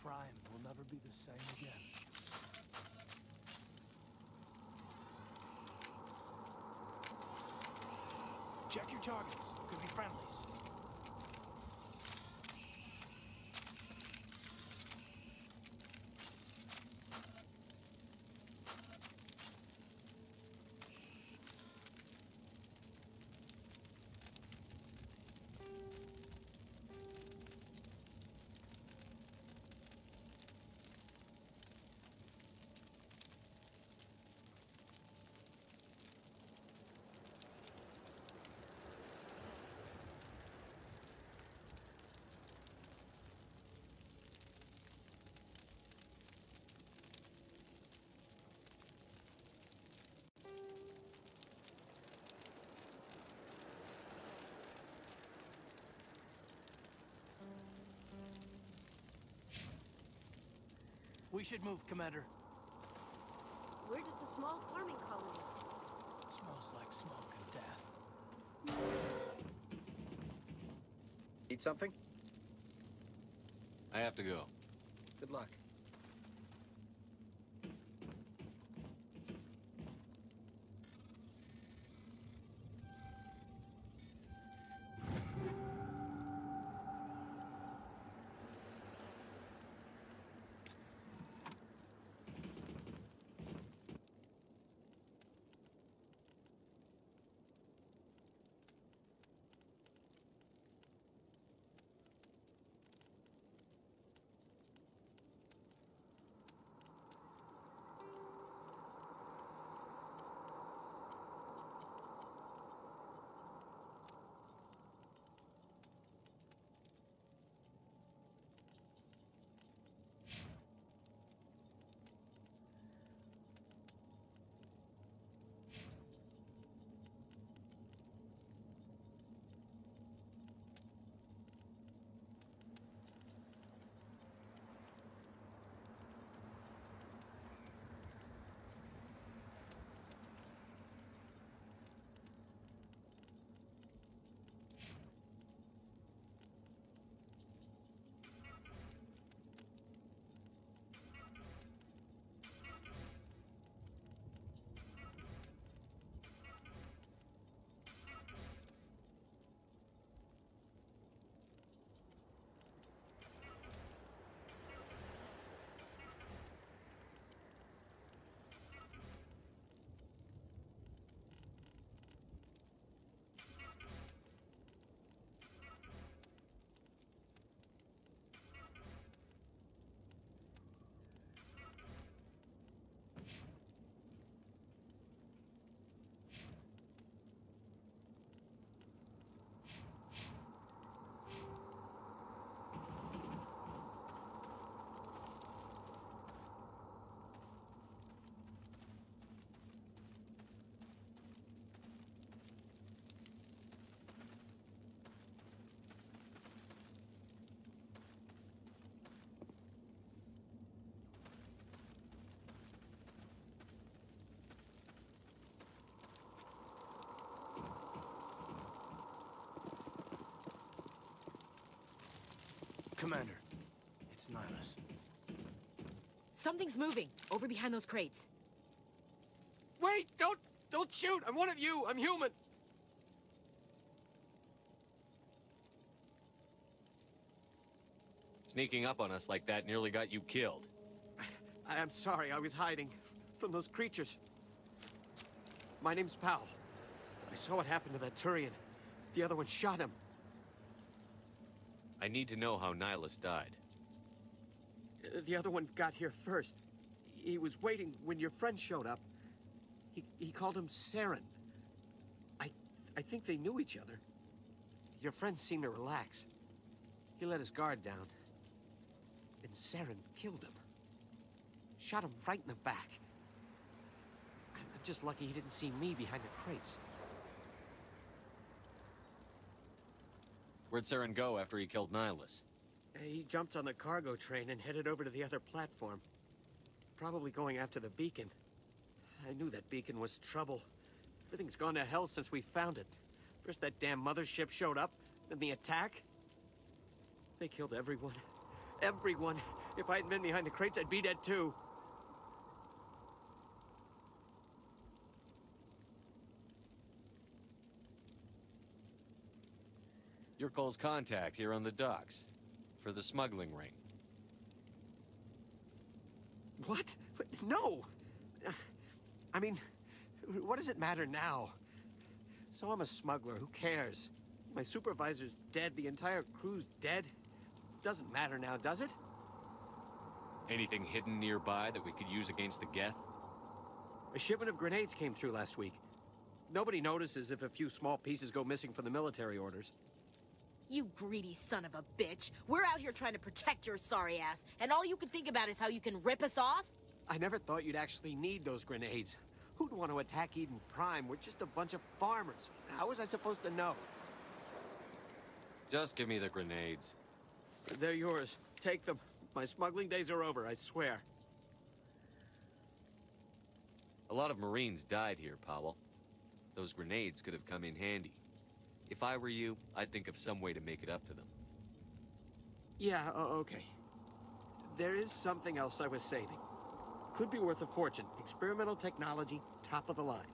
Prime will never be the same again. Check your targets. Could be friendlies. We should move, Commander. We're just a small farming colony. Smells like smoke and death. Eat something? I have to go. Good luck. Commander, it's Nihilus. Something's moving, over behind those crates. Wait! Don't shoot! I'm one of you! I'm human! Sneaking up on us like that nearly got you killed. I'm sorry, I was hiding from those creatures. My name's Powell. I saw what happened to that Turian. The other one shot him. I need to know how Nihilus died. The other one got here first. He was waiting when your friend showed up. He called him Saren. I think they knew each other. Your friend seemed to relax. He let his guard down. And Saren killed him. Shot him right in the back. I'm just lucky he didn't see me behind the crates. Where'd Saren go after he killed Nihilus? He jumped on the cargo train and headed over to the other platform. Probably going after the beacon. I knew that beacon was trouble. Everything's gone to hell since we found it. First that damn mothership showed up, then the attack. They killed everyone. Everyone, If I hadn't been behind the crates, I'd be dead too. You're Cole's contact here on the docks. For the smuggling ring. What? No! I mean, what does it matter now? So I'm a smuggler, who cares? My supervisor's dead, the entire crew's dead. Doesn't matter now, does it? Anything hidden nearby that we could use against the Geth? A shipment of grenades came through last week. Nobody notices if a few small pieces go missing from the military orders. You greedy son of a bitch. We're out here trying to protect your sorry ass, and all you can think about is how you can rip us off? I never thought you'd actually need those grenades. Who'd want to attack Eden Prime? We're just a bunch of farmers. How was I supposed to know? Just give me the grenades. They're yours. Take them. My smuggling days are over, I swear. A lot of Marines died here, Powell. Those grenades could have come in handy. If I were you, I'd think of some way to make it up to them. Yeah, okay. There is something else I was saving. Could be worth a fortune. Experimental technology, top of the line.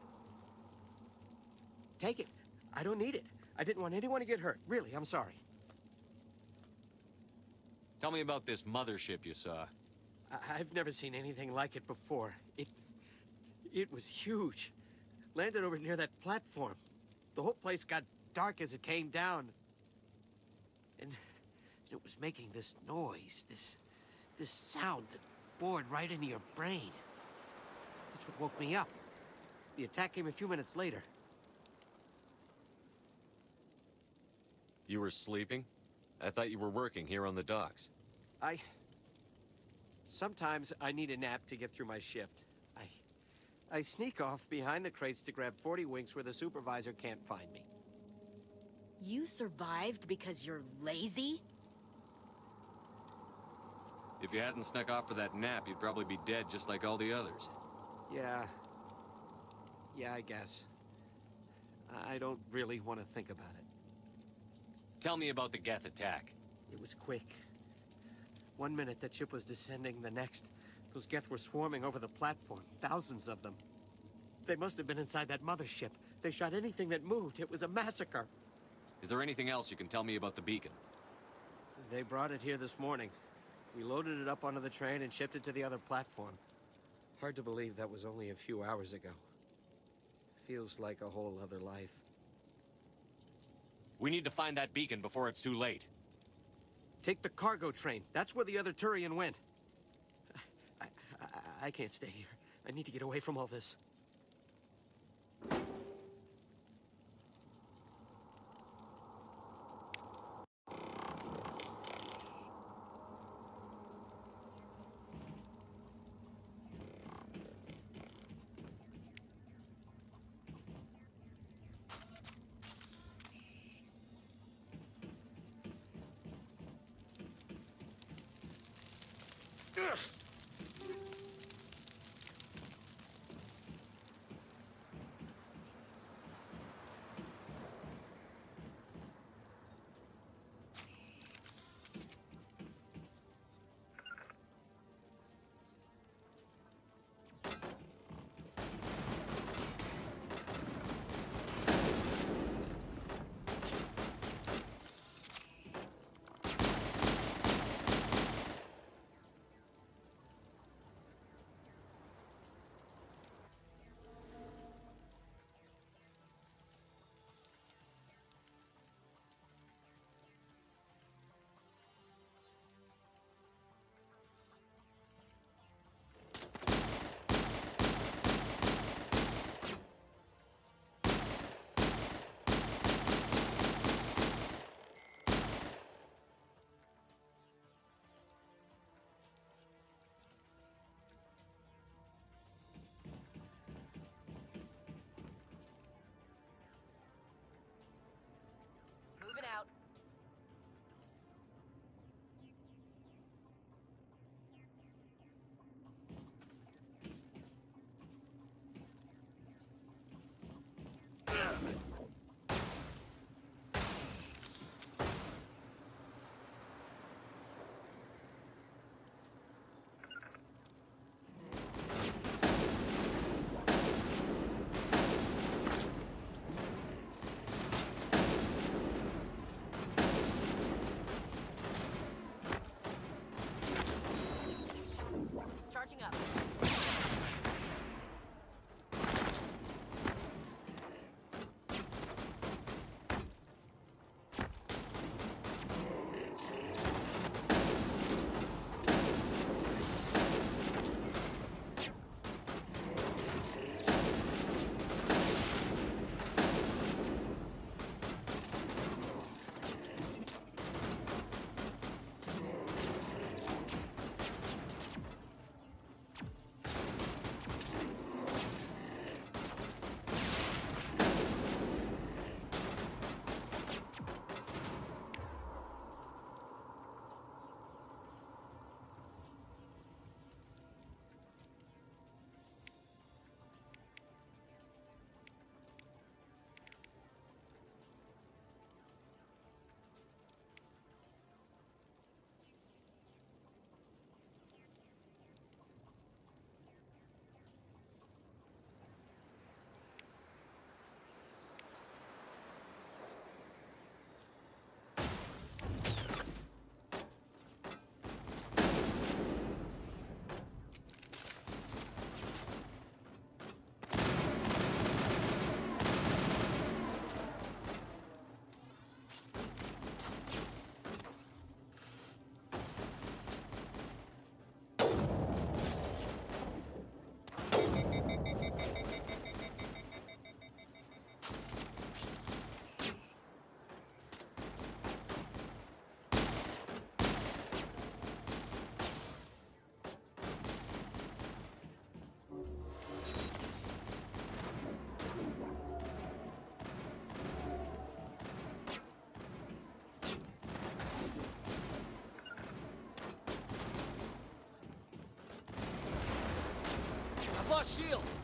Take it. I don't need it. I didn't want anyone to get hurt. Really, I'm sorry. Tell me about this mothership you saw. I've never seen anything like it before. It was huge. Landed over near that platform. The whole place got dark as it came down. And it was making this noise, this sound that bored right into your brain. That's what woke me up. The attack came a few minutes later. You were sleeping? I thought you were working here on the docks. Sometimes I need a nap to get through my shift. I sneak off behind the crates to grab 40 winks where the supervisor can't find me. You survived because you're lazy? If you hadn't snuck off for that nap, you'd probably be dead just like all the others. Yeah, I guess. I don't really want to think about it. Tell me about the Geth attack. It was quick. 1 minute that ship was descending, the next, those Geth were swarming over the platform. Thousands of them. They must have been inside that mothership. They shot anything that moved. It was a massacre. Is there anything else you can tell me about the beacon? They brought it here this morning. We loaded it up onto the train and shipped it to the other platform. Hard to believe that was only a few hours ago. Feels like a whole other life. We need to find that beacon before it's too late. Take the cargo train. That's where the other Turian went. I can't stay here. I need to get away from all this. Moving out. shields!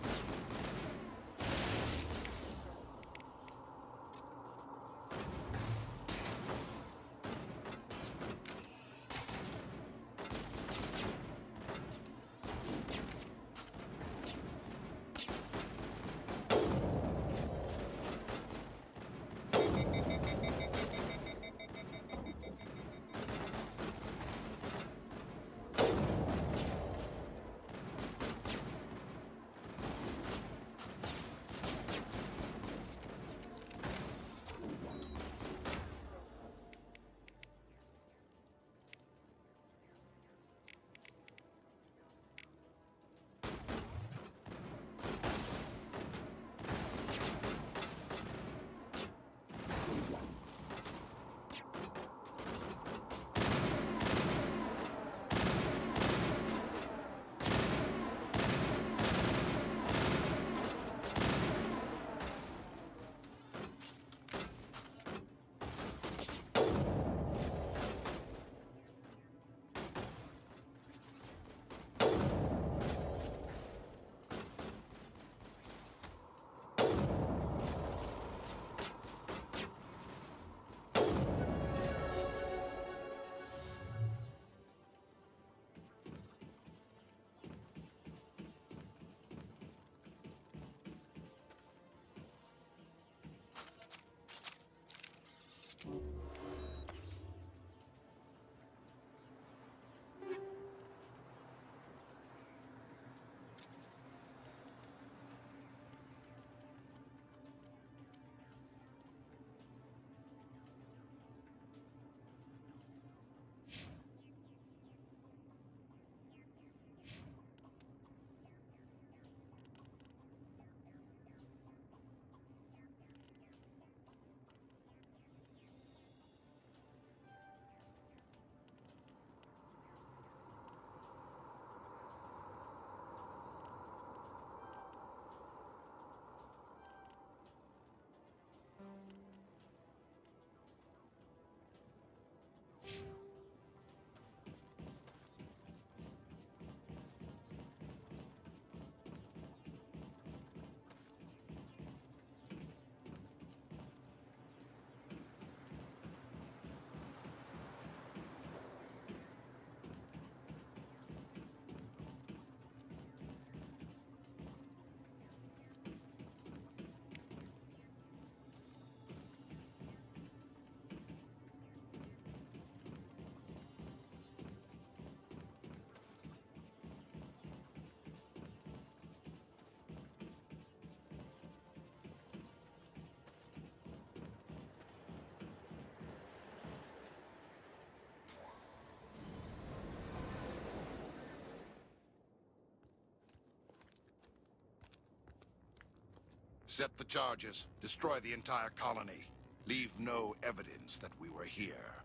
Set the charges. Destroy the entire colony. Leave no evidence that we were here.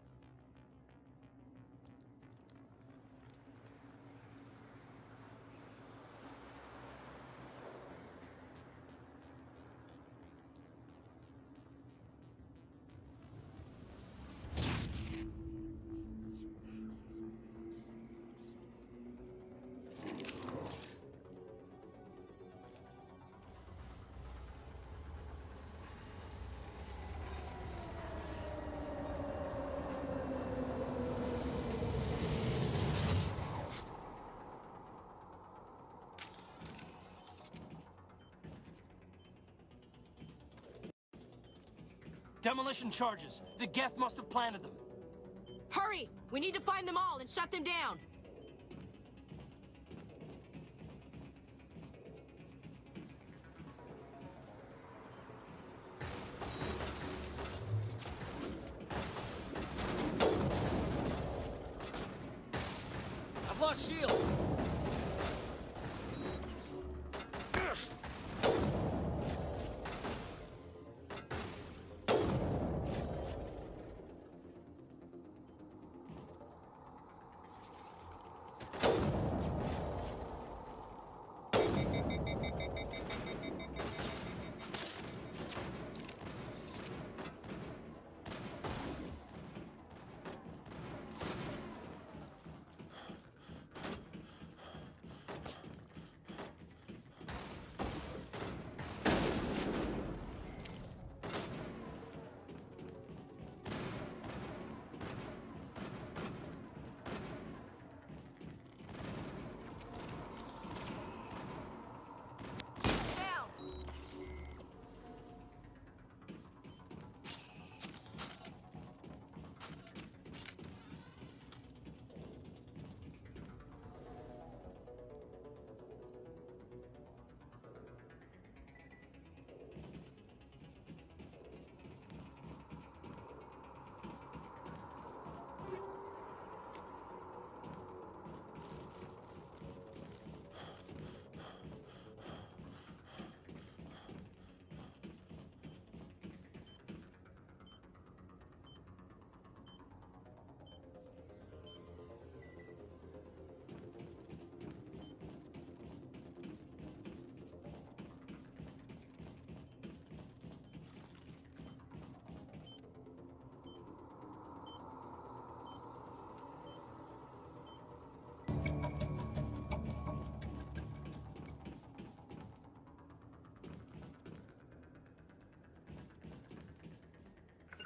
Demolition charges. The Geth must have planted them. Hurry! We need to find them all and shut them down. I've lost shields!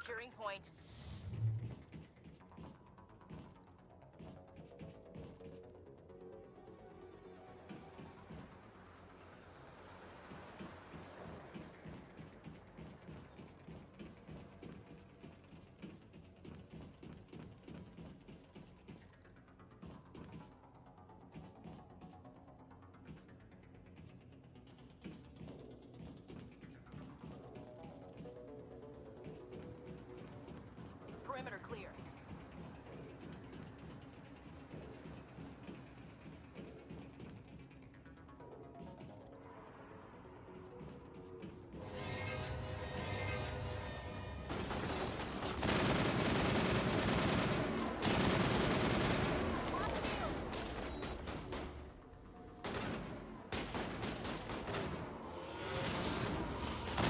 Securing point. Perimeter clear.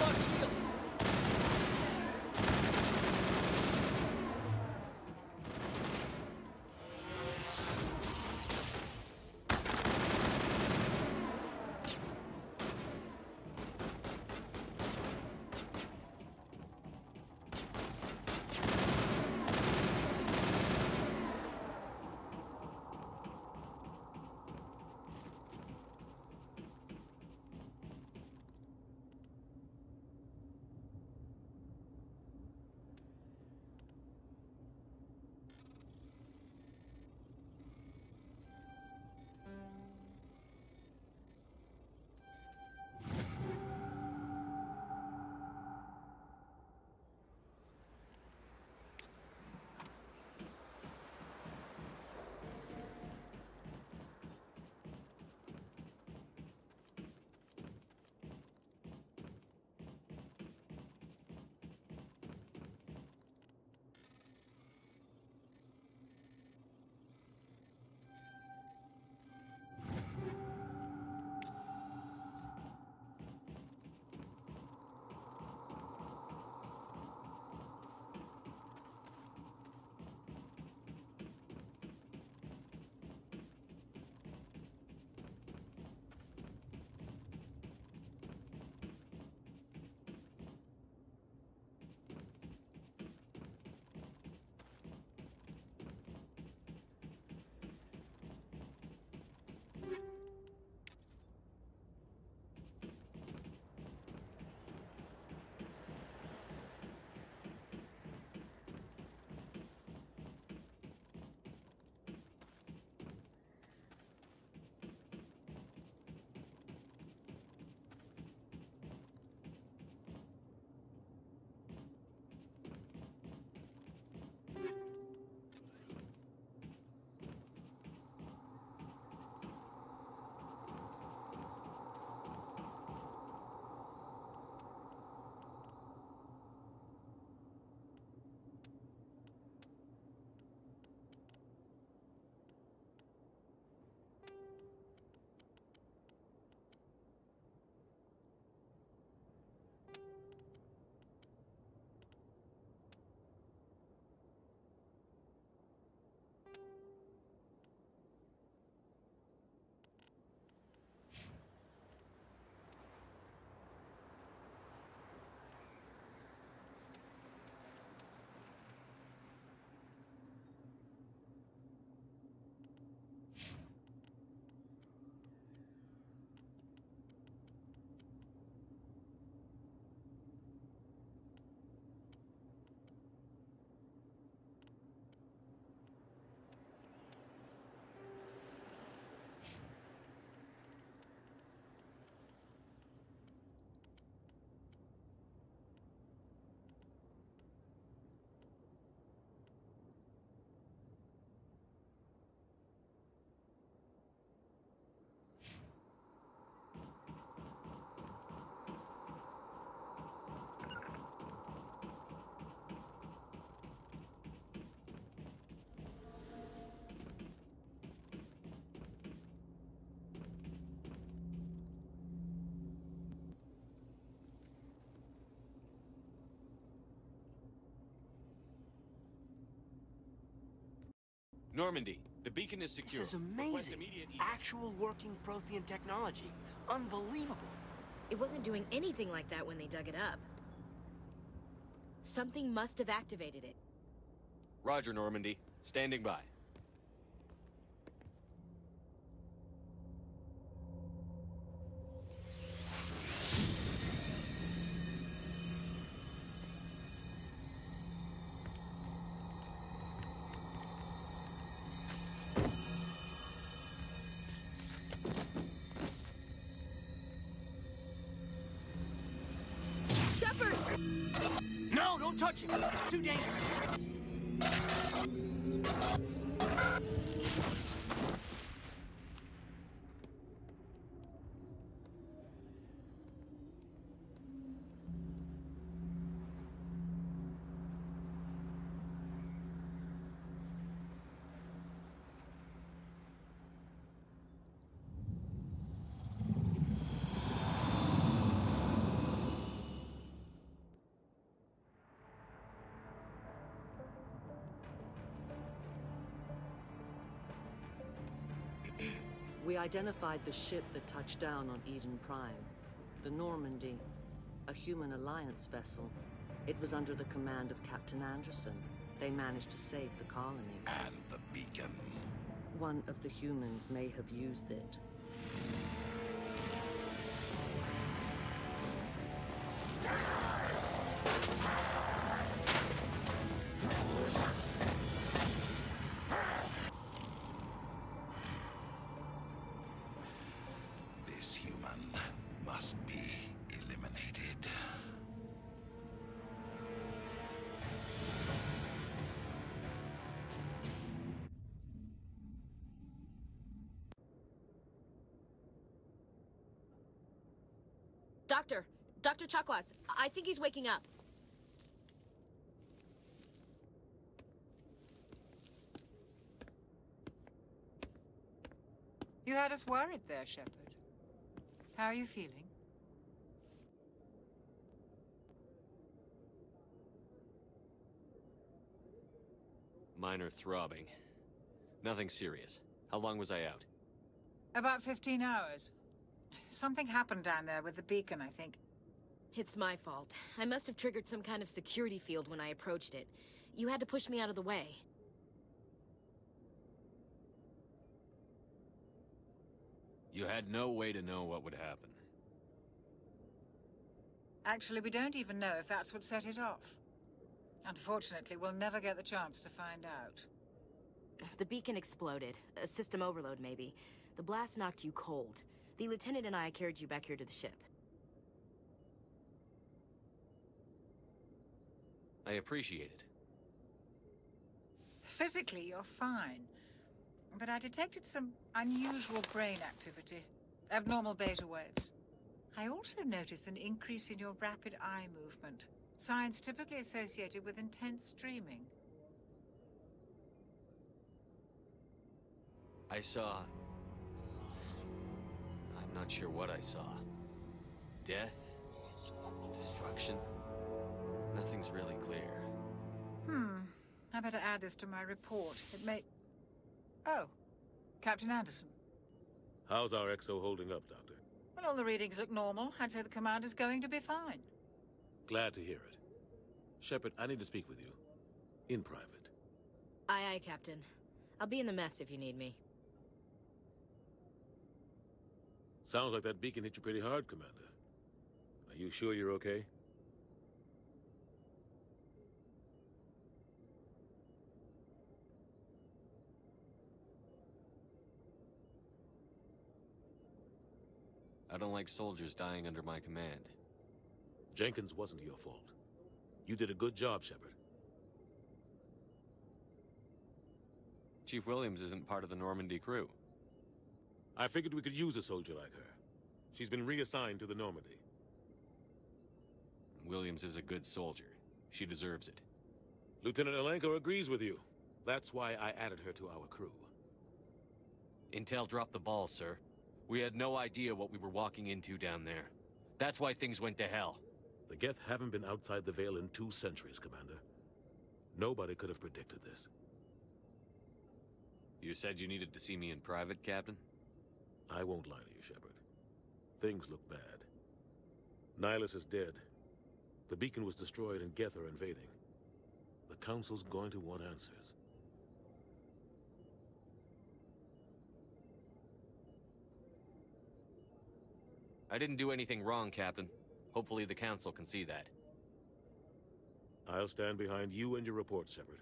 Lost shields! Normandy, the beacon is secure. This is Request amazing. immediate Actual working Prothean technology. Unbelievable. It wasn't doing anything like that when they dug it up. Something must have activated it. Roger, Normandy. Standing by. Shepard! No, don't touch him. It's too dangerous. We identified the ship that touched down on Eden Prime. The Normandy, a human alliance vessel. It was under the command of Captain Anderson. They managed to save the colony. And the beacon. One of the humans may have used it. This human must be eliminated. Dr. Chakwas, I think he's waking up. You had us worried there, Shepard. How are you feeling? Minor throbbing. Nothing serious. How long was I out? About 15 hours. Something happened down there with the beacon, I think. It's my fault. I must have triggered some kind of security field when I approached it. You had to push me out of the way. You had no way to know what would happen. Actually, we don't even know if that's what set it off. Unfortunately, we'll never get the chance to find out. The beacon exploded. A system overload, maybe. The blast knocked you cold. The lieutenant and I carried you back here to the ship. I appreciate it. Physically, you're fine. But I detected some unusual brain activity. Abnormal beta waves. I also noticed an increase in your rapid eye movement. Signs typically associated with intense dreaming. I saw... I'm not sure what I saw. Death? Destruction? Nothing's really clear. I better add this to my report. It may... Oh, Captain Anderson. How's our XO holding up, Doctor? Well, all the readings look normal. I'd say the commander's going to be fine. Glad to hear it. Shepard, I need to speak with you. In private. Aye, aye, Captain. I'll be in the mess if you need me. Sounds like that beacon hit you pretty hard, Commander. Are you sure you're okay? I don't like soldiers dying under my command. Jenkins wasn't your fault. You did a good job, Shepard. Chief Williams isn't part of the Normandy crew. I figured we could use a soldier like her. She's been reassigned to the Normandy. Williams is a good soldier. She deserves it. Lieutenant Alenko agrees with you. That's why I added her to our crew. Intel dropped the ball, sir. We had no idea what we were walking into down there. That's why things went to hell. The Geth haven't been outside the Veil in 2 centuries, Commander. Nobody could have predicted this. You said you needed to see me in private, Captain? I won't lie to you, Shepard. Things look bad. Nihilus is dead. The beacon was destroyed and Geth are invading. The Council's going to want answers. I didn't do anything wrong, Captain. Hopefully the Council can see that. I'll stand behind you and your report, Shepard.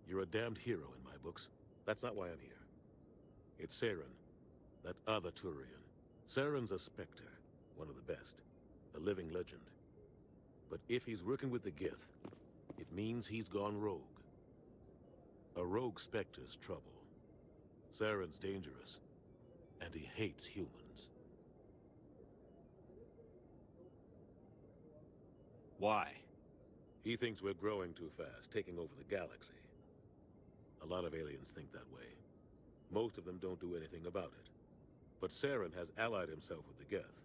You're a damned hero in my books. That's not why I'm here. It's Saren, that other Turian. Saren's a Specter, one of the best. A living legend. But if he's working with the Geth, it means he's gone rogue. A rogue Specter's trouble. Saren's dangerous, and he hates humans. Why? He thinks we're growing too fast, taking over the galaxy. A lot of aliens think that way. Most of them don't do anything about it. But Saren has allied himself with the Geth.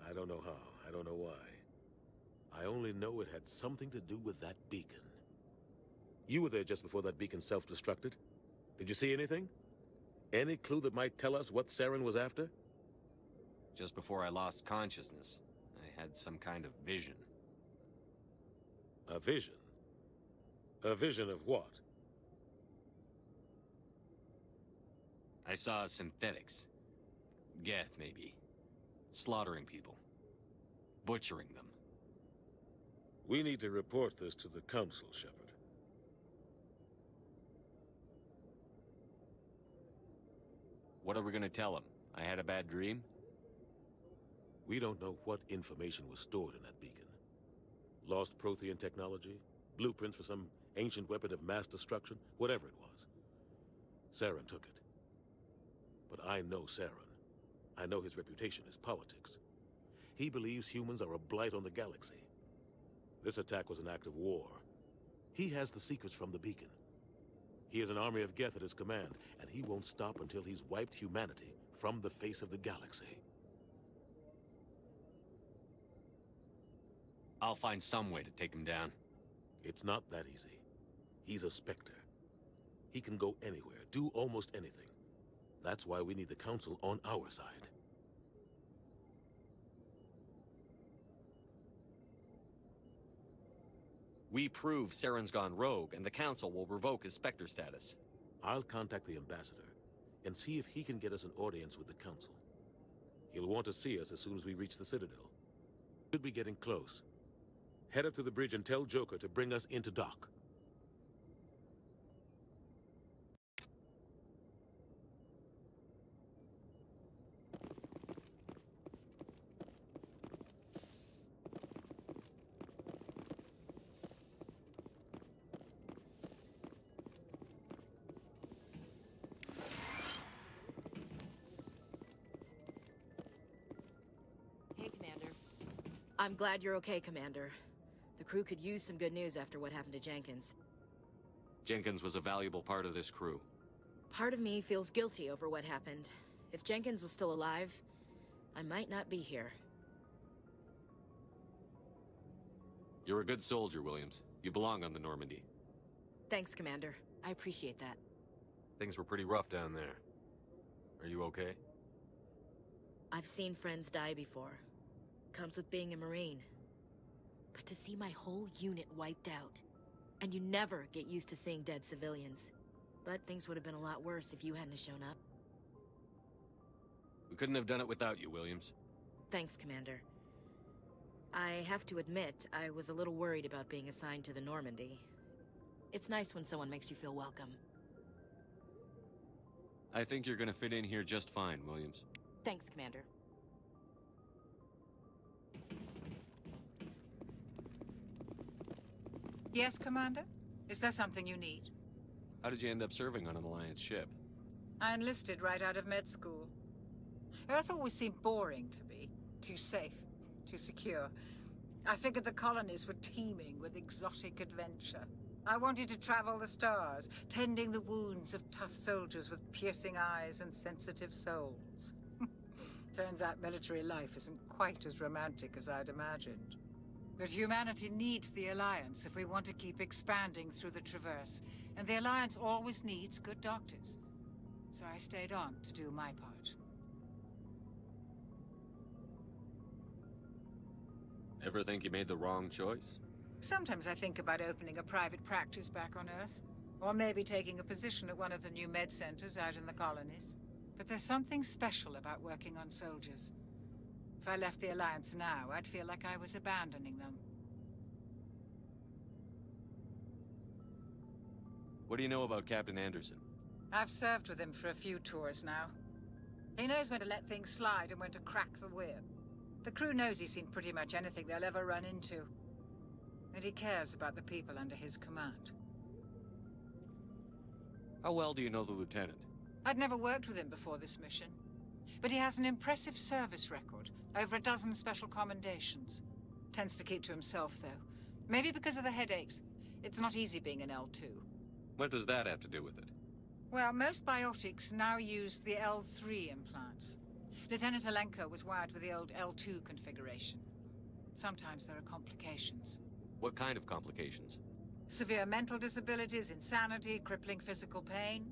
I don't know how, I don't know why. I only know it had something to do with that beacon. You were there just before that beacon self-destructed. Did you see anything? Any clue that might tell us what Saren was after? Just before I lost consciousness, I had some kind of vision. A vision? A vision of what? I saw synthetics. Geth, maybe. Slaughtering people. Butchering them. We need to report this to the Council, Shepard. What are we gonna tell them? I had a bad dream? We don't know what information was stored in that beacon. Lost Prothean technology? Blueprints for some ancient weapon of mass destruction? Whatever it was. Saren took it. But I know Saren. I know his reputation is politics. He believes humans are a blight on the galaxy. This attack was an act of war. He has the secrets from the beacon. He has an army of Geth at his command, and he won't stop until he's wiped humanity from the face of the galaxy. I'll find some way to take him down. It's not that easy. He's a Specter. He can go anywhere, do almost anything. That's why we need the Council on our side. We prove Saren's gone rogue, and the Council will revoke his Specter status. I'll contact the Ambassador and see if he can get us an audience with the Council. He'll want to see us as soon as we reach the Citadel. Should be getting close. Head up to the bridge and tell Joker to bring us into dock. Hey, Commander. I'm glad you're okay, Commander. The crew could use some good news after what happened to Jenkins. Jenkins was a valuable part of this crew. Part of me feels guilty over what happened. If Jenkins was still alive, I might not be here. You're a good soldier, Williams. You belong on the Normandy. Thanks, Commander. I appreciate that. Things were pretty rough down there. Are you okay? I've seen friends die before. Comes with being a Marine. But to see my whole unit wiped out, and you never get used to seeing dead civilians. But things would have been a lot worse if you hadn't shown up. We couldn't have done it without you, Williams. Thanks, Commander. I have to admit, I was a little worried about being assigned to the Normandy. It's nice when someone makes you feel welcome. I think you're gonna fit in here just fine, Williams. Thanks, Commander. Yes, Commander? Is there something you need? How did you end up serving on an Alliance ship? I enlisted right out of med school. Earth always seemed boring to me. Too safe, too secure. I figured the colonies were teeming with exotic adventure. I wanted to travel the stars, tending the wounds of tough soldiers with piercing eyes and sensitive souls. Turns out military life isn't quite as romantic as I'd imagined. But humanity needs the Alliance if we want to keep expanding through the Traverse. And the Alliance always needs good doctors. So I stayed on to do my part. Ever think you made the wrong choice? Sometimes I think about opening a private practice back on Earth. Or maybe taking a position at one of the new med centers out in the colonies. But there's something special about working on soldiers. If I left the Alliance now, I'd feel like I was abandoning them. What do you know about Captain Anderson? I've served with him for a few tours now. He knows when to let things slide and when to crack the whip. The crew knows he's seen pretty much anything they'll ever run into. And he cares about the people under his command. How well do you know the Lieutenant? I'd never worked with him before this mission. But he has an impressive service record. Over a dozen special commendations. Tends to keep to himself, though. Maybe because of the headaches. It's not easy being an L2. What does that have to do with it? Well, most biotics now use the L3 implants. Lieutenant Alenko was wired with the old L2 configuration. Sometimes there are complications. What kind of complications? Severe mental disabilities, insanity, crippling physical pain.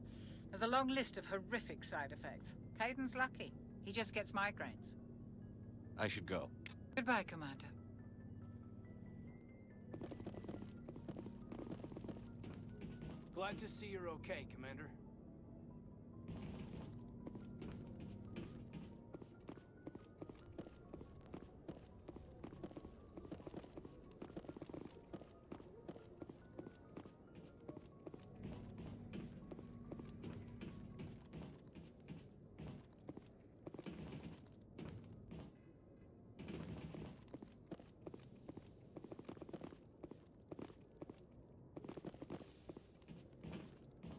There's a long list of horrific side effects. Caden's lucky. He just gets migraines. I should go. Goodbye, Commander. Glad to see you're okay, Commander.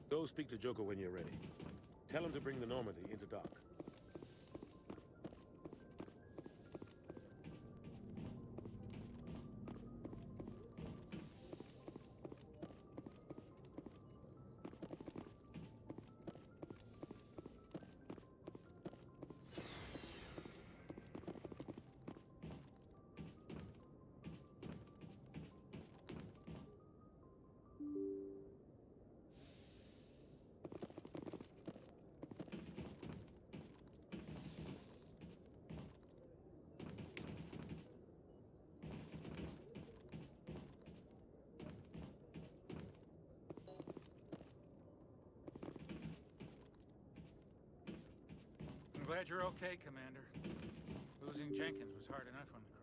Go speak to Joker when you're ready. Tell him to bring the Normandy into dock. I'm glad you're okay, Commander. Losing Jenkins was hard enough on the crew.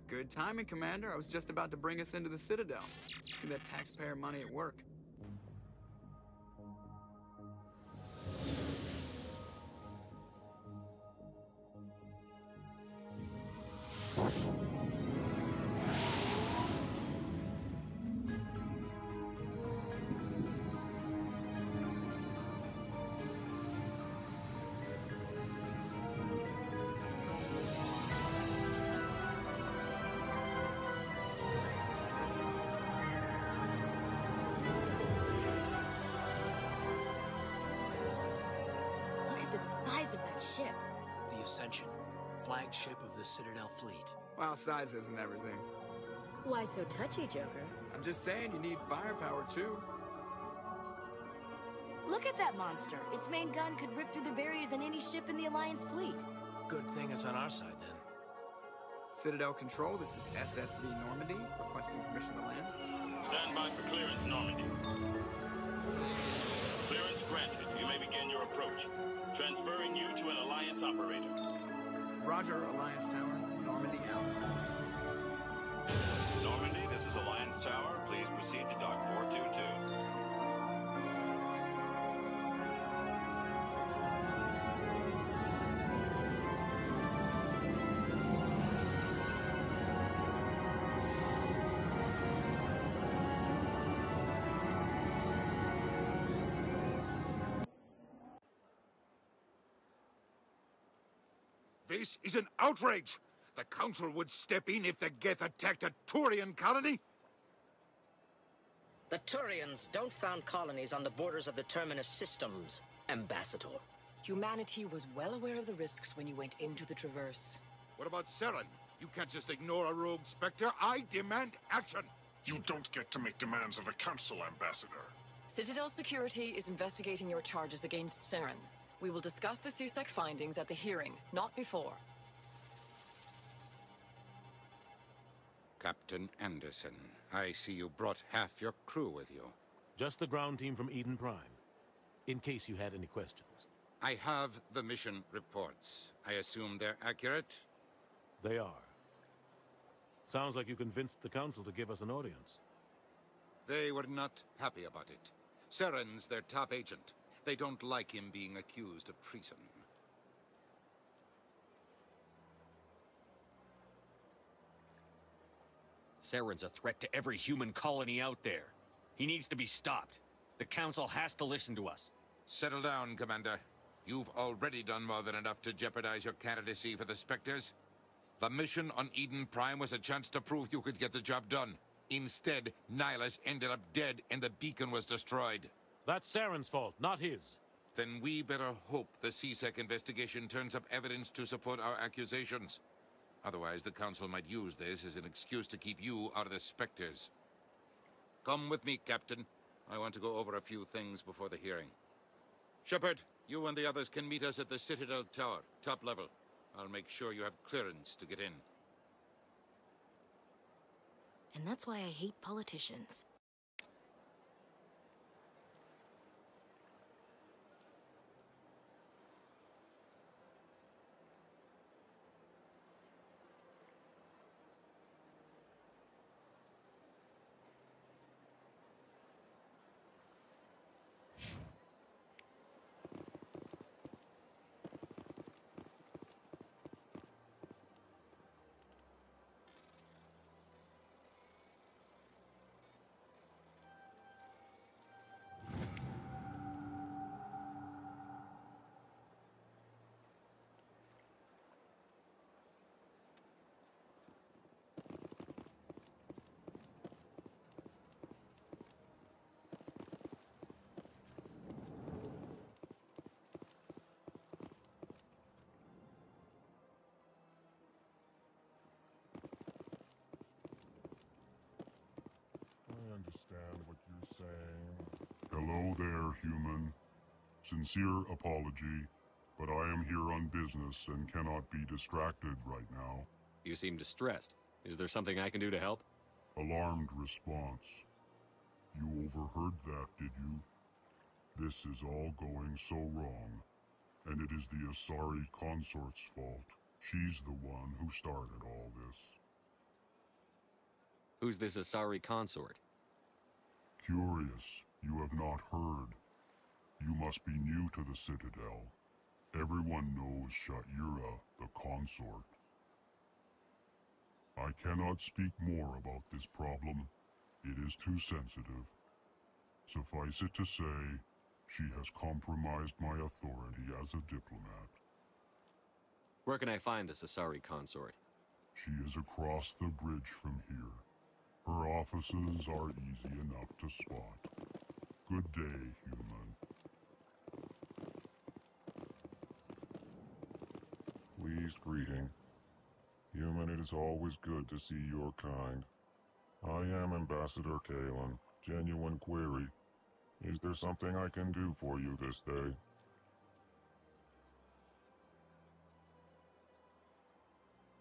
Good timing, Commander. I was just about to bring us into the Citadel. See that taxpayer money at work. Of that ship. The Ascension, flagship of the Citadel fleet. Well, size isn't everything. Why so touchy, Joker? I'm just saying you need firepower, too. Look at that monster. Its main gun could rip through the barriers in any ship in the Alliance fleet. Good thing it's on our side, then. Citadel Control, this is SSV Normandy, requesting permission to land. Stand by for clearance, Normandy. Clearance granted. You may begin your approach. Transferring you to an Alliance operator. Roger, Alliance Tower. Normandy out. Normandy, this is Alliance Tower. Please proceed to Dock 422. This is an outrage! The Council would step in if the Geth attacked a Turian colony? The Turians don't found colonies on the borders of the Terminus systems, Ambassador. Humanity was well aware of the risks when you went into the Traverse. What about Saren? You can't just ignore a rogue Spectre. I demand action! You don't get to make demands of the Council, Ambassador. Citadel Security is investigating your charges against Saren. We will discuss the CSEC findings at the hearing, not before. Captain Anderson, I see you brought half your crew with you. Just the ground team from Eden Prime, in case you had any questions. I have the mission reports. I assume they're accurate? They are. Sounds like you convinced the Council to give us an audience. They were not happy about it. Saren's their top agent. They don't like him being accused of treason. Saren's a threat to every human colony out there. He needs to be stopped. The Council has to listen to us. Settle down, Commander. You've already done more than enough to jeopardize your candidacy for the Spectres. The mission on Eden Prime was a chance to prove you could get the job done. Instead, Nihilus ended up dead and the beacon was destroyed. That's Saren's fault, not his. Then we better hope the CSEC investigation turns up evidence to support our accusations. Otherwise, the Council might use this as an excuse to keep you out of the Spectres. Come with me, Captain. I want to go over a few things before the hearing. Shepard, you and the others can meet us at the Citadel Tower, top level. I'll make sure you have clearance to get in. And that's why I hate politicians. Understand what you're saying. Hello there, human. Sincere apology, but I am here on business and cannot be distracted right now. You seem distressed. Is there something I can do to help? Alarmed response. You overheard that, did you? This is all going so wrong, and it is the Asari consort's fault. She's the one who started all this. Who's this Asari consort? Curious, you have not heard. You must be new to the Citadel. Everyone knows Sha'ira, the consort. I cannot speak more about this problem. It is too sensitive. Suffice it to say, she has compromised my authority as a diplomat. Where can I find this Asari consort? She is across the bridge from here. Her offices are easy enough to spot. Good day, human. Pleased greeting. Human, it is always good to see your kind. I am Ambassador Kalen. Genuine query. Is there something I can do for you this day?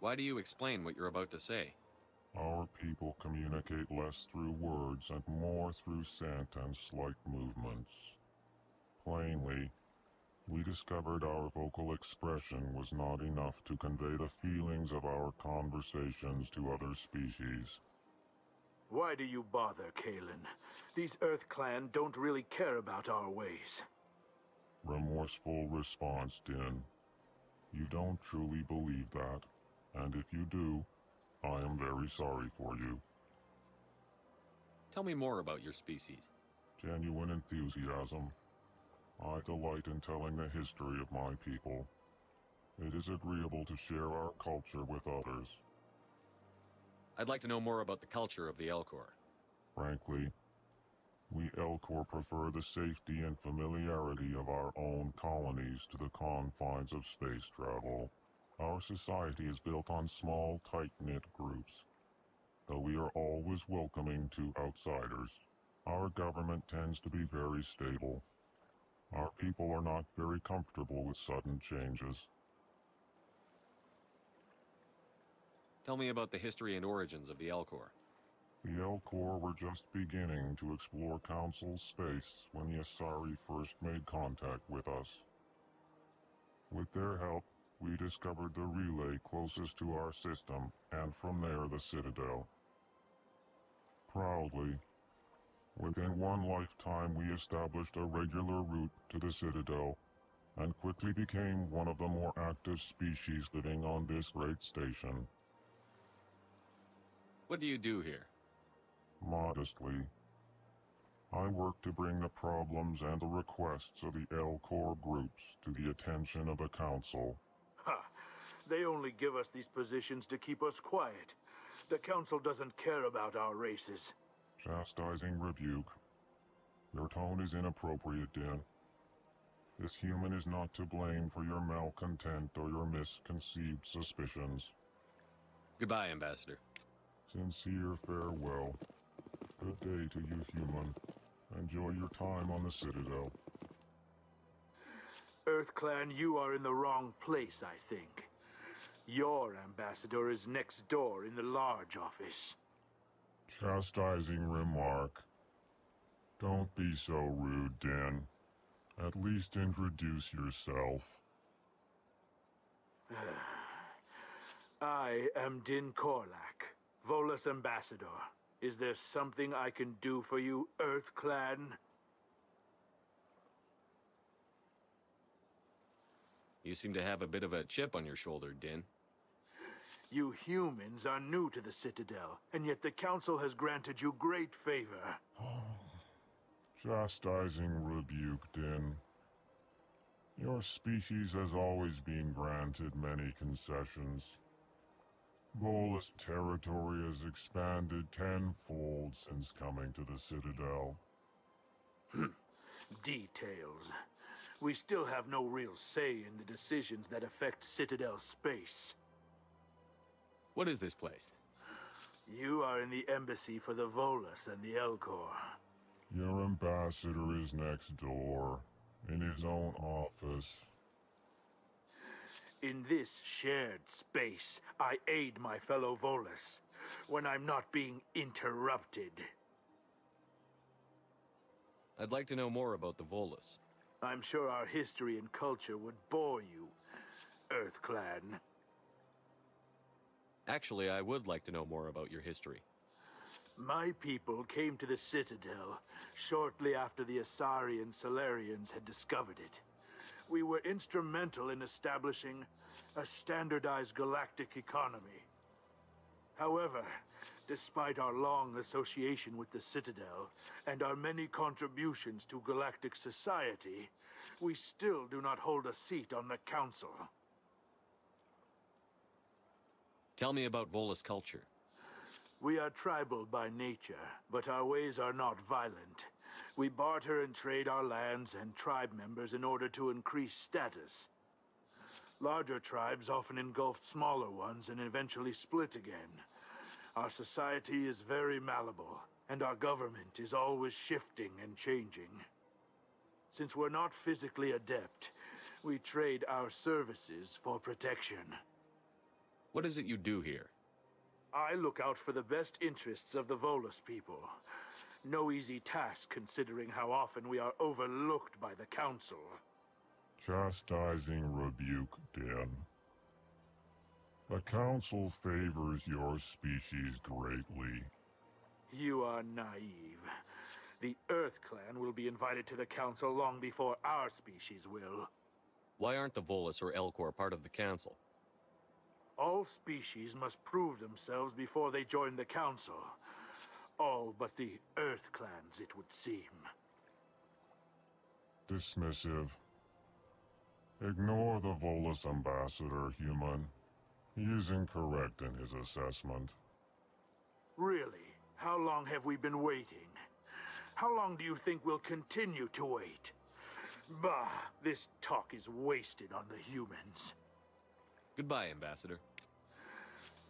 Why do you explain what you're about to say? Our people communicate less through words and more through scent and slight movements. Plainly, we discovered our vocal expression was not enough to convey the feelings of our conversations to other species. Why do you bother, Kalen? These Earth Clan don't really care about our ways. Remorseful response, Din. You don't truly believe that, and if you do, I am very sorry for you. Tell me more about your species. Genuine enthusiasm. I delight in telling the history of my people. It is agreeable to share our culture with others. I'd like to know more about the culture of the Elcor. Frankly, we Elcor prefer the safety and familiarity of our own colonies to the confines of space travel. Our society is built on small, tight-knit groups. Though we are always welcoming to outsiders, our government tends to be very stable. Our people are not very comfortable with sudden changes. Tell me about the history and origins of the Elcor. The Elcor were just beginning to explore Council space when the Asari first made contact with us. With their help, we discovered the relay closest to our system, and from there the Citadel. Proudly, within one lifetime we established a regular route to the Citadel, and quickly became one of the more active species living on this great station. What do you do here? Modestly, I work to bring the problems and the requests of the Elcor groups to the attention of the Council. Ha! They only give us these positions to keep us quiet. The Council doesn't care about our races. Chastising rebuke. Your tone is inappropriate, Din. This human is not to blame for your malcontent or your misconceived suspicions. Goodbye, Ambassador. Sincere farewell. Good day to you, human. Enjoy your time on the Citadel. EarthClan, you are in the wrong place, I think. Your ambassador is next door in the large office. Chastising remark. Don't be so rude, Din. At least introduce yourself. I am Din Korlak, Volus ambassador. Is there something I can do for you, EarthClan? You seem to have a bit of a chip on your shoulder, Din. You humans are new to the Citadel, and yet the Council has granted you great favor. Chastising rebuke, Din. Your species has always been granted many concessions. Volus territory has expanded tenfold since coming to the Citadel. Details. We still have no real say in the decisions that affect Citadel space. What is this place? You are in the embassy for the Volus and the Elcor. Your ambassador is next door, in his own office. In this shared space, I aid my fellow Volus when I'm not being interrupted. I'd like to know more about the Volus. I'm sure our history and culture would bore you, EarthClan. Actually, I would like to know more about your history. My people came to the Citadel shortly after the Asari and Solarians had discovered it. We were instrumental in establishing a standardized galactic economy. However, despite our long association with the Citadel and our many contributions to galactic society, we still do not hold a seat on the Council. Tell me about Volus culture. We are tribal by nature, but our ways are not violent. We barter and trade our lands and tribe members in order to increase status. Larger tribes often engulf smaller ones and eventually split again. Our society is very malleable, and our government is always shifting and changing. Since we're not physically adept, we trade our services for protection. What is it you do here? I look out for the best interests of the Volus people. No easy task considering how often we are overlooked by the Council. Chastising rebuke, Din. The Council favors your species greatly. You are naive. The EarthClan will be invited to the Council long before our species will. Why aren't the Volus or Elcor part of the Council? All species must prove themselves before they join the Council. All but the EarthClans, it would seem. Dismissive. Ignore the Volus ambassador, human. He is incorrect in his assessment. Really? How long have we been waiting? How long do you think we'll continue to wait? Bah, this talk is wasted on the humans. Goodbye, Ambassador.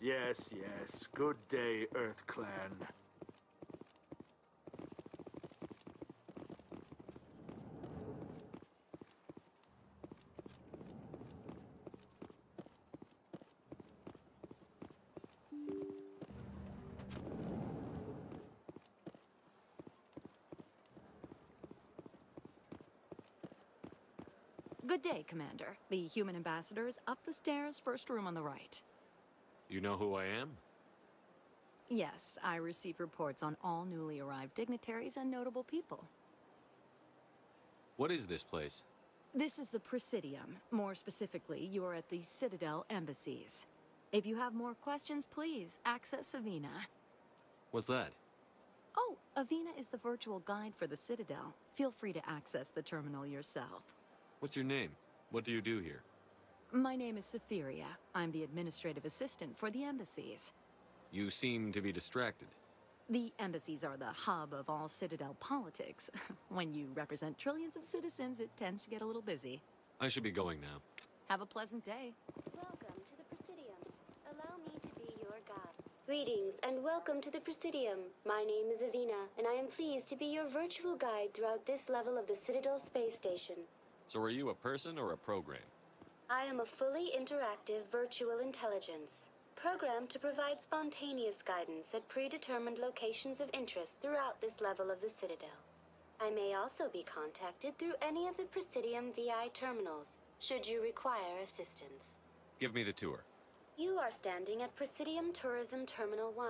Yes, yes. Good day, Earth Clan. Good day, Commander. The human ambassador is up the stairs, first room on the right. You know who I am? Yes, I receive reports on all newly arrived dignitaries and notable people. What is this place? This is the Presidium. More specifically, you are at the Citadel embassies. If you have more questions, please access Avina. What's that? Oh, Avina is the virtual guide for the Citadel. Feel free to access the terminal yourself. What's your name? What do you do here? My name is Safiria. I'm the administrative assistant for the embassies. You seem to be distracted. The embassies are the hub of all Citadel politics. When you represent trillions of citizens, it tends to get a little busy. I should be going now. Have a pleasant day. Welcome to the Presidium. Allow me to be your guide. Greetings and welcome to the Presidium. My name is Avina, and I am pleased to be your virtual guide throughout this level of the Citadel space station. So are you a person or a program? I am a fully interactive virtual intelligence, programmed to provide spontaneous guidance at predetermined locations of interest throughout this level of the Citadel. I may also be contacted through any of the Presidium VI terminals, should you require assistance. Give me the tour. You are standing at Presidium Tourism Terminal 1.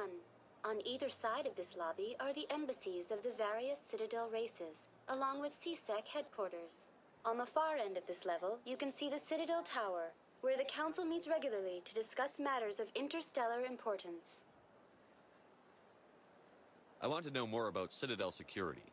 On either side of this lobby are the embassies of the various Citadel races, along with CSEC headquarters. On the far end of this level, you can see the Citadel Tower, where the Council meets regularly to discuss matters of interstellar importance. I want to know more about Citadel security.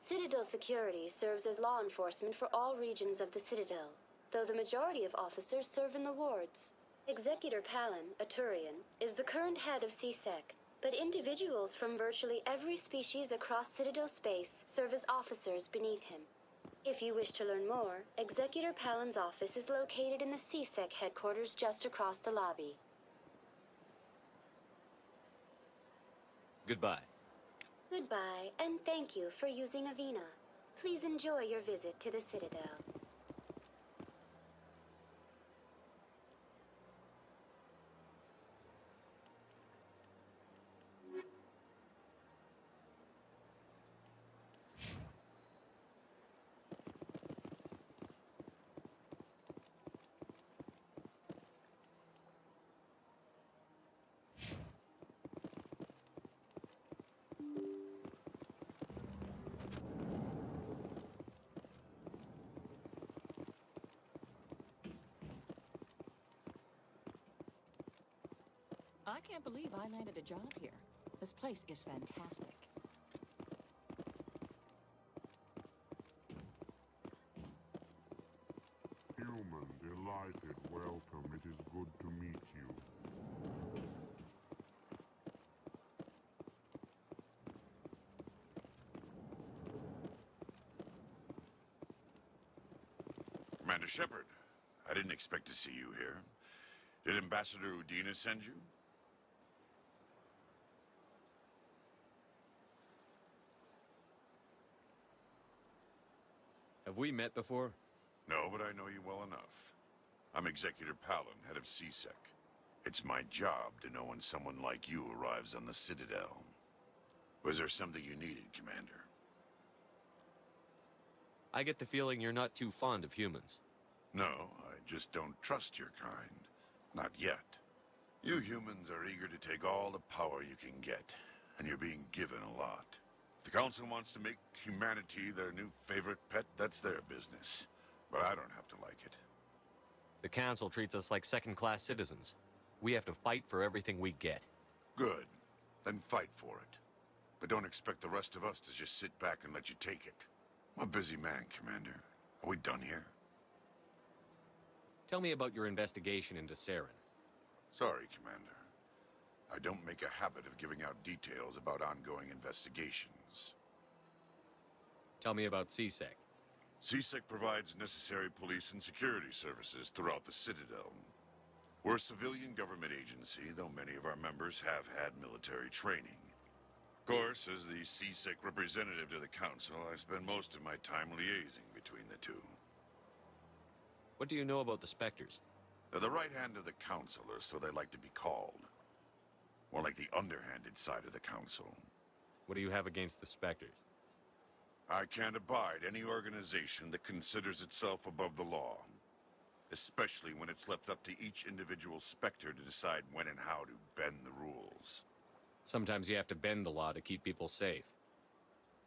Citadel security serves as law enforcement for all regions of the Citadel, though the majority of officers serve in the wards. Executor Palin, a Turian, is the current head of CSEC, but individuals from virtually every species across Citadel space serve as officers beneath him. If you wish to learn more, Executor Palin's office is located in the CSEC headquarters just across the lobby. Goodbye. Goodbye, and thank you for using Avina. Please enjoy your visit to the Citadel. I can't believe I landed a job here. This place is fantastic. Human, delighted, welcome. It is good to meet you. Commander Shepard, I didn't expect to see you here. Did Ambassador Udina send you? Have we met before? No, but I know you well enough. I'm Executor Palin, head of CSEC. It's my job to know when someone like you arrives on the Citadel. Was there something you needed, Commander? I get the feeling you're not too fond of humans. No, I just don't trust your kind. Not yet. You humans are eager to take all the power you can get, and you're being given a lot. If the Council wants to make humanity their new favorite pet, that's their business. But I don't have to like it. The Council treats us like second-class citizens. We have to fight for everything we get. Good. Then fight for it. But don't expect the rest of us to just sit back and let you take it. I'm a busy man, Commander. Are we done here? Tell me about your investigation into Saren. Sorry, Commander. I don't make a habit of giving out details about ongoing investigations. Tell me about CSEC. CSEC provides necessary police and security services throughout the Citadel. We're a civilian government agency, though many of our members have had military training. Of course, as the CSEC representative to the Council, I spend most of my time liaising between the two. What do you know about the Specters? They're the right hand of the Council, or so they like to be called. More like the underhanded side of the Council. What do you have against the Specters? I can't abide any organization that considers itself above the law. Especially when it's left up to each individual Spectre to decide when and how to bend the rules. Sometimes you have to bend the law to keep people safe.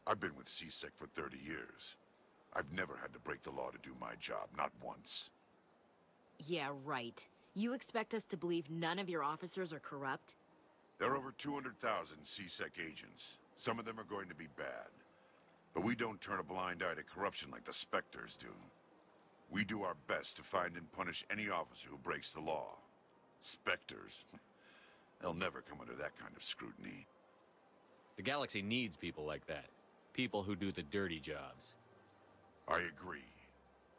I've been with CSEC for 30 years. I've never had to break the law to do my job, not once. Yeah, right. You expect us to believe none of your officers are corrupt? There are over 200,000 CSEC agents. Some of them are going to be bad. But we don't turn a blind eye to corruption like the Specters do. We do our best to find and punish any officer who breaks the law. Specters? They'll never come under that kind of scrutiny. The galaxy needs people like that. People who do the dirty jobs. I agree.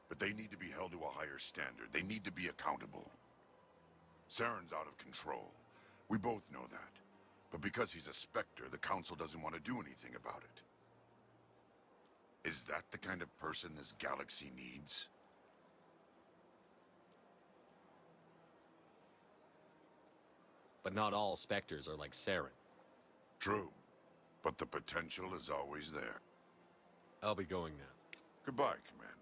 But they need to be held to a higher standard. They need to be accountable. Saren's out of control. We both know that. But because he's a Spectre, the Council doesn't want to do anything about it. Is that the kind of person this galaxy needs? But not all Specters are like Saren. True. But the potential is always there. I'll be going now. Goodbye, Commander.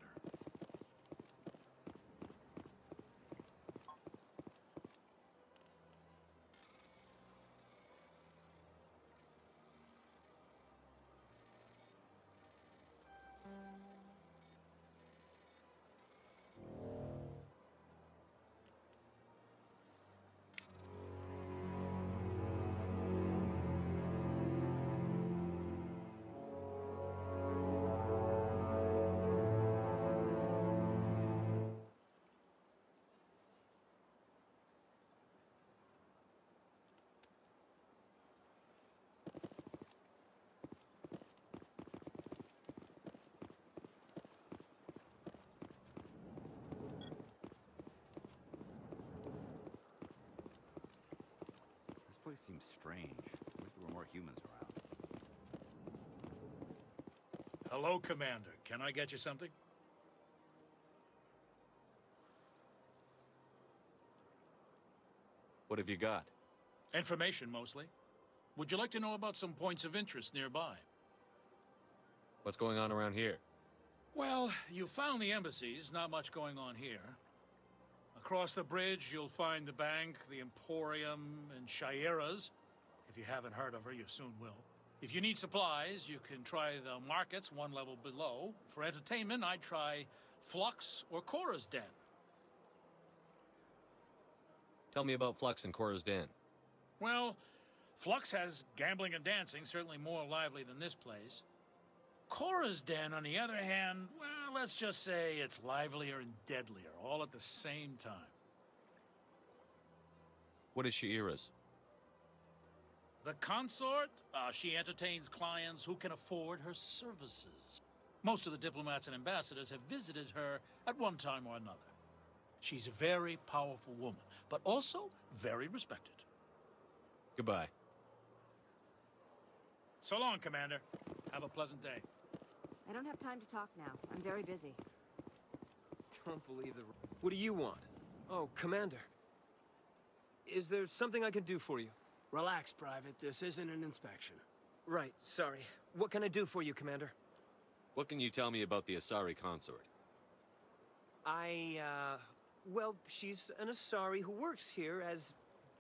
This place seems strange. Wish there were more humans around. Hello, Commander. Can I get you something? What have you got? Information, mostly. Would you like to know about some points of interest nearby? What's going on around here? Well, you found the embassies. Not much going on here. Across the bridge, you'll find the bank, the Emporium, and Shaira's. If you haven't heard of her, you soon will. If you need supplies, you can try the markets one level below. For entertainment, I'd try Flux or Cora's Den. Tell me about Flux and Cora's Den. Well, Flux has gambling and dancing, certainly more lively than this place. Cora's Den, on the other hand, well, let's just say it's livelier and deadlier, all at the same time. What is Shaira's? The consort? She entertains clients who can afford her services. Most of the diplomats and ambassadors have visited her at one time or another. She's a very powerful woman, but also very respected. Goodbye. So long, Commander. Have a pleasant day. I don't have time to talk now. I'm very busy. Don't believe the... What do you want? Oh, Commander. Is there something I can do for you? Relax, Private. This isn't an inspection. Right, sorry. What can I do for you, Commander? What can you tell me about the Asari consort? Well, she's an Asari who works here as...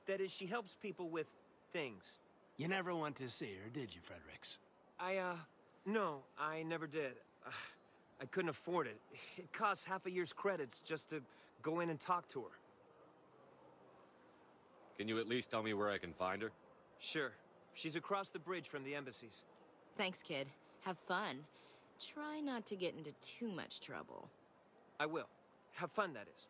That is, she helps people with things. You never went to see her, did you, Fredericks? No, I never did. I couldn't afford it. It costs half a year's credits just to go in and talk to her. Can you at least tell me where I can find her? Sure. She's across the bridge from the embassies. Thanks, kid. Have fun. Try not to get into too much trouble. I will. Have fun, that is.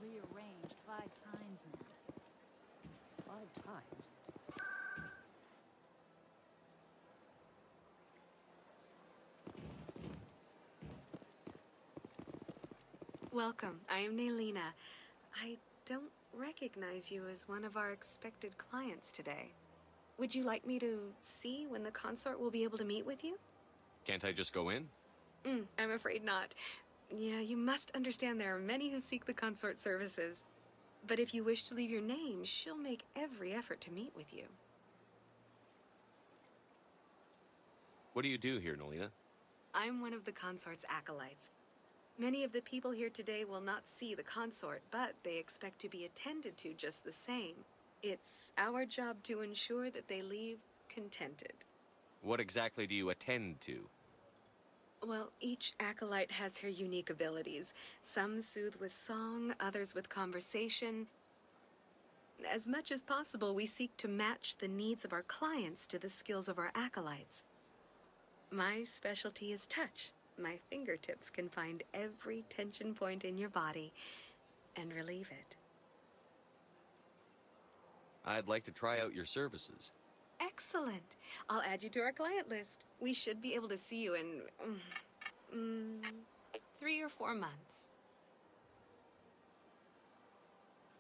Rearranged 5 times now. 5 times? Welcome. I am Naylina. I don't recognize you as one of our expected clients today. Would you like me to see when the consort will be able to meet with you? Can't I just go in? I'm afraid not. Yeah, you must understand there are many who seek the consort services. But if you wish to leave your name, she'll make every effort to meet with you. What do you do here, Nolina? I'm one of the consort's acolytes. Many of the people here today will not see the consort, but they expect to be attended to just the same. It's our job to ensure that they leave contented. What exactly do you attend to? Well, each acolyte has her unique abilities. Some soothe with song, others with conversation. As much as possible, we seek to match the needs of our clients to the skills of our acolytes. My specialty is touch. My fingertips can find every tension point in your body and relieve it. I'd like to try out your services. Excellent. I'll add you to our client list. We should be able to see you in 3 or 4 months.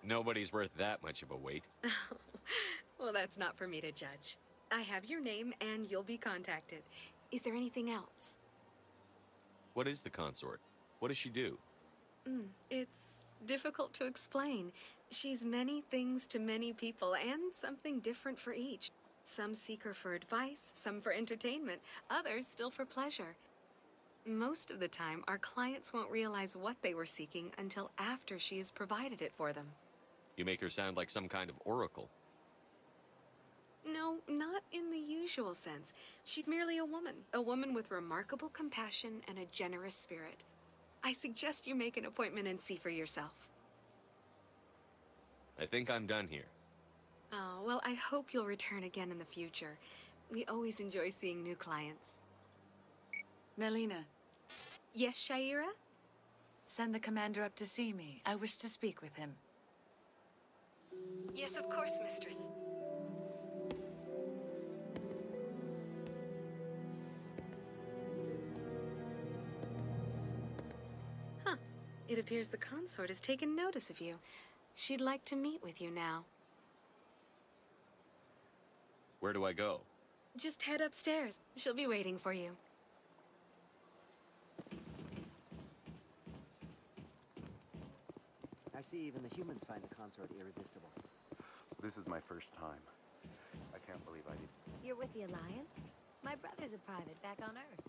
Nobody's worth that much of a wait. Well, that's not for me to judge. I have your name and you'll be contacted. Is there anything else? What is the consort? What does she do? It's difficult to explain. She's many things to many people and something different for each. Some seek her for advice, some for entertainment, others still for pleasure. Most of the time, our clients won't realize what they were seeking until after she has provided it for them. You make her sound like some kind of oracle. No, not in the usual sense. She's merely a woman with remarkable compassion and a generous spirit. I suggest you make an appointment and see for yourself. I think I'm done here. Oh, well, I hope you'll return again in the future. We always enjoy seeing new clients. Naylina. Yes, Shaira? Send the commander up to see me. I wish to speak with him. Yes, of course, mistress. Huh. It appears the consort has taken notice of you. She'd like to meet with you now. Where do I go? Just head upstairs. She'll be waiting for you. I see even the humans find the consort irresistible. This is my first time. I can't believe I did. You're with the Alliance? My brother's a private back on Earth.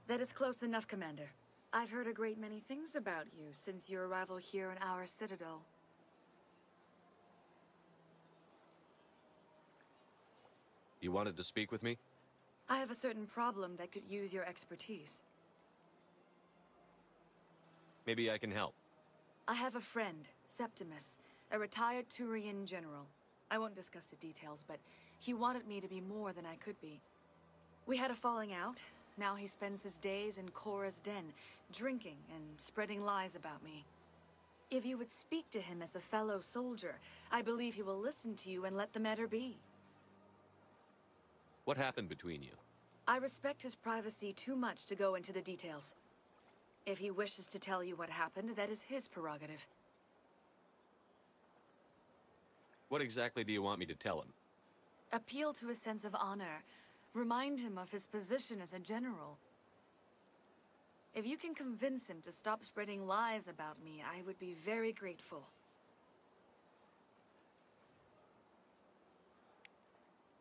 That is close enough, Commander. I've heard a great many things about you since your arrival here in our citadel. You wanted to speak with me? I have a certain problem that could use your expertise. Maybe I can help. I have a friend, Septimus, a retired Turian general. I won't discuss the details, but he wanted me to be more than I could be. We had a falling out. Now he spends his days in Korra's den, drinking and spreading lies about me. If you would speak to him as a fellow soldier, I believe he will listen to you and let the matter be. What happened between you? I respect his privacy too much to go into the details. If he wishes to tell you what happened, that is his prerogative. What exactly do you want me to tell him? Appeal to his sense of honor. Remind him of his position as a general. If you can convince him to stop spreading lies about me, I would be very grateful.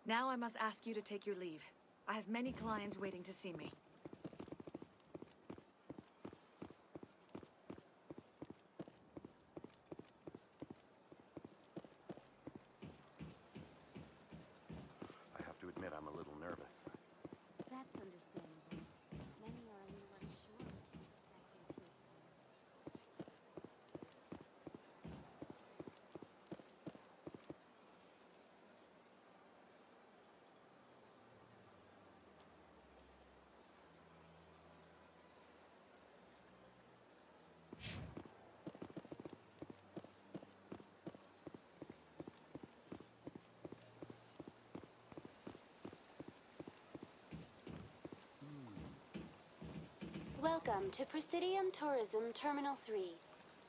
Now I must ask you to take your leave. I have many clients waiting to see me. I have to admit, I'm a little nervous. That's understandable. Many are a little unsure what to expect their first time. Welcome to Presidium Tourism Terminal 3.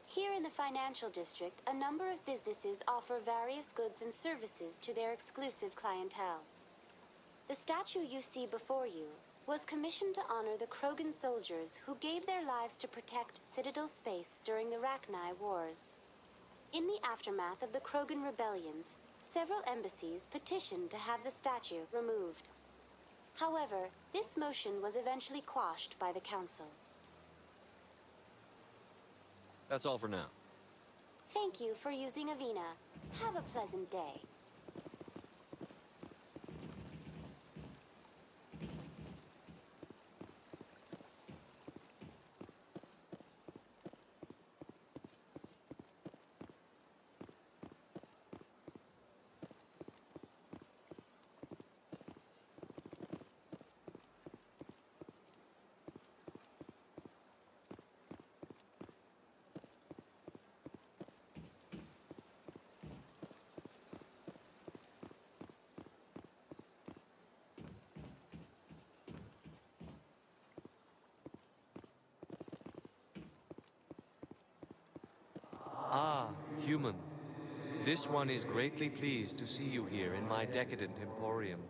Here in the financial district, a number of businesses offer various goods and services to their exclusive clientele. The statue you see before you was commissioned to honor the Krogan soldiers who gave their lives to protect Citadel space during the Rachni Wars. In the aftermath of the Krogan rebellions, several embassies petitioned to have the statue removed. However, this motion was eventually quashed by the Council. That's all for now. Thank you for using Avina. Have a pleasant day. Ah, human. This one is greatly pleased to see you here in my decadent emporium.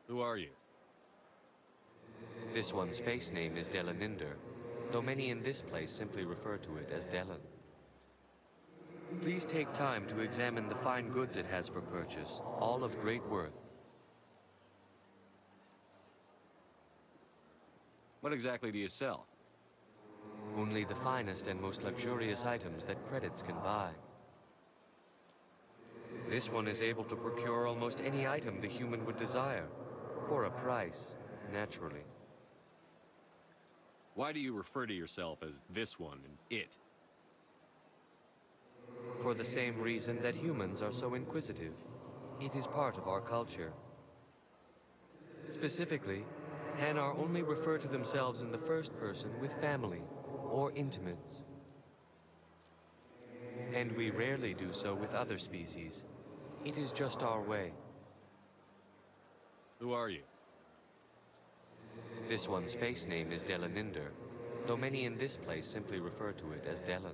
Who are you? This one's face name is Delaninder, though many in this place simply refer to it as Delan. Please take time to examine the fine goods it has for purchase, all of great worth. What exactly do you sell? Only the finest and most luxurious items that credits can buy. This one is able to procure almost any item the human would desire, for a price, naturally. Why do you refer to yourself as this one and it? For the same reason that humans are so inquisitive. It is part of our culture. Specifically, Hanar only refer to themselves in the first person with family or intimates. And we rarely do so with other species. It is just our way. Who are you? This one's face name is Delaninder, though many in this place simply refer to it as Delan.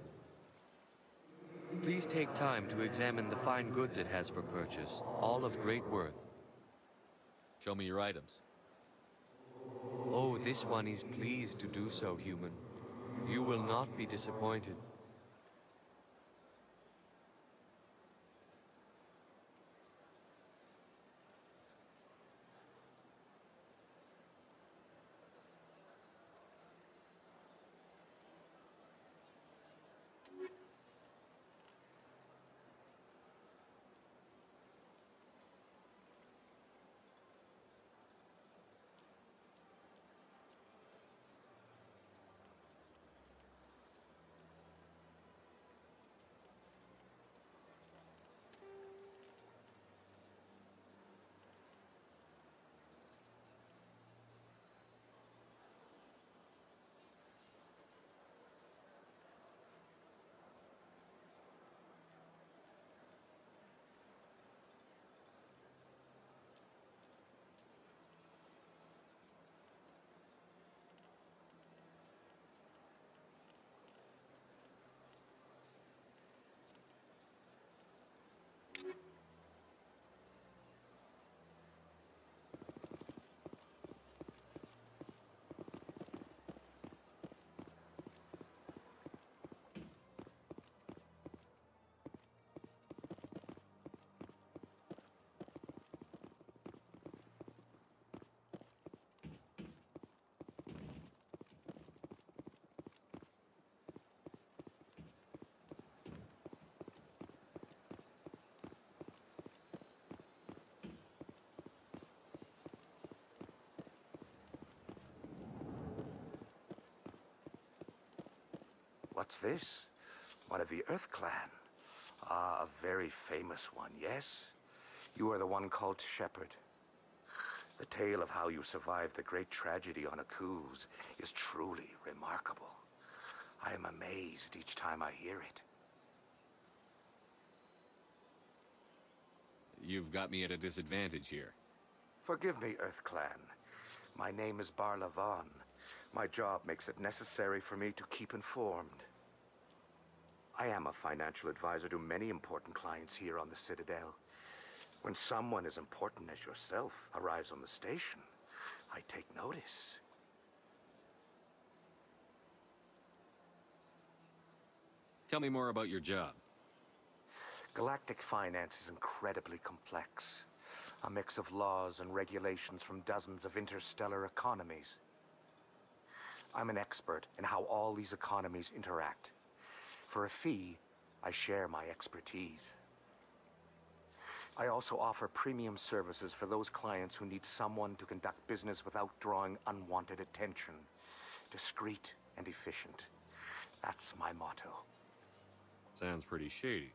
Please take time to examine the fine goods it has for purchase, all of great worth. Show me your items. Oh, this one is pleased to do so, human. You will not be disappointed. What's this? One of the Earth Clan. Ah, a very famous one, yes? You are the one called Shepherd. The tale of how you survived the great tragedy on Akuz is truly remarkable. I am amazed each time I hear it. You've got me at a disadvantage here. Forgive me, Earth Clan. My name is Barla Vaughn. My job makes it necessary for me to keep informed. I am a financial advisor to many important clients here on the Citadel. When someone as important as yourself arrives on the station, I take notice. Tell me more about your job. Galactic finance is incredibly complex. A mix of laws and regulations from dozens of interstellar economies. I'm an expert in how all these economies interact. For a fee, I share my expertise. I also offer premium services for those clients who need someone to conduct business without drawing unwanted attention. Discreet and efficient. That's my motto. Sounds pretty shady.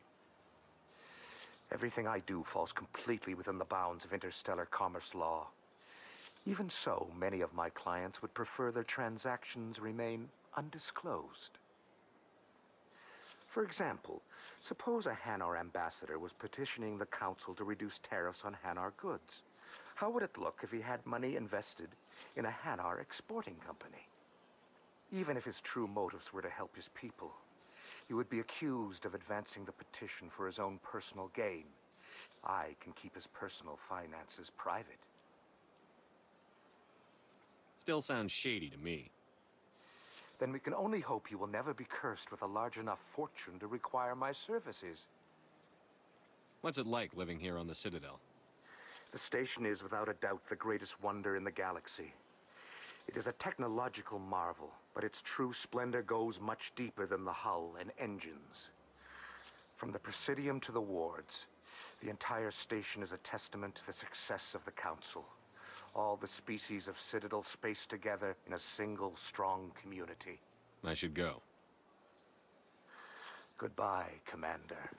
Everything I do falls completely within the bounds of interstellar commerce law. Even so, many of my clients would prefer their transactions remain undisclosed. For example, suppose a Hanar ambassador was petitioning the council to reduce tariffs on Hanar goods. How would it look if he had money invested in a Hanar exporting company? Even if his true motives were to help his people, he would be accused of advancing the petition for his own personal gain. I can keep his personal finances private. Still sounds shady to me. Then we can only hope you will never be cursed with a large enough fortune to require my services. What's it like living here on the Citadel? The station is without a doubt the greatest wonder in the galaxy. It is a technological marvel, but its true splendor goes much deeper than the hull and engines. From the Presidium to the wards, the entire station is a testament to the success of the Council. All the species of Citadel spaced together in a single strong community. I should go. Goodbye, Commander.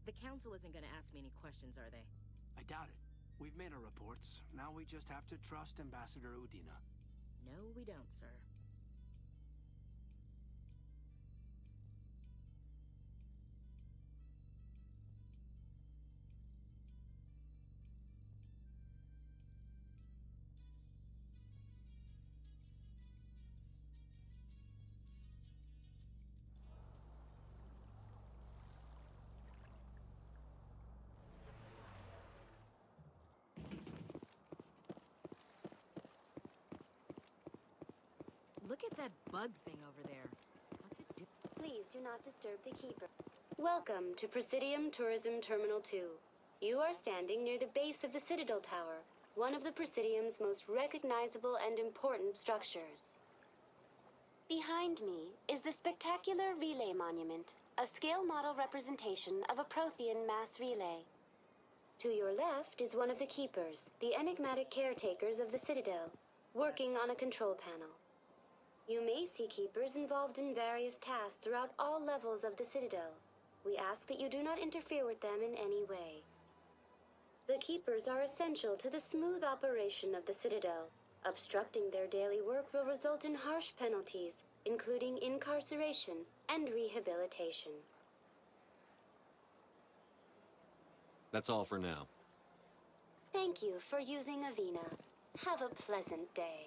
The Council isn't gonna ask me any questions, are they? I doubt it. We've made our reports. Now we just have to trust Ambassador Udina. No, we don't, sir. Look at that bug thing over there. What's it do? Please do not disturb the keeper. Welcome to Presidium Tourism Terminal 2. You are standing near the base of the Citadel Tower, one of the Presidium's most recognizable and important structures. Behind me is the spectacular Relay Monument, a scale model representation of a Prothean mass relay. To your left is one of the keepers, the enigmatic caretakers of the Citadel, working on a control panel. You may see keepers involved in various tasks throughout all levels of the Citadel. We ask that you do not interfere with them in any way. The keepers are essential to the smooth operation of the Citadel. Obstructing their daily work will result in harsh penalties, including incarceration and rehabilitation. That's all for now. Thank you for using Avina. Have a pleasant day.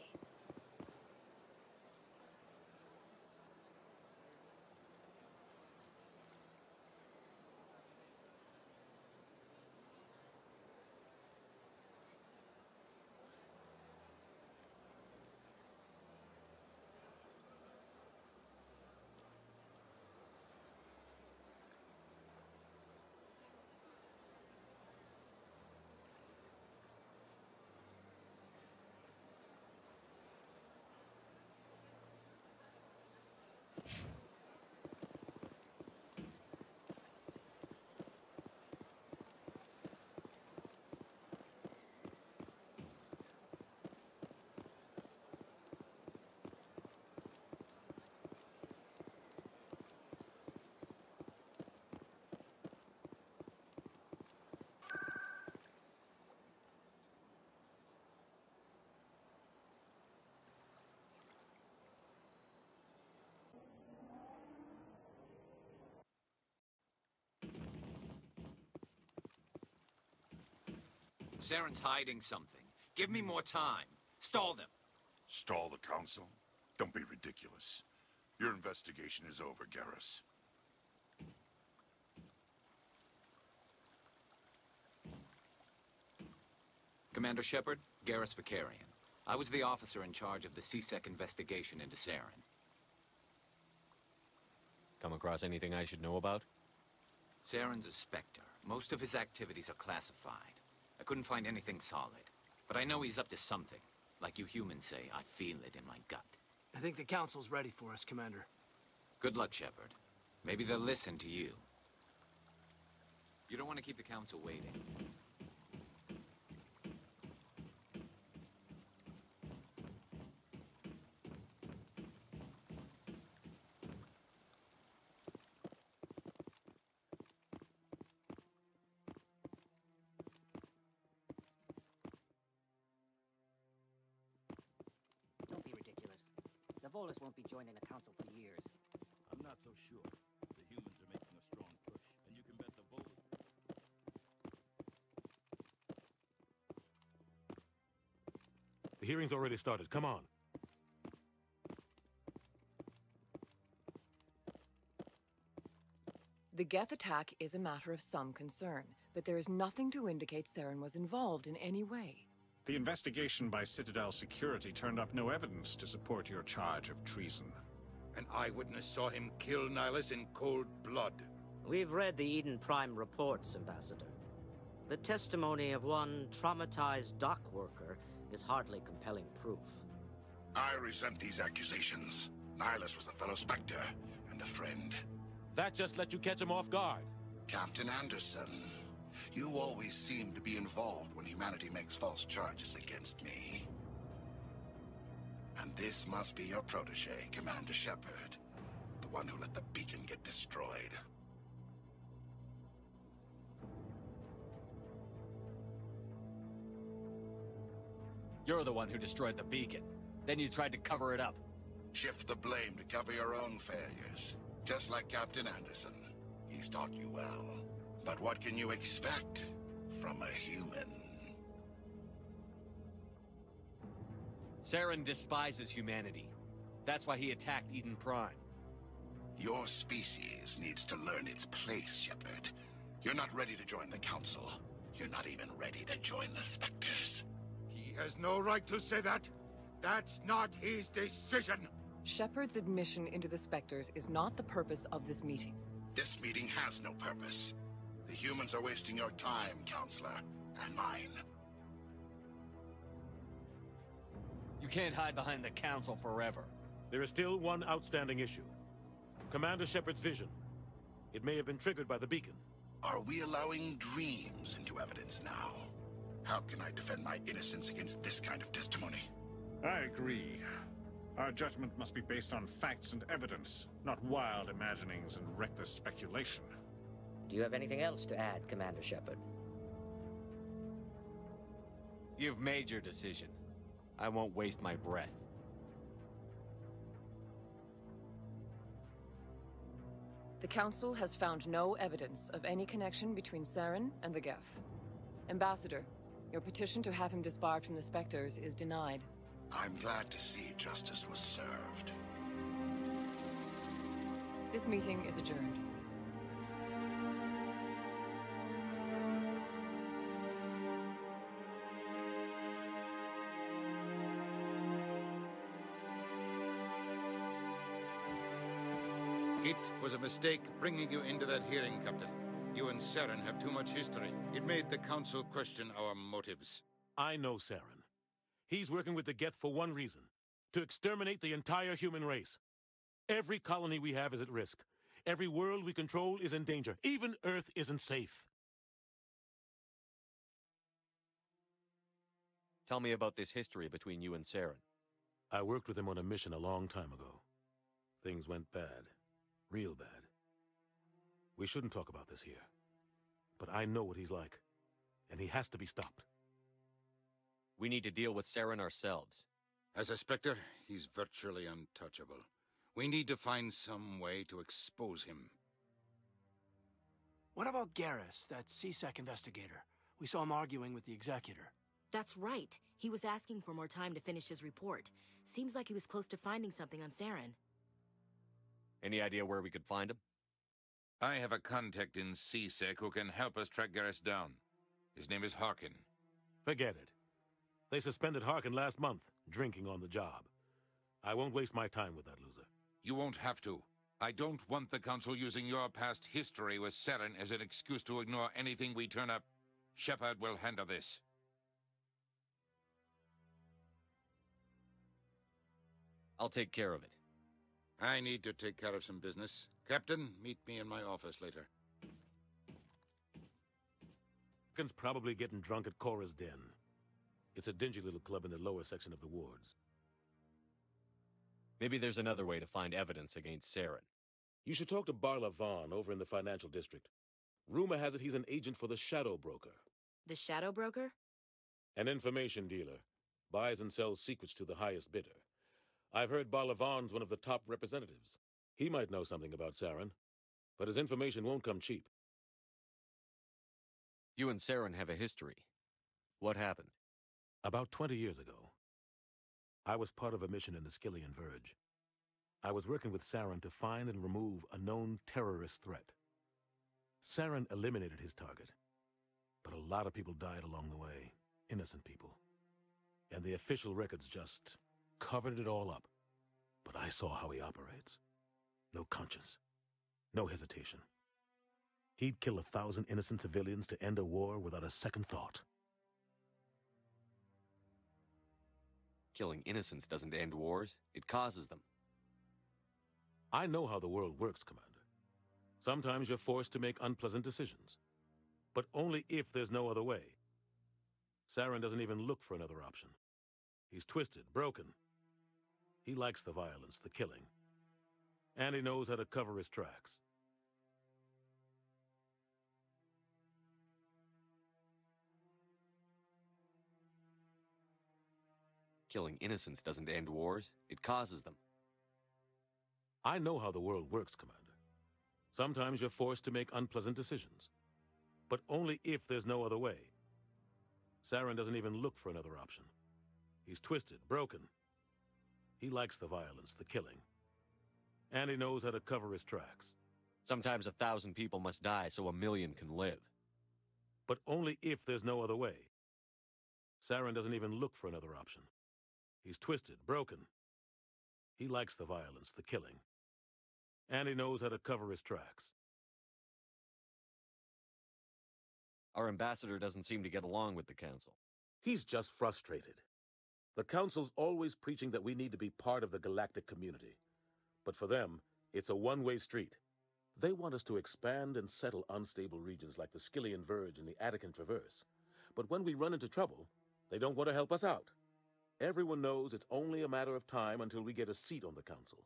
Saren's hiding something. Give me more time. Stall them. Stall the council? Don't be ridiculous. Your investigation is over, Garrus. Commander Shepard, Garrus Vicarian. I was the officer in charge of the CSEC investigation into Saren. Come across anything I should know about? Saren's a Specter. Most of his activities are classified. I couldn't find anything solid. But I know he's up to something. Like you humans say, I feel it in my gut. I think the Council's ready for us, Commander. Good luck, Shepard. Maybe they'll listen to you. You don't want to keep the Council waiting. Don't be ridiculous. The Volus won't be joining the Council for years. I'm not so sure. The humans are making a strong push, and you can bet the Volus... The hearing's already started. Come on. The Geth attack is a matter of some concern, but there is nothing to indicate Saren was involved in any way. The investigation by Citadel Security turned up no evidence to support your charge of treason. An eyewitness saw him kill Nihilus in cold blood. We've read the Eden Prime reports, Ambassador. The testimony of one traumatized dock worker is hardly compelling proof. I resent these accusations. Nihilus was a fellow Spectre and a friend. That just let you catch him off guard. Captain Anderson, you always seem to be involved when humanity makes false charges against me. And this must be your protege, Commander Shepard. The one who let the beacon get destroyed. You're the one who destroyed the beacon. Then you tried to cover it up. Shift the blame to cover your own failures. Just like Captain Anderson. He's taught you well. But what can you expect from a human? Saren despises humanity. That's why he attacked Eden Prime. Your species needs to learn its place, Shepard. You're not ready to join the Council. You're not even ready to join the Specters. He has no right to say that. That's not his decision. Shepard's admission into the Specters is not the purpose of this meeting. This meeting has no purpose. The humans are wasting your time, Counselor, and mine. You can't hide behind the Council forever. There is still one outstanding issue. Commander Shepard's vision. It may have been triggered by the beacon. Are we allowing dreams into evidence now? How can I defend my innocence against this kind of testimony? I agree. Our judgment must be based on facts and evidence, not wild imaginings and reckless speculation. Do you have anything else to add, Commander Shepard? You've made your decision. I won't waste my breath. The Council has found no evidence of any connection between Saren and the Geth. Ambassador, your petition to have him disbarred from the Specters is denied. I'm glad to see justice was served. This meeting is adjourned. It was a mistake bringing you into that hearing, Captain. You and Saren have too much history. It made the Council question our motives. I know Saren. He's working with the Geth for one reason: to exterminate the entire human race. Every colony we have is at risk. Every world we control is in danger. Even Earth isn't safe. Tell me about this history between you and Saren. I worked with him on a mission a long time ago. Things went bad. Real bad. We shouldn't talk about this here. But I know what he's like. And he has to be stopped. We need to deal with Saren ourselves. As a Spectre, he's virtually untouchable. We need to find some way to expose him. What about Garrus, that CSEC investigator? We saw him arguing with the Executor. That's right. He was asking for more time to finish his report. Seems like he was close to finding something on Saren. Any idea where we could find him? I have a contact in CSEC who can help us track Garrus down. His name is Harkin. Forget it. They suspended Harkin last month, drinking on the job. I won't waste my time with that loser. You won't have to. I don't want the Council using your past history with Saren as an excuse to ignore anything we turn up. Shepard will handle this. I'll take care of it. I need to take care of some business. Captain, meet me in my office later. Harkin's probably getting drunk at Cora's Den. It's a dingy little club in the lower section of the wards. Maybe there's another way to find evidence against Saren. You should talk to Barla Vaughn over in the financial district. Rumor has it he's an agent for the Shadow Broker. The Shadow Broker? An information dealer. Buys and sells secrets to the highest bidder. I've heard Barla Vaughn's one of the top representatives. He might know something about Saren, but his information won't come cheap. You and Saren have a history. What happened? About 20 years ago, I was part of a mission in the Skillian Verge. I was working with Saren to find and remove a known terrorist threat. Saren eliminated his target, but a lot of people died along the way, innocent people. And the official records just covered it all up. But I saw how he operates. No conscience. No hesitation. He'd kill 1,000 innocent civilians to end a war without a second thought. Killing innocents doesn't end wars. It causes them. I know how the world works, Commander. Sometimes you're forced to make unpleasant decisions. But only if there's no other way. Saren doesn't even look for another option. He's twisted, broken. He likes the violence, the killing. And he knows how to cover his tracks. Killing innocents doesn't end wars, it causes them. I know how the world works, Commander. Sometimes you're forced to make unpleasant decisions. But only if there's no other way. Saren doesn't even look for another option. He's twisted, broken. He likes the violence, the killing. And he knows how to cover his tracks. Sometimes 1,000 people must die so 1,000,000 can live. But only if there's no other way. Saren doesn't even look for another option. He's twisted, broken. He likes the violence, the killing. And he knows how to cover his tracks. Our ambassador doesn't seem to get along with the Council. He's just frustrated. The Council's always preaching that we need to be part of the galactic community. But for them, it's a one-way street. They want us to expand and settle unstable regions like the Skillian Verge and the Attican Traverse. But when we run into trouble, they don't want to help us out. Everyone knows it's only a matter of time until we get a seat on the Council.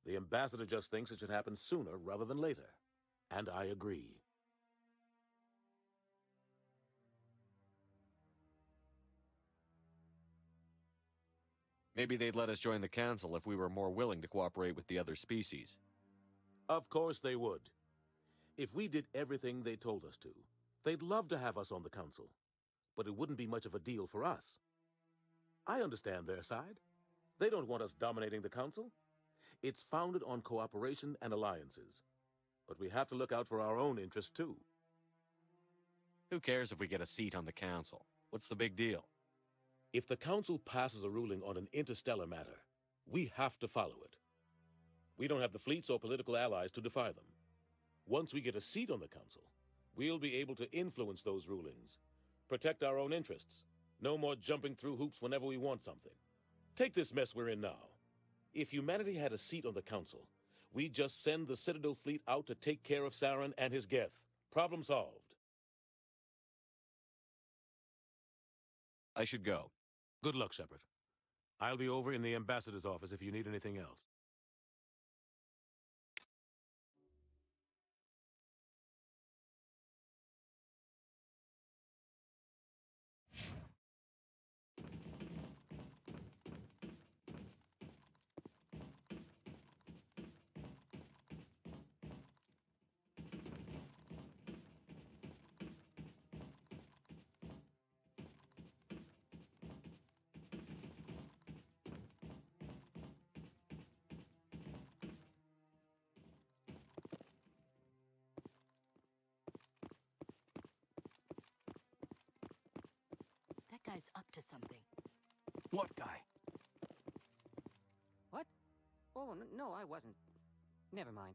The ambassador just thinks it should happen sooner rather than later. And I agree. Maybe they'd let us join the Council if we were more willing to cooperate with the other species. Of course they would. If we did everything they told us to, they'd love to have us on the Council. But it wouldn't be much of a deal for us. I understand their side. They don't want us dominating the Council. It's founded on cooperation and alliances. But we have to look out for our own interests, too. Who cares if we get a seat on the Council? What's the big deal? If the Council passes a ruling on an interstellar matter, we have to follow it. We don't have the fleets or political allies to defy them. Once we get a seat on the Council, we'll be able to influence those rulings, protect our own interests. No more jumping through hoops whenever we want something. Take this mess we're in now. If humanity had a seat on the Council, we'd just send the Citadel fleet out to take care of Saren and his Geth. Problem solved. I should go. Good luck, Shepard. I'll be over in the ambassador's office if you need anything else. That guy's up to something. What guy? What? Oh, no, I wasn't. Never mind.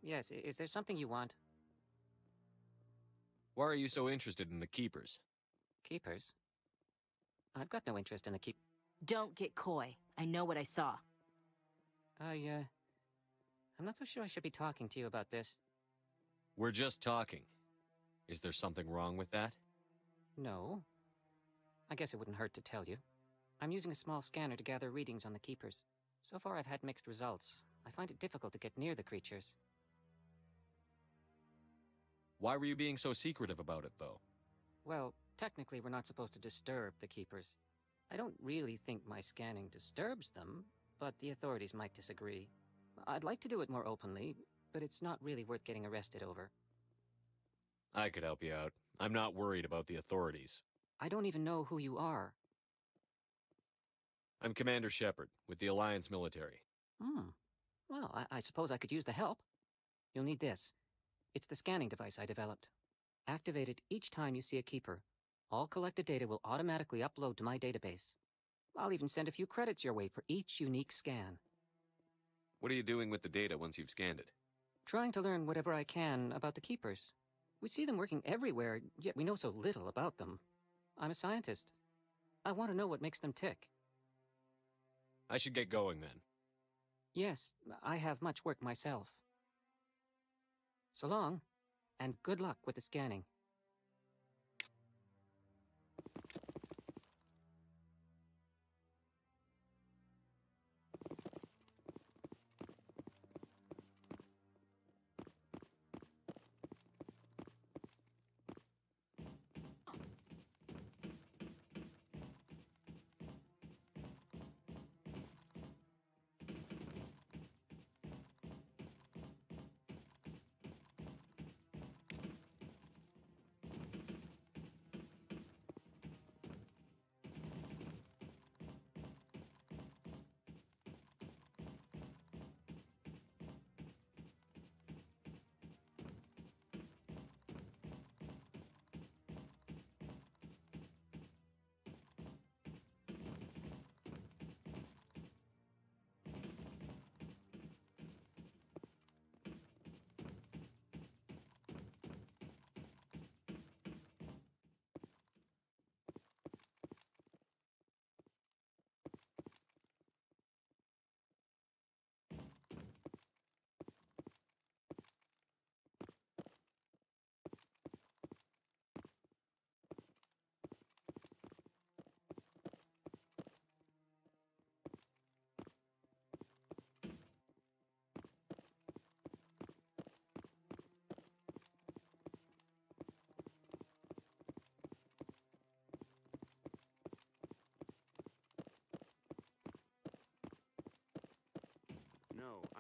Yes, is there something you want? Why are you so interested in the Keepers? Keepers? I've got no interest in the keep... Don't get coy. I know what I saw. I'm not so sure I should be talking to you about this. We're just talking. Is there something wrong with that? No. I guess it wouldn't hurt to tell you. I'm using a small scanner to gather readings on the Keepers. So far I've had mixed results. I find it difficult to get near the creatures. Why were you being so secretive about it, though? Well, technically we're not supposed to disturb the Keepers. I don't really think my scanning disturbs them, but the authorities might disagree. I'd like to do it more openly, but it's not really worth getting arrested over. I could help you out. I'm not worried about the authorities. I don't even know who you are. I'm Commander Shepard, with the Alliance military. Well, I suppose I could use the help. You'll need this. It's the scanning device I developed. Activate it each time you see a Keeper. All collected data will automatically upload to my database. I'll even send a few credits your way for each unique scan. What are you doing with the data once you've scanned it? Trying to learn whatever I can about the Keepers. We see them working everywhere, yet we know so little about them. I'm a scientist. I want to know what makes them tick. I should get going, then. Yes, I have much work myself. So long, and good luck with the scanning.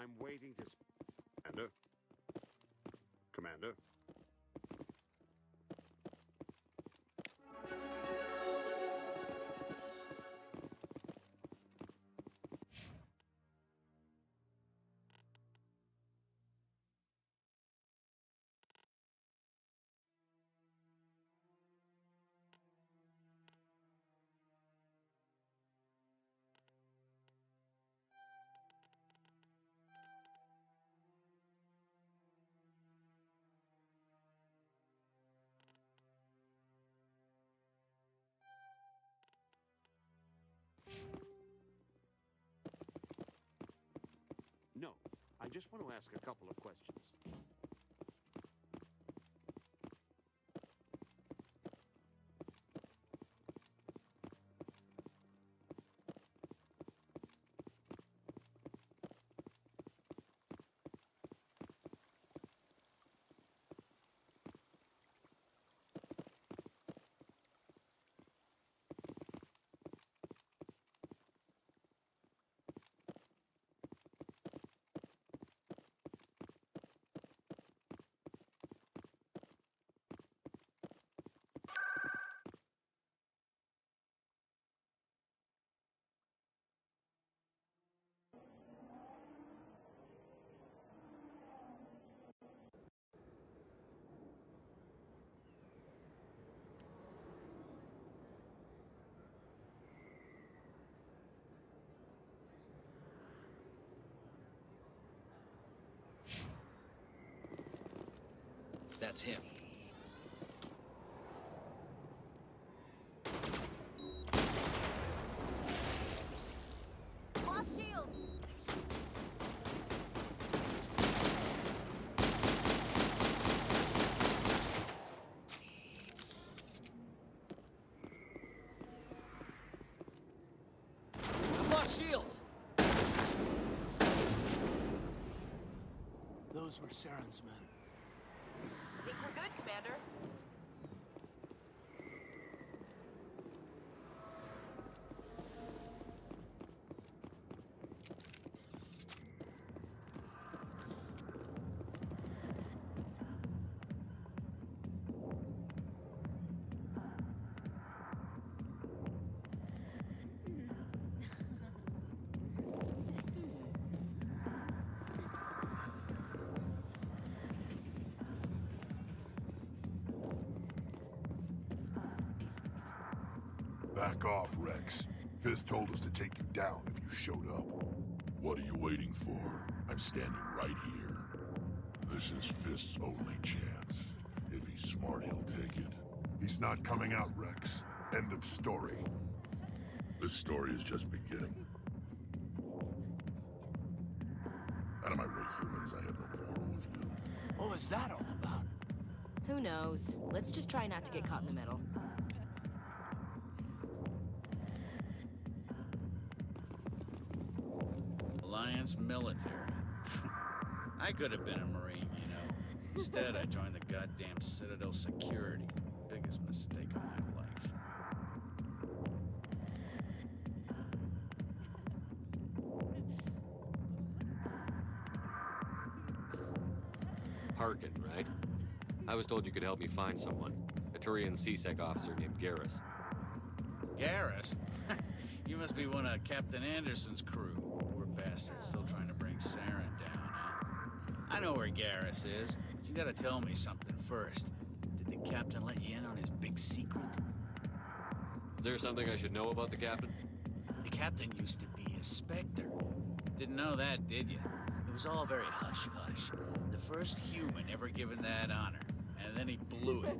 I'm waiting to... Commander? Commander? No, I just want to ask a couple of questions. That's him. Lost shields! I've lost shields! Those were Saren's men. Think we're good, Commander. Back off, Rex. Fist told us to take you down if you showed up. What are you waiting for? I'm standing right here. This is Fist's only chance. If he's smart, he'll take it. He's not coming out, Rex. End of story. This story is just beginning. Out of my way, humans. I have no quarrel with you. What was that all about? Who knows? Let's just try not to get caught in the middle. Alliance military. I could have been a Marine, you know. Instead, I joined the goddamn Citadel security. Biggest mistake of my life. Harkin, right? I was told you could help me find someone. A Turian C-Sec officer named Garrus. Garrus? You must be one of Captain Anderson's crew. Poor bastard, still trying to bring Saren down, huh? I know where Garrus is, but you gotta tell me something first. Did the captain let you in on his big secret? Is there something I should know about the captain? The captain used to be a Specter. Didn't know that, did you? It was all very hush-hush. The first human ever given that honor, and then he blew it.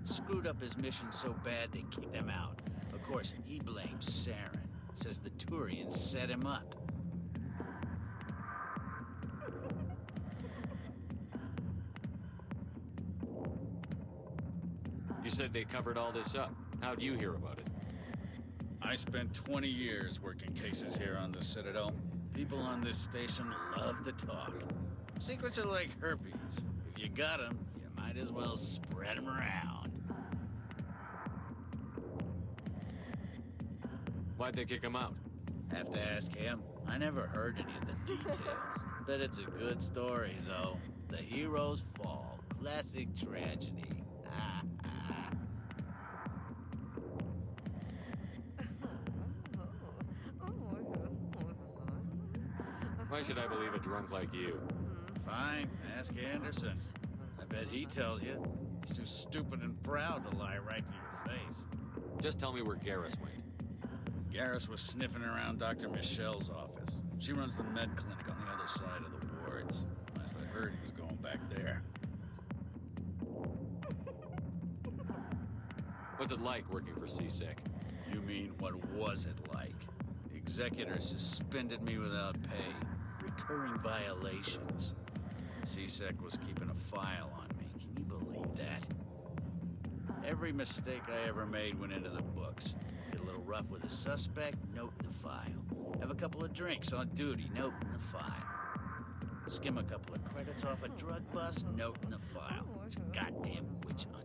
Screwed up his mission so bad they kicked him out. Of course, he blames Saren. Says the Turians set him up. You said they covered all this up. How'd you hear about it? I spent 20 years working cases here on the Citadel. People on this station love to talk. Secrets are like herpes. If you got them, you might as well spread them around. Why'd they kick him out? Have to ask him. I never heard any of the details. Bet it's a good story, though. The hero's fall. Classic tragedy. Why should I believe a drunk like you? Fine, ask Anderson. I bet he tells you. He's too stupid and proud to lie right to your face. Just tell me where Garrus went. Garrus was sniffing around Dr. Michelle's office. She runs the med clinic on the other side of the wards. Last I heard, he was going back there. What's it like working for CSEC? You mean, what was it like? The executor suspended me without pay. Recurring violations. CSEC was keeping a file on me. Can you believe that? Every mistake I ever made went into the books. Get a little rough with a suspect, note in the file. Have a couple of drinks on duty, note in the file. Skim a couple of credits off a drug bust, note in the file. It's a goddamn witch hunt.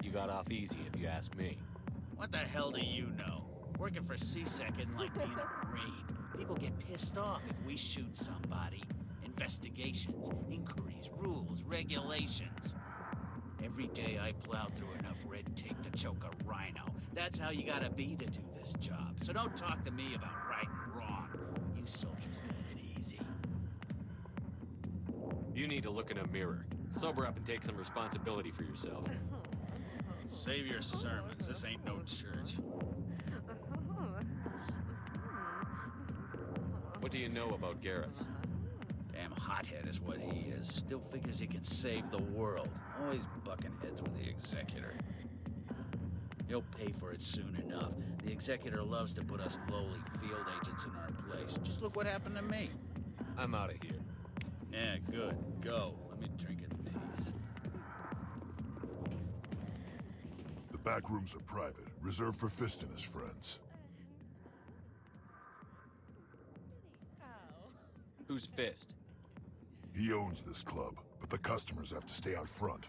You got off easy, if you ask me. What the hell do you know? Working for CSEC isn't like being a Marine. People get pissed off if we shoot somebody. Investigations, inquiries, rules, regulations. Every day I plowed through enough red tape to choke a rhino. That's how you gotta be to do this job. So don't talk to me about right and wrong. You soldiers got it easy. You need to look in a mirror. Sober up and take some responsibility for yourself. Save your sermons. This ain't no church. What do you know about Garrus? Damn hothead is what he is. Still figures he can save the world. Always bucking heads with the executor. He'll pay for it soon enough. The executor loves to put us lowly field agents in our place. Just look what happened to me. I'm out of here. Yeah, good. Go. Let me drink in peace. The back rooms are private, reserved for Fist and his friends. Who's Fist? He owns this club, but the customers have to stay out front.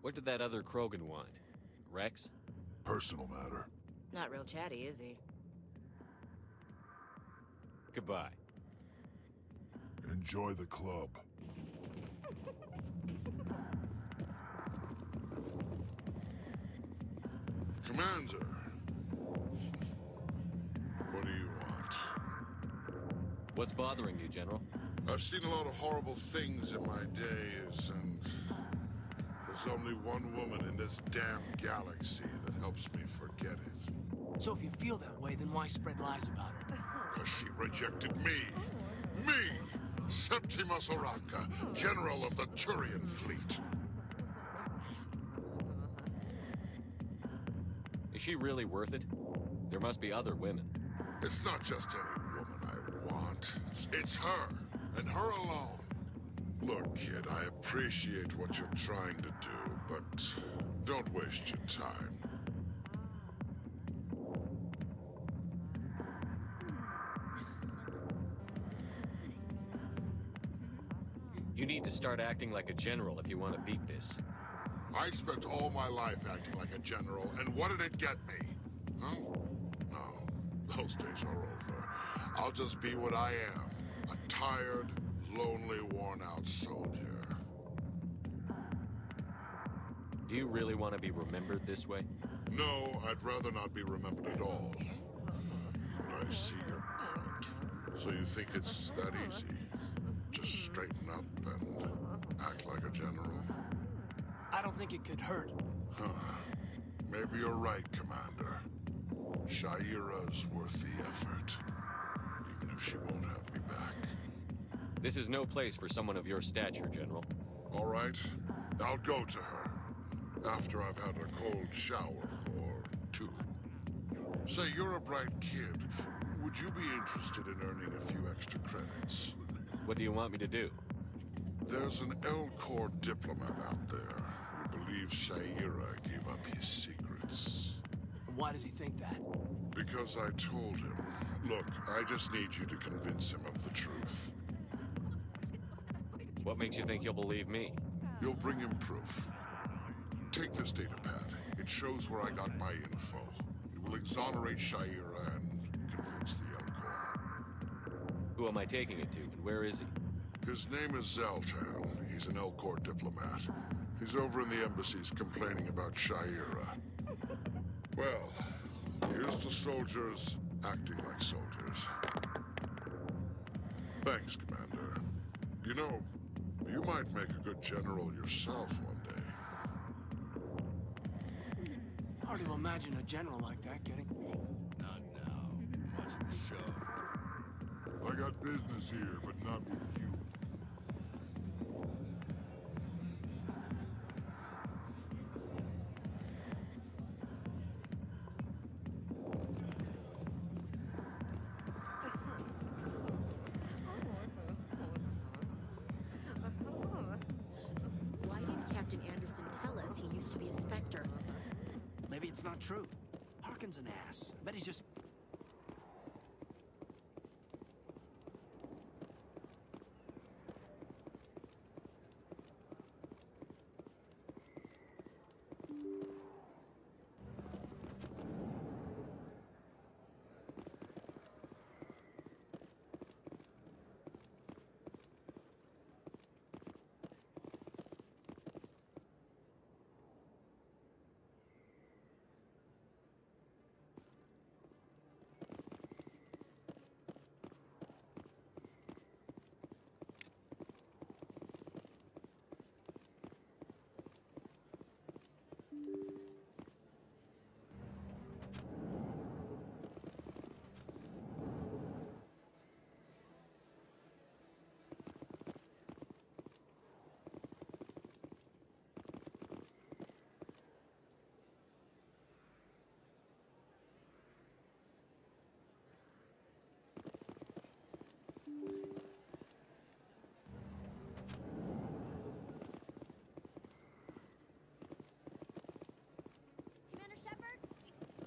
What did that other Krogan want? Rex? Personal matter. Not real chatty, is he? Goodbye. Enjoy the club. Commander. What do you want? What's bothering you, General? I've seen a lot of horrible things in my days, and there's only one woman in this damn galaxy that helps me forget it. So if you feel that way, then why spread lies about her? Because she rejected me. Me! Septimus Oraka, General of the Turian Fleet. Is she really worth it? There must be other women. It's not just any woman I want. It's her, and her alone. Look, kid, I appreciate what you're trying to do, but don't waste your time. You need to start acting like a general if you want to beat this. I spent all my life acting like a general, and what did it get me? Huh? No, those days are over. I'll just be what I am. A tired, lonely, worn-out soldier. Do you really want to be remembered this way? No, I'd rather not be remembered at all. But I see your point. So you think it's that easy? Just straighten up and act like a general? I don't think it could hurt. Huh. Maybe you're right, Commander. Shaira's worth the effort, even if she won't have me back. This is no place for someone of your stature, General. All right, I'll go to her. After I've had a cold shower, or two. Say, you're a bright kid. Would you be interested in earning a few extra credits? What do you want me to do? There's an L-Corps diplomat out there who believes Shaira gave up his secrets. Why does he think that? Because I told him. Look, I just need you to convince him of the truth. What makes you think he'll believe me? You'll bring him proof. Take this data pad. It shows where I got my info. It will exonerate Shaira and convince the L-Corps. Who am I taking it to, and where is he? His name is Zaltan. He's an L-Corps diplomat. He's over in the embassies complaining about Shaira. Well, here's to soldiers acting like soldiers. Thanks, Commander. You know, you might make a good general yourself one day. Hard to imagine a general like that getting... Not now. Watching the show. I got business here, but not with you. Why didn't Captain Anderson tell us he used to be a Specter? Maybe it's not true. Harkin's an ass. I bet he's just...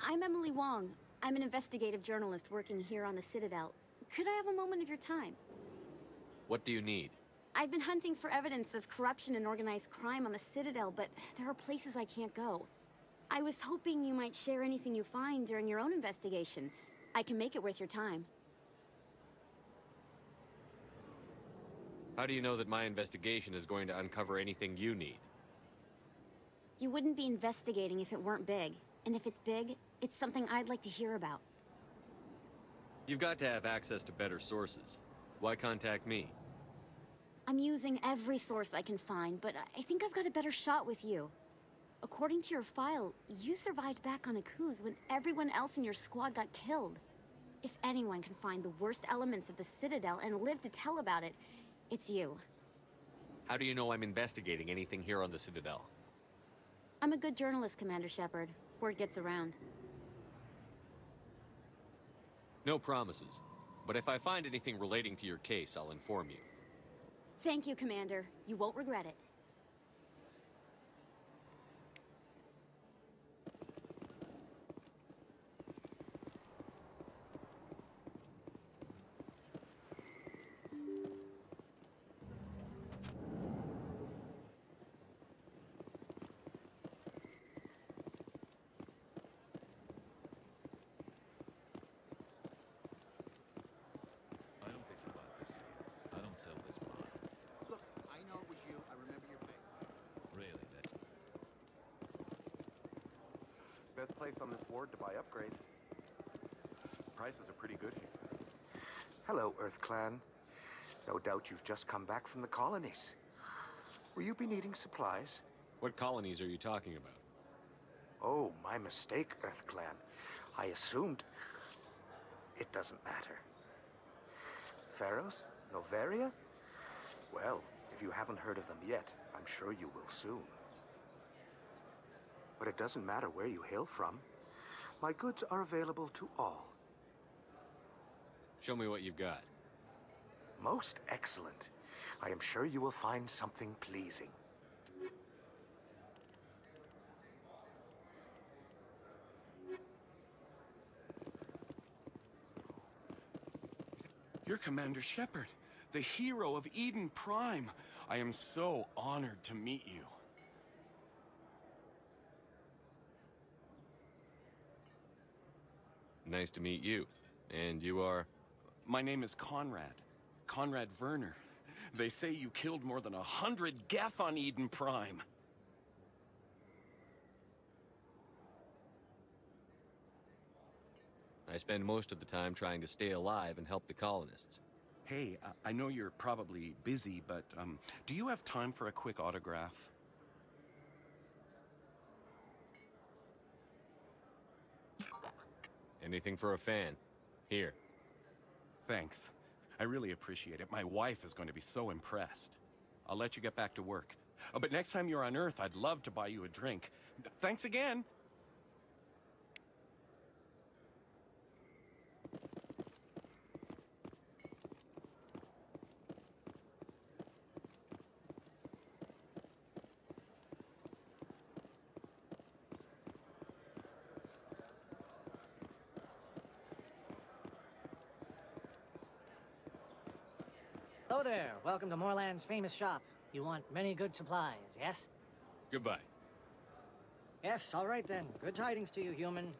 I'm Emily Wong. I'm an investigative journalist working here on the Citadel. Could I have a moment of your time? What do you need? I've been hunting for evidence of corruption and organized crime on the Citadel, but there are places I can't go. I was hoping you might share anything you find during your own investigation. I can make it worth your time. How do you know that my investigation is going to uncover anything you need? You wouldn't be investigating if it weren't big. And if it's big, it's something I'd like to hear about. You've got to have access to better sources. Why contact me? I'm using every source I can find, but I think I've got a better shot with you. According to your file, you survived back on Akuz when everyone else in your squad got killed. If anyone can find the worst elements of the Citadel and live to tell about it, it's you. How do you know I'm investigating anything here on the Citadel? I'm a good journalist, Commander Shepard. Word gets around. No promises. But if I find anything relating to your case, I'll inform you. Thank you, Commander. You won't regret it. Best place on this ward to buy upgrades. Prices are pretty good here. Hello, Earth Clan. No doubt you've just come back from the colonies. Will you be needing supplies? What colonies are you talking about? Oh, my mistake, Earth Clan. I assumed... It doesn't matter. Pharaohs? Noveria? Well, if you haven't heard of them yet, I'm sure you will soon. But it doesn't matter where you hail from. My goods are available to all. Show me what you've got. Most excellent. I am sure you will find something pleasing. You're Commander Shepard, the hero of Eden Prime. I am so honored to meet you. Nice to meet you. And you are? My name is Conrad. Conrad Werner. They say you killed more than 100 Geth on Eden Prime. I spend most of the time trying to stay alive and help the colonists. Hey, I know you're probably busy, but do you have time for a quick autograph? Anything for a fan. Here. Thanks. I really appreciate it. My wife is going to be so impressed. I'll let you get back to work. Oh, but next time you're on Earth, I'd love to buy you a drink. Thanks again! Hello there. Welcome to Moorland's famous shop. You want many good supplies, yes? Goodbye. Yes, all right then. Good tidings to you, human.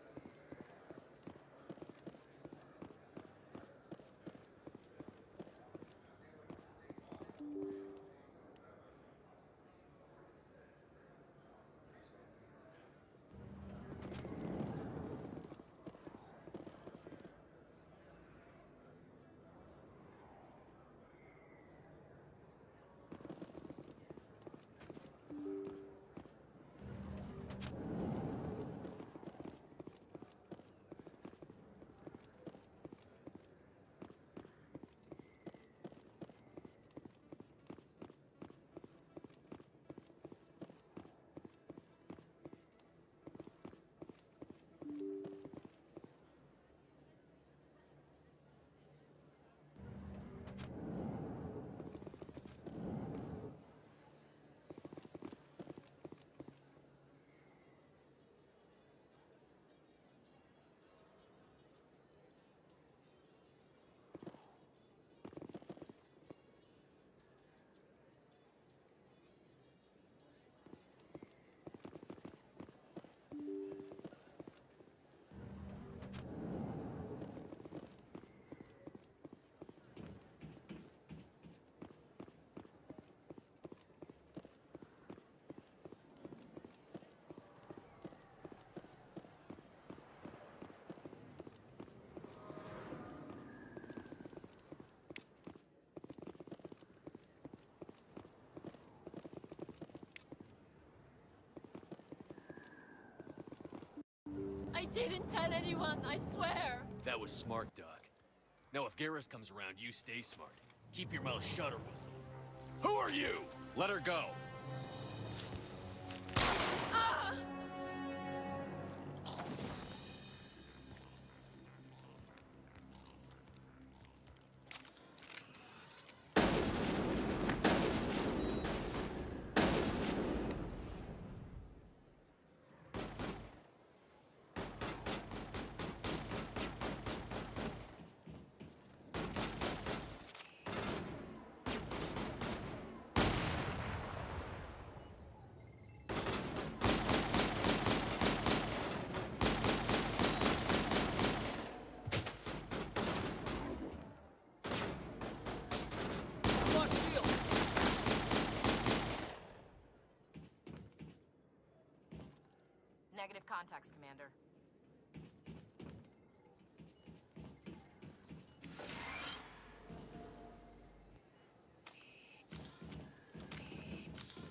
I didn't tell anyone, I swear. That was smart, Doc. Now if Garrus comes around, you stay smart. Keep your mouth shut or we'll... Who are you? Let her go. Ah! Negative contacts, Commander.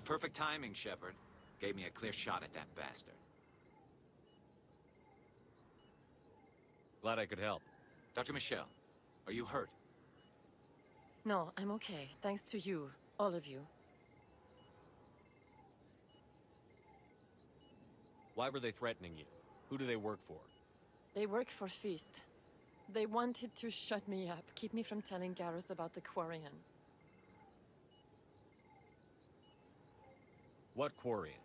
Perfect timing, Shepard. Gave me a clear shot at that bastard. Glad I could help. Dr. Michelle, are you hurt? No, I'm okay. Thanks to you. All of you. Why were they threatening you? Who do they work for? They work for Feast. They wanted to shut me up, keep me from telling Garrus about the Quarian. What Quarian?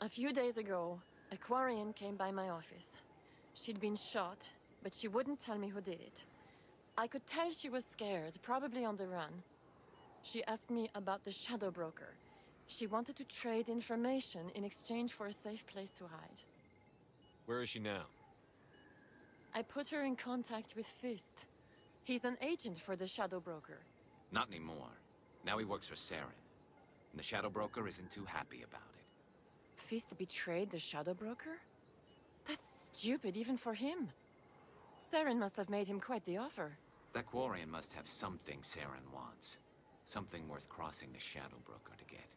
A few days ago, a Quarian came by my office. She'd been shot, but she wouldn't tell me who did it. I could tell she was scared, probably on the run. She asked me about the Shadow Broker. She wanted to trade information in exchange for a safe place to hide. Where is she now? I put her in contact with Fist. He's an agent for the Shadow Broker. Not anymore. Now he works for Saren. And the Shadow Broker isn't too happy about it. Fist betrayed the Shadow Broker? That's stupid even for him. Saren must have made him quite the offer. That Quarian must have something Saren wants. Something worth crossing the Shadow Broker to get.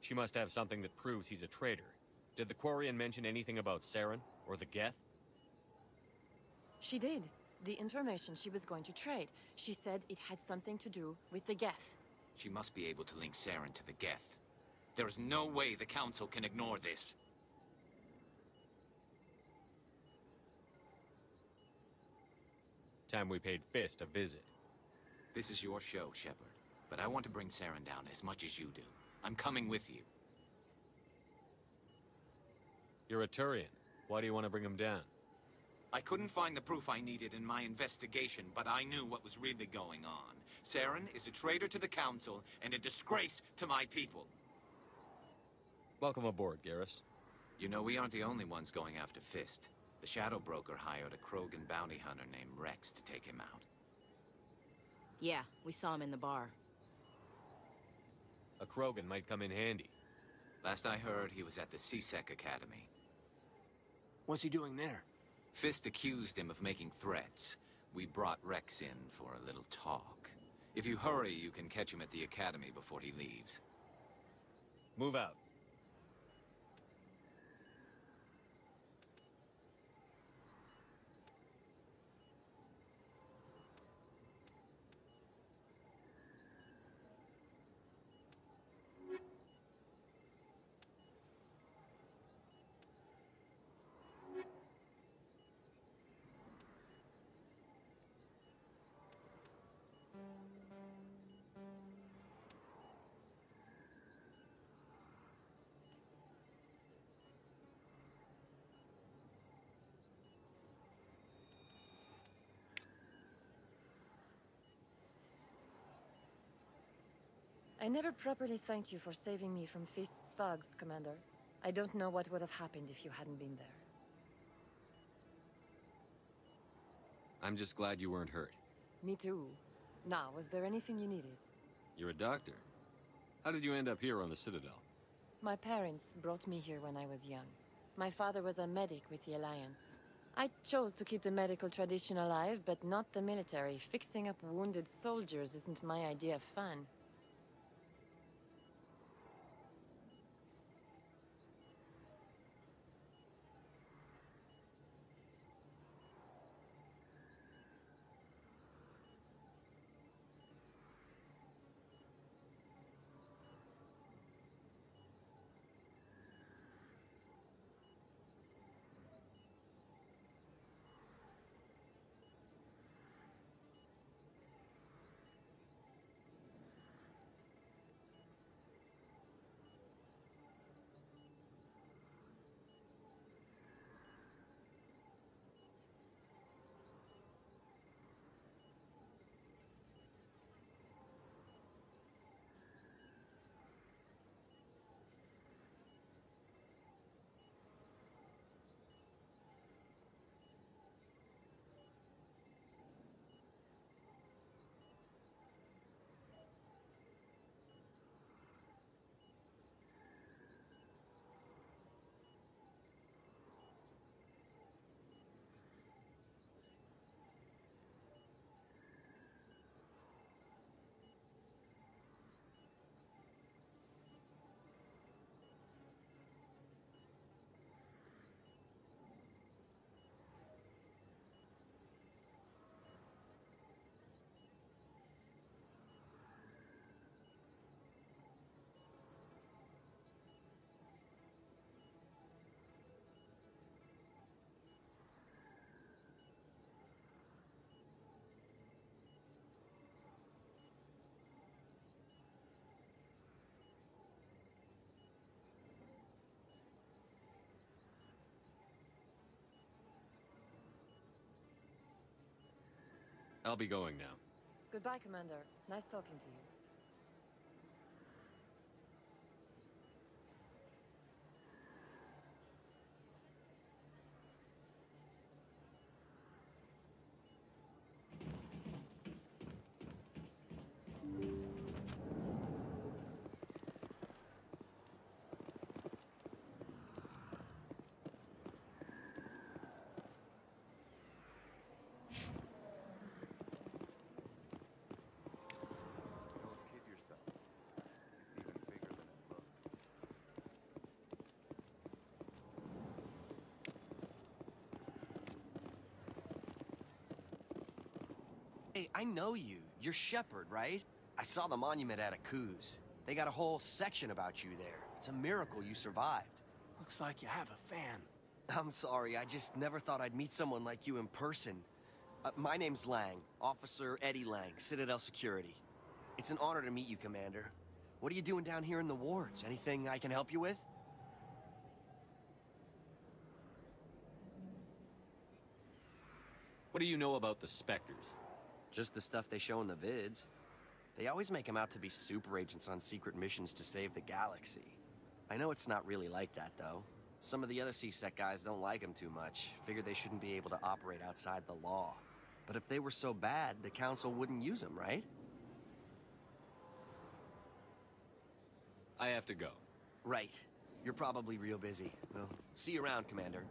She must have something that proves he's a traitor. Did the Quarian mention anything about Saren or the Geth? She did. The information she was going to trade. She said it had something to do with the Geth. She must be able to link Saren to the Geth. There is no way the Council can ignore this. Time we paid Fist a visit. This is your show, Shepard. But I want to bring Saren down as much as you do. I'm coming with you. You're a Turian. Why do you want to bring him down? I couldn't find the proof I needed in my investigation, but I knew what was really going on. Saren is a traitor to the Council and a disgrace to my people. Welcome aboard, Garrus. You know, we aren't the only ones going after Fist. The Shadow Broker hired a Krogan bounty hunter named Rex to take him out. Yeah, we saw him in the bar. A Krogan might come in handy. Last I heard, he was at the CSEC Academy. What's he doing there? Fist accused him of making threats. We brought Rex in for a little talk. If you hurry, you can catch him at the Academy before he leaves. Move out. I never properly thanked you for saving me from Fist's thugs, Commander. I don't know what would have happened if you hadn't been there. I'm just glad you weren't hurt. Me too. Now, was there anything you needed? You're a doctor. How did you end up here on the Citadel? My parents brought me here when I was young. My father was a medic with the Alliance. I chose to keep the medical tradition alive, but not the military. Fixing up wounded soldiers isn't my idea of fun. I'll be going now. Goodbye, Commander. Nice talking to you. Hey, I know you. You're Shepard, right? I saw the monument at Aku's. They got a whole section about you there. It's a miracle you survived. Looks like you have a fan. I'm sorry, I just never thought I'd meet someone like you in person. My name's Lang, Officer Eddie Lang, Citadel Security. It's an honor to meet you, Commander. What are you doing down here in the wards? Anything I can help you with? What do you know about the Specters? Just the stuff they show in the vids. They always make them out to be super agents on secret missions to save the galaxy. I know it's not really like that, though. Some of the other C-Sec guys don't like them too much. Figure they shouldn't be able to operate outside the law. But if they were so bad, the Council wouldn't use them, right? I have to go. Right. You're probably real busy. Well, see you around, Commander.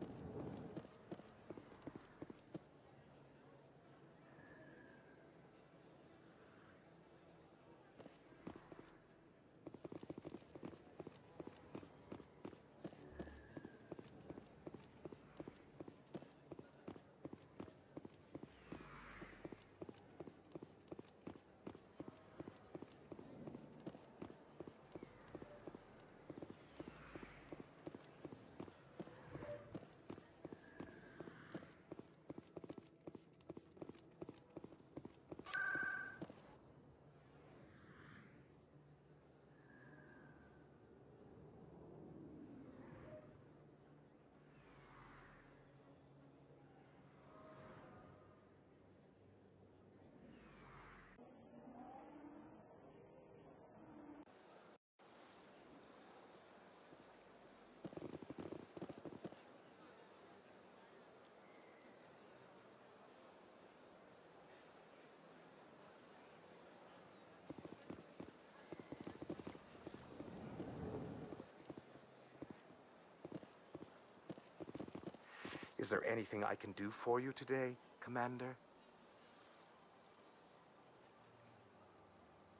Is there anything I can do for you today, Commander?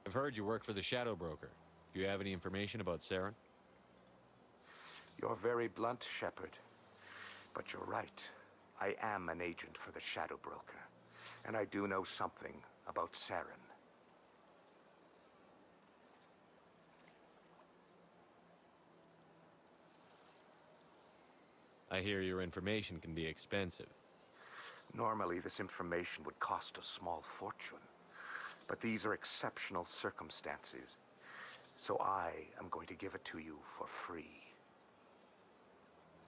I've heard you work for the Shadow Broker. Do you have any information about Saren? You're very blunt, Shepard. But you're right. I am an agent for the Shadow Broker. And I do know something about Saren. I hear your information can be expensive. Normally, this information would cost a small fortune. But these are exceptional circumstances. So I am going to give it to you for free.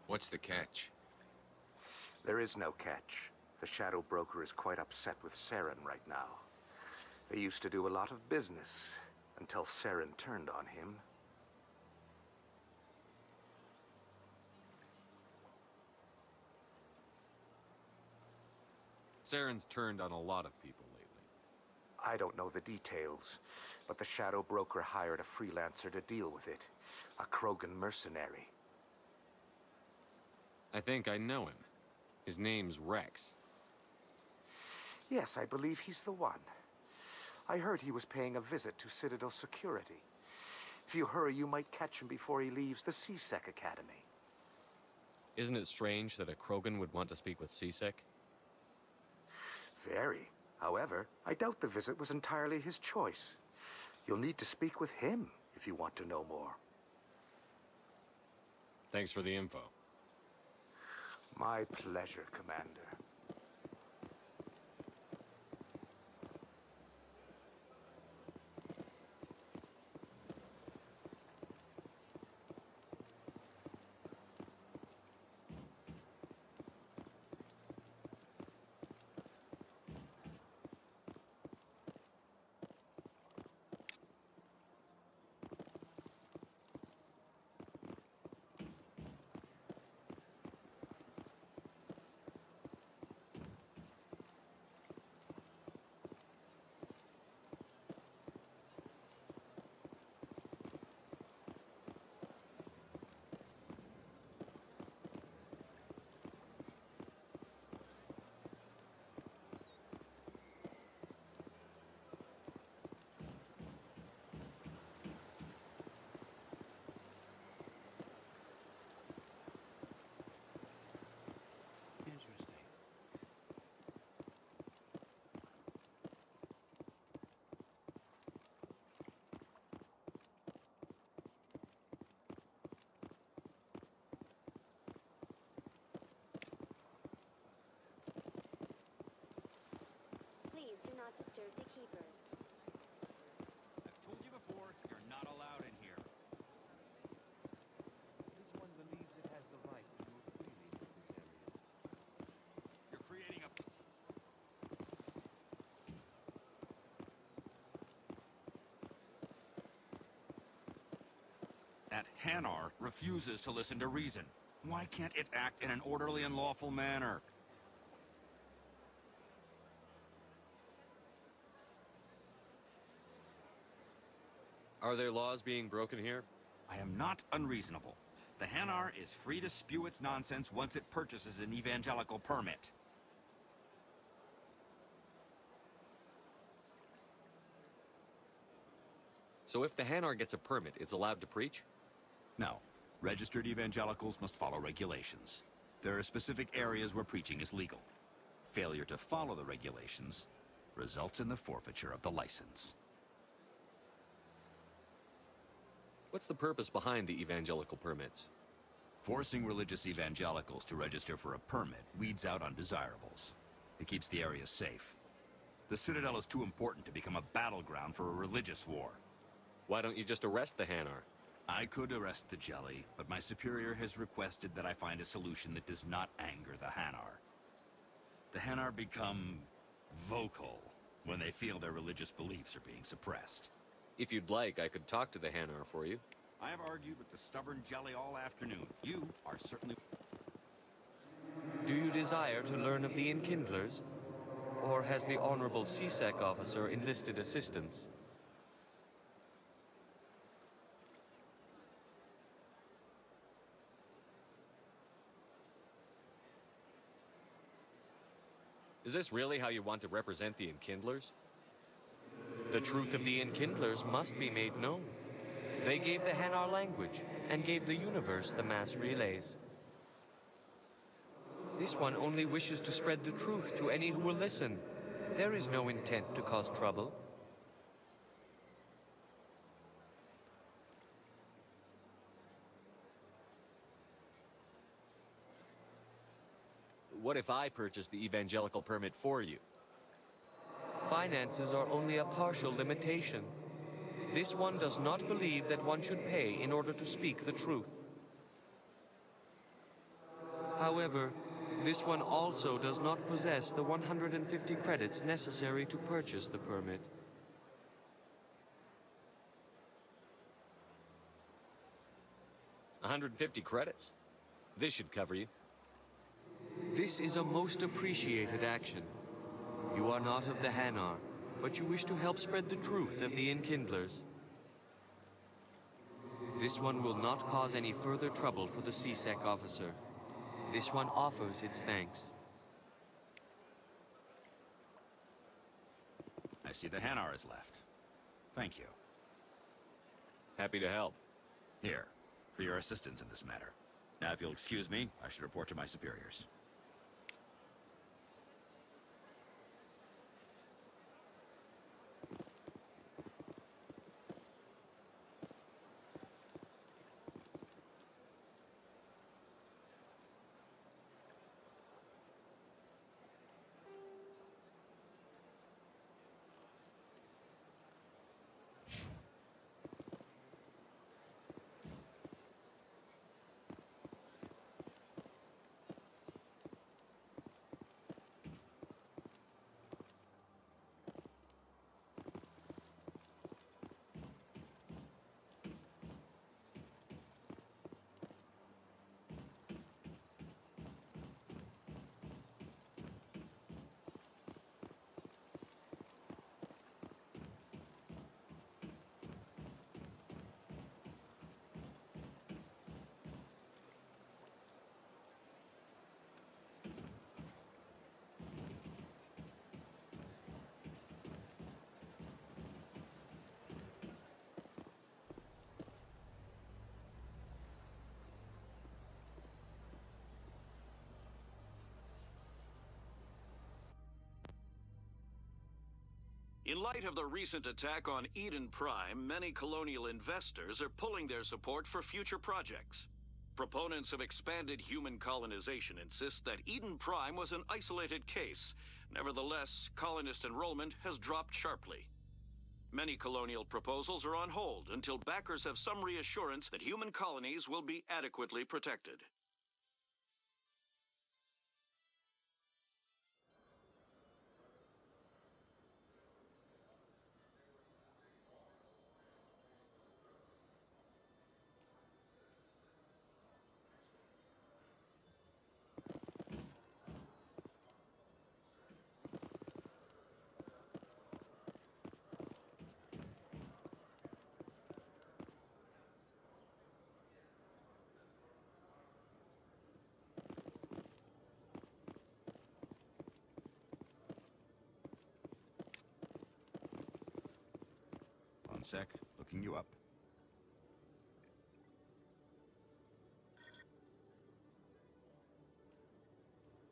What's the catch? There is no catch. The Shadow Broker is quite upset with Saren right now. They used to do a lot of business until Saren turned on him. Saren's turned on a lot of people lately. I don't know the details, but the Shadow Broker hired a freelancer to deal with it. A Krogan mercenary. I think I know him. His name's Rex. Yes, I believe he's the one. I heard he was paying a visit to Citadel Security. If you hurry, you might catch him before he leaves the C-Sec Academy. Isn't it strange that a Krogan would want to speak with C-Sec? Very. However, I doubt the visit was entirely his choice. You'll need to speak with him if you want to know more. Thanks for the info. My pleasure, Commander. registered the keepers. I've told you before, you're not allowed in here. This one believes it has the right to move freely through this area. You're creating a... That Hanar refuses to listen to reason. Why can't it act in an orderly and lawful manner? Are there laws being broken here? I am not unreasonable. The Hanar is free to spew its nonsense once it purchases an evangelical permit. So if the Hanar gets a permit, it's allowed to preach? No. Registered evangelicals must follow regulations. There are specific areas where preaching is legal. Failure to follow the regulations results in the forfeiture of the license. What's the purpose behind the evangelical permits? Forcing religious evangelicals to register for a permit weeds out undesirables. It keeps the area safe. The Citadel is too important to become a battleground for a religious war. Why don't you just arrest the Hanar? I could arrest the Jelly, but my superior has requested that I find a solution that does not anger the Hanar. The Hanar become vocal when they feel their religious beliefs are being suppressed. If you'd like, I could talk to the Hanar for you. I have argued with the stubborn Jelly all afternoon. You are certainly... Do you desire to learn of the Enkindlers? Or has the Honorable CSEC officer enlisted assistance? Is this really how you want to represent the Enkindlers? The truth of the Enkindlers must be made known. They gave the Hanar language, and gave the universe the mass relays. This one only wishes to spread the truth to any who will listen. There is no intent to cause trouble. What if I purchase the evangelical permit for you? Finances are only a partial limitation. This one does not believe that one should pay in order to speak the truth. However, this one also does not possess the 150 credits necessary to purchase the permit. $150 credits? This should cover you. This is a most appreciated action. You are not of the Hanar, but you wish to help spread the truth of the Enkindlers. This one will not cause any further trouble for the CSEC officer. This one offers its thanks. I see the Hanar is left. Thank you. Happy to help. Here, for your assistance in this matter. Now, if you'll excuse me, I should report to my superiors. In light of the recent attack on Eden Prime, many colonial investors are pulling their support for future projects. Proponents of expanded human colonization insist that Eden Prime was an isolated case. Nevertheless, colonist enrollment has dropped sharply. Many colonial proposals are on hold until backers have some reassurance that human colonies will be adequately protected. One sec, looking you up.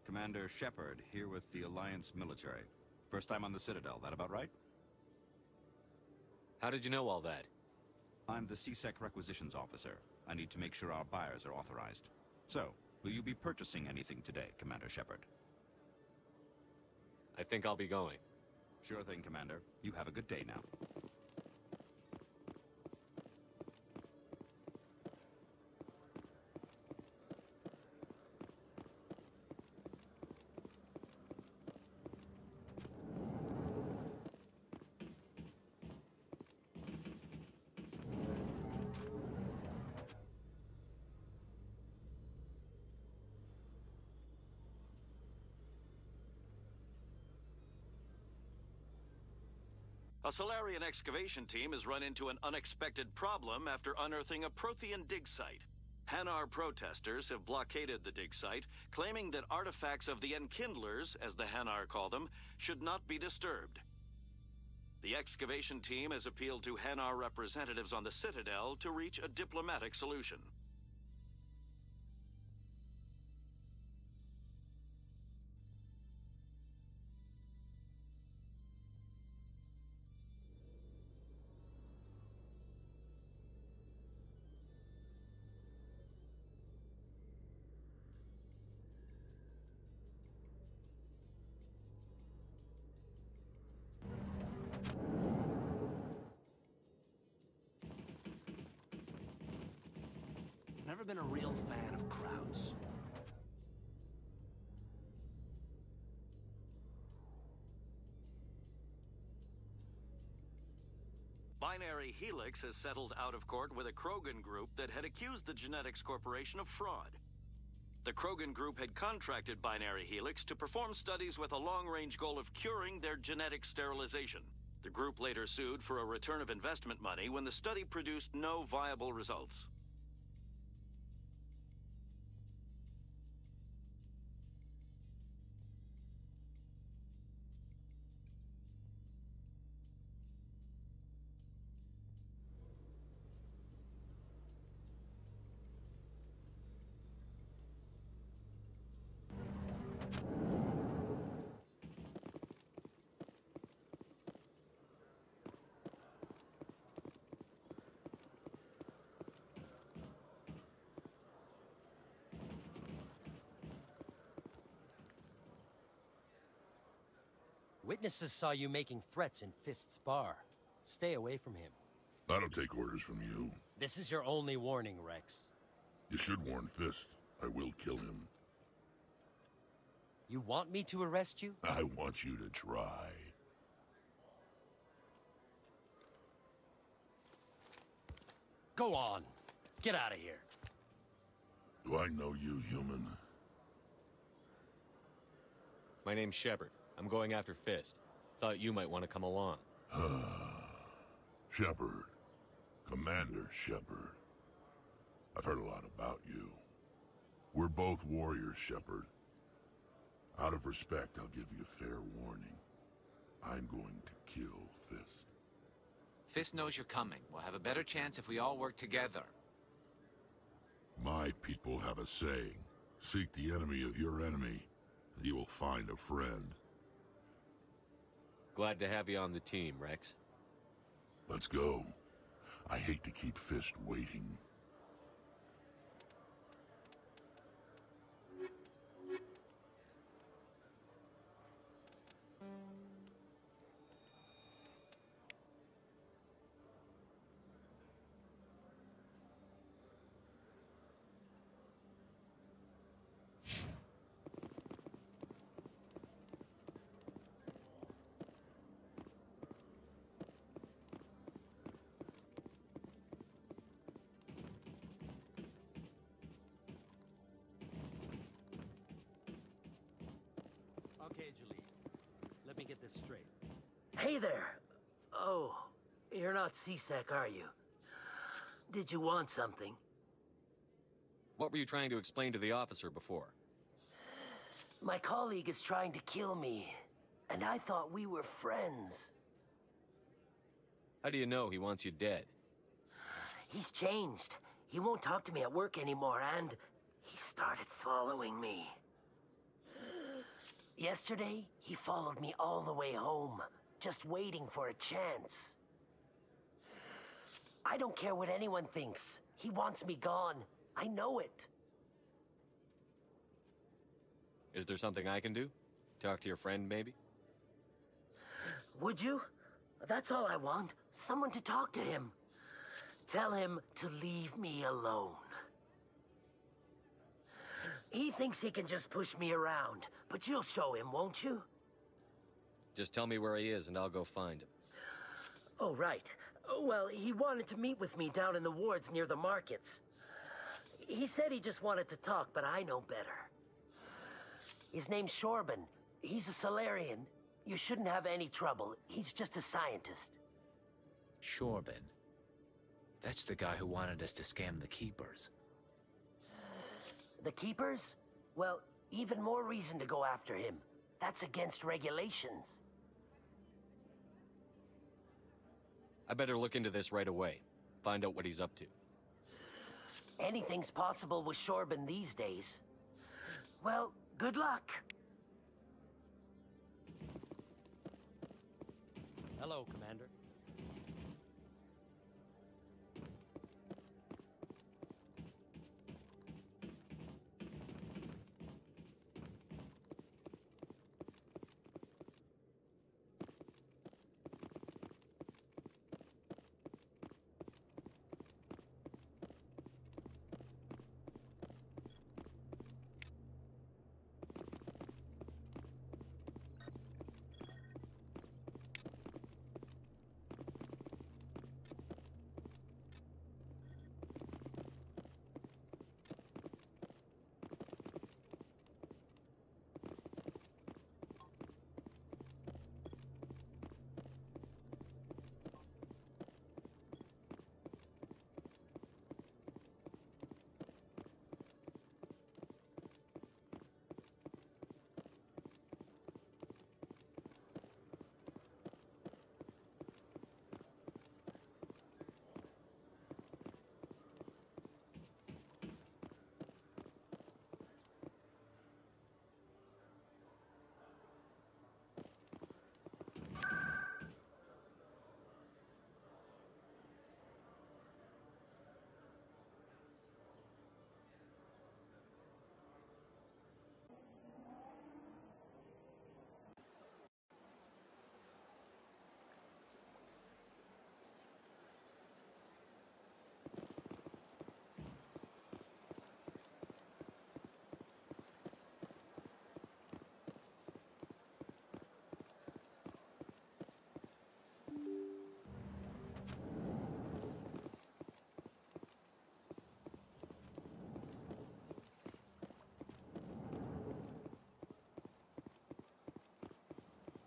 Commander Shepard, here with the Alliance military. First time on the Citadel, that about right? How did you know all that? I'm the CSEC requisitions officer. I need to make sure our buyers are authorized. So, will you be purchasing anything today, Commander Shepard? I think I'll be going. Sure thing, Commander. You have a good day now. A Solarian excavation team has run into an unexpected problem after unearthing a Prothean dig site. Hanar protesters have blockaded the dig site, claiming that artifacts of the Enkindlers, as the Hanar call them, should not be disturbed. The excavation team has appealed to Hanar representatives on the Citadel to reach a diplomatic solution. Never been a real fan of crowds. Binary Helix has settled out of court with a Krogan group that had accused the Genetics Corporation of fraud. The Krogan group had contracted Binary Helix to perform studies with a long-range goal of curing their genetic sterilization. The group later sued for a return of investment money when the study produced no viable results. Witnesses saw you making threats in Fist's bar. Stay away from him. I don't take orders from you. This is your only warning, Rex. You should warn Fist. I will kill him. You want me to arrest you? I want you to try. Go on. Get out of here. Do I know you, human? My name's Shepard. I'm going after Fist. Thought you might want to come along. Shepard. Commander Shepard. I've heard a lot about you. We're both warriors, Shepard. Out of respect, I'll give you fair warning. I'm going to kill Fist. Fist knows you're coming. We'll have a better chance if we all work together. My people have a saying. Seek the enemy of your enemy, and you will find a friend. Glad to have you on the team, Rex. Let's go. I hate to keep Fist waiting. this straight. Hey there! Oh, you're not C-Sec, are you? Did you want something? What were you trying to explain to the officer before? My colleague is trying to kill me, and I thought we were friends. How do you know he wants you dead? He's changed. He won't talk to me at work anymore, and he started following me. Yesterday, he followed me all the way home, just waiting for a chance. I don't care what anyone thinks. He wants me gone. I know it. Is there something I can do? Talk to your friend, maybe? Would you? That's all I want. Someone to talk to him. Tell him to leave me alone. He thinks he can just push me around, but you'll show him, won't you? Just tell me where he is and I'll go find him. Oh, right. Well, he wanted to meet with me down in the wards near the markets. He said he just wanted to talk, but I know better. His name's Shorban. He's a Solarian. You shouldn't have any trouble. He's just a scientist. Shorban. That's the guy who wanted us to scam the Keepers. The Keepers? Well, even more reason to go after him. That's against regulations. I better look into this right away. Find out what he's up to. Anything's possible with Shorban these days. Well, good luck. Hello, Commander.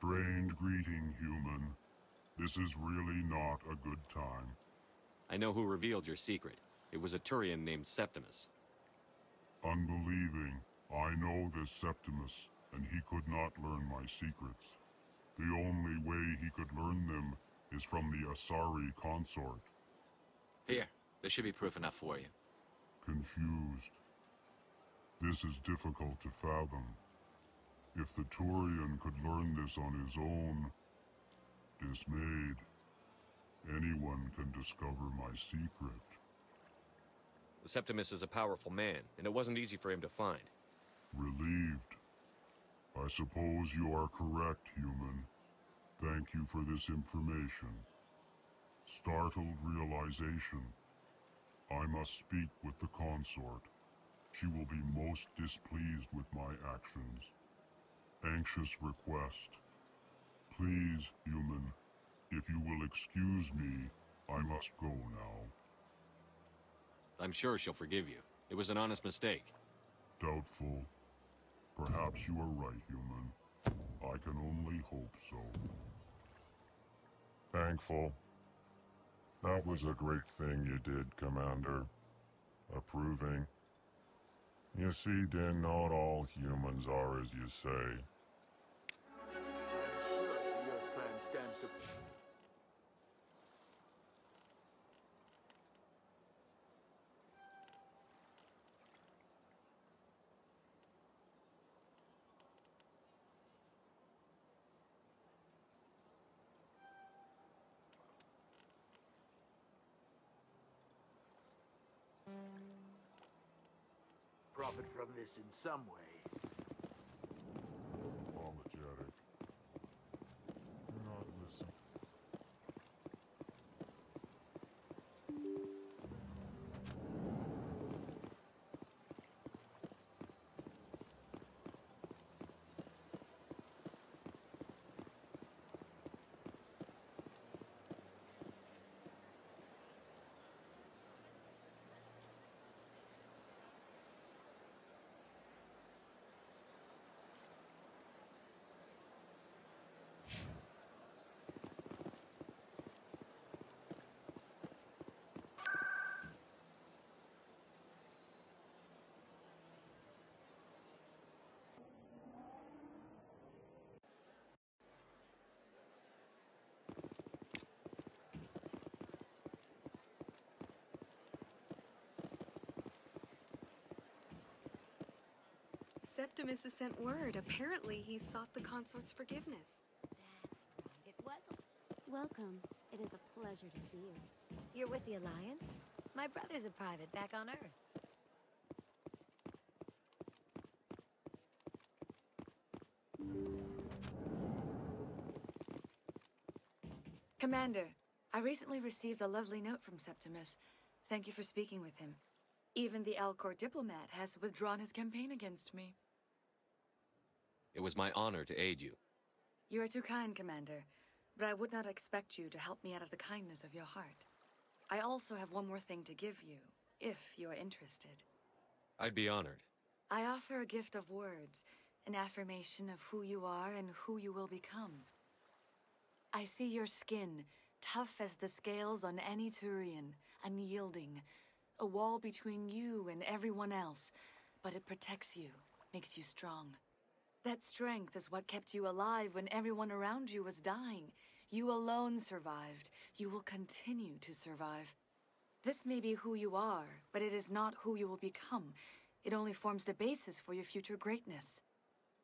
Strained greeting, human. This is really not a good time. I know who revealed your secret. It was a Turian named Septimus. Unbelieving. I know this Septimus, and he could not learn my secrets. The only way he could learn them is from the Asari consort. Here, there should be proof enough for you. Confused. This is difficult to fathom. If the Turian could learn this on his own, dismayed, anyone can discover my secret. The Septimus is a powerful man, and it wasn't easy for him to find. Relieved. I suppose you are correct, human. Thank you for this information. Startled realization. I must speak with the consort. She will be most displeased with my actions. Anxious request. Please, human, if you will excuse me, I must go now. I'm sure she'll forgive you. It was an honest mistake. Doubtful. Perhaps you are right, human. I can only hope so. Thankful. That was a great thing you did, Commander. Approving. You see, Din, not all humans are as you say. I'm sure the Earth Clan stands to... profit from this in some way. Apologetic. You're not listening. Septimus has sent word. Apparently, he sought the consort's forgiveness. That's right. It was. Welcome. It is a pleasure to see you. You're with the Alliance? My brother's a private back on Earth. Commander, I recently received a lovely note from Septimus. Thank you for speaking with him. Even the Alcor diplomat has withdrawn his campaign against me. It was my honor to aid you. You are too kind, Commander, but I would not expect you to help me out of the kindness of your heart. I also have one more thing to give you, if you are interested. I'd be honored. I offer a gift of words, an affirmation of who you are and who you will become. I see your skin, tough as the scales on any Turian, unyielding, a wall between you and everyone else, but it protects you, makes you strong. That strength is what kept you alive when everyone around you was dying. You alone survived. You will continue to survive. This may be who you are, but it is not who you will become. It only forms the basis for your future greatness.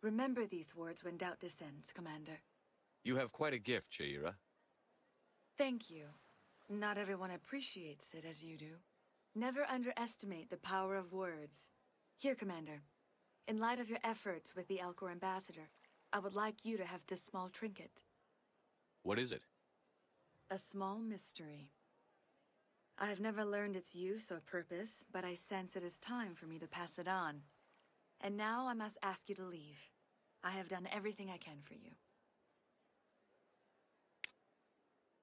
Remember these words when doubt descends, Commander. You have quite a gift, Shaira. Thank you. Not everyone appreciates it as you do. Never underestimate the power of words. Here, Commander. In light of your efforts with the Alcor ambassador, I would like you to have this small trinket. What is it? A small mystery. I have never learned its use or purpose, but I sense it is time for me to pass it on. And now I must ask you to leave. I have done everything I can for you.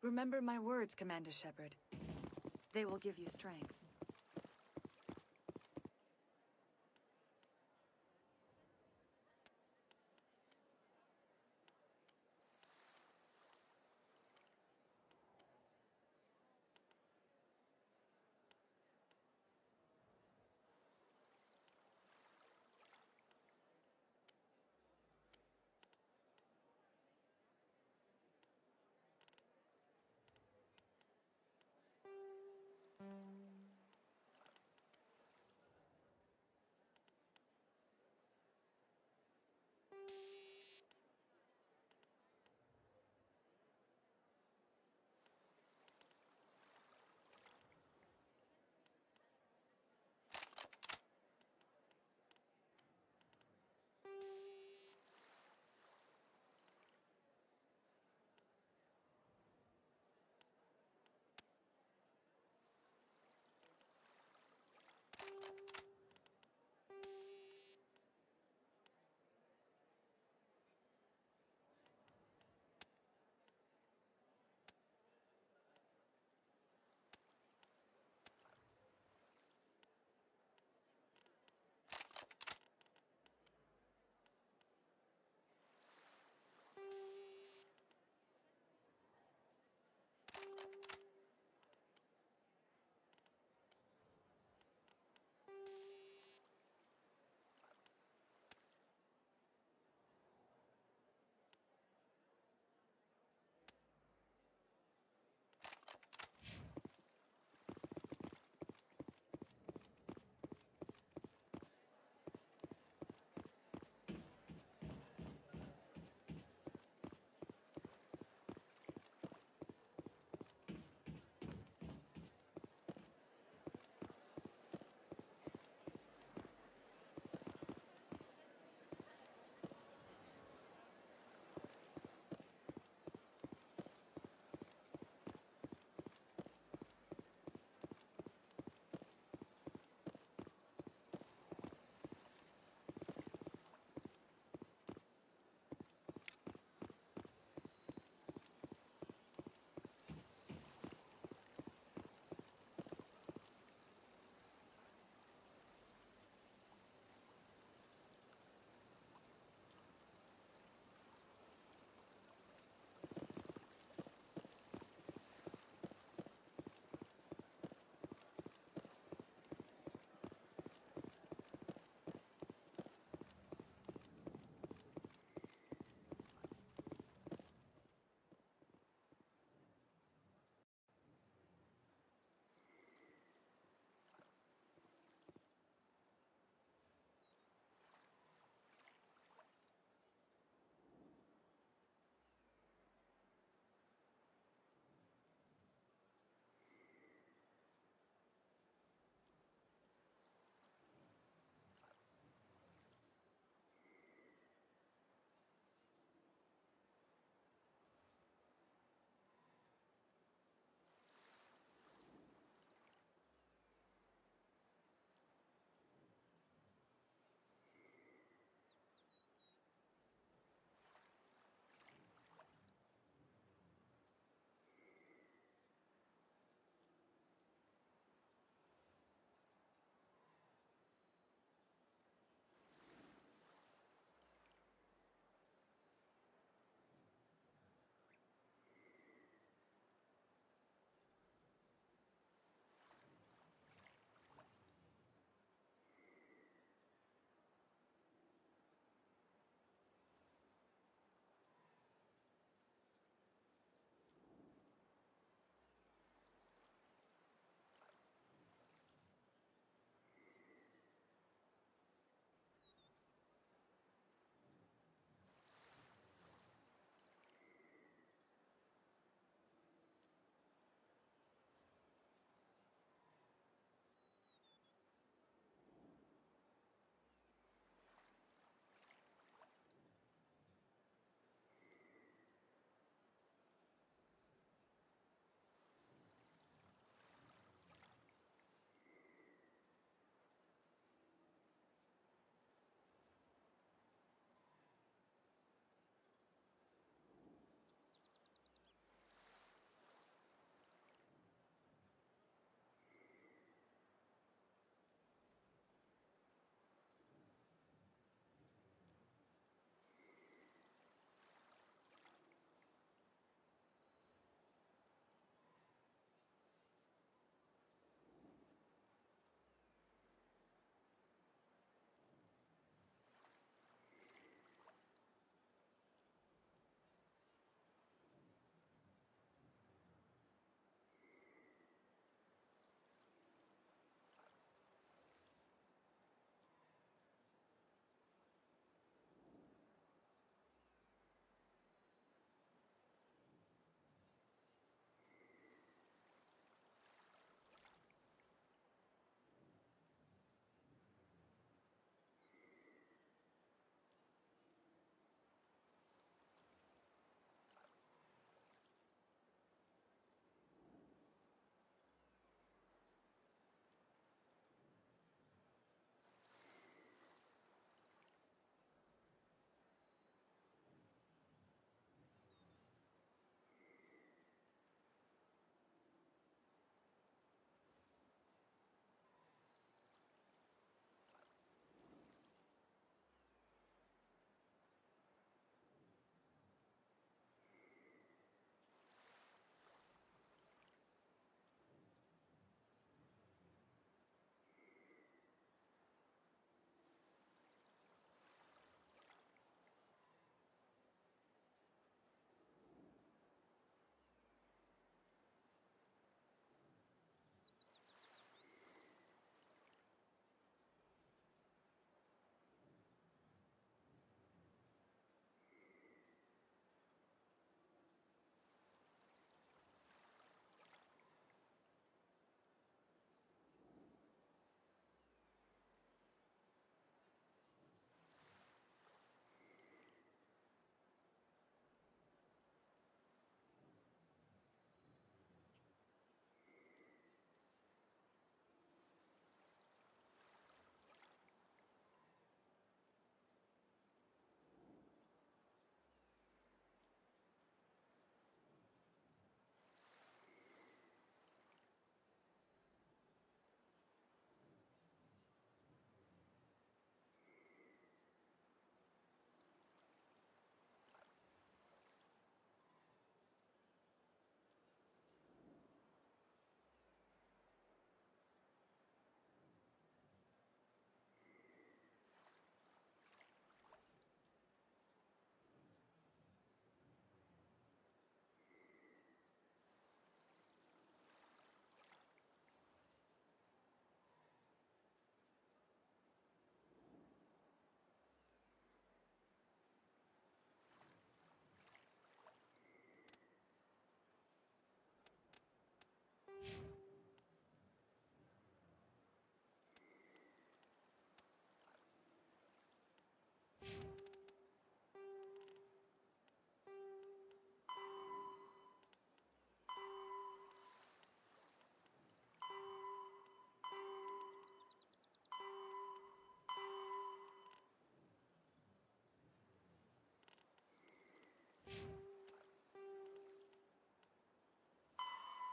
Remember my words, Commander Shepard. They will give you strength.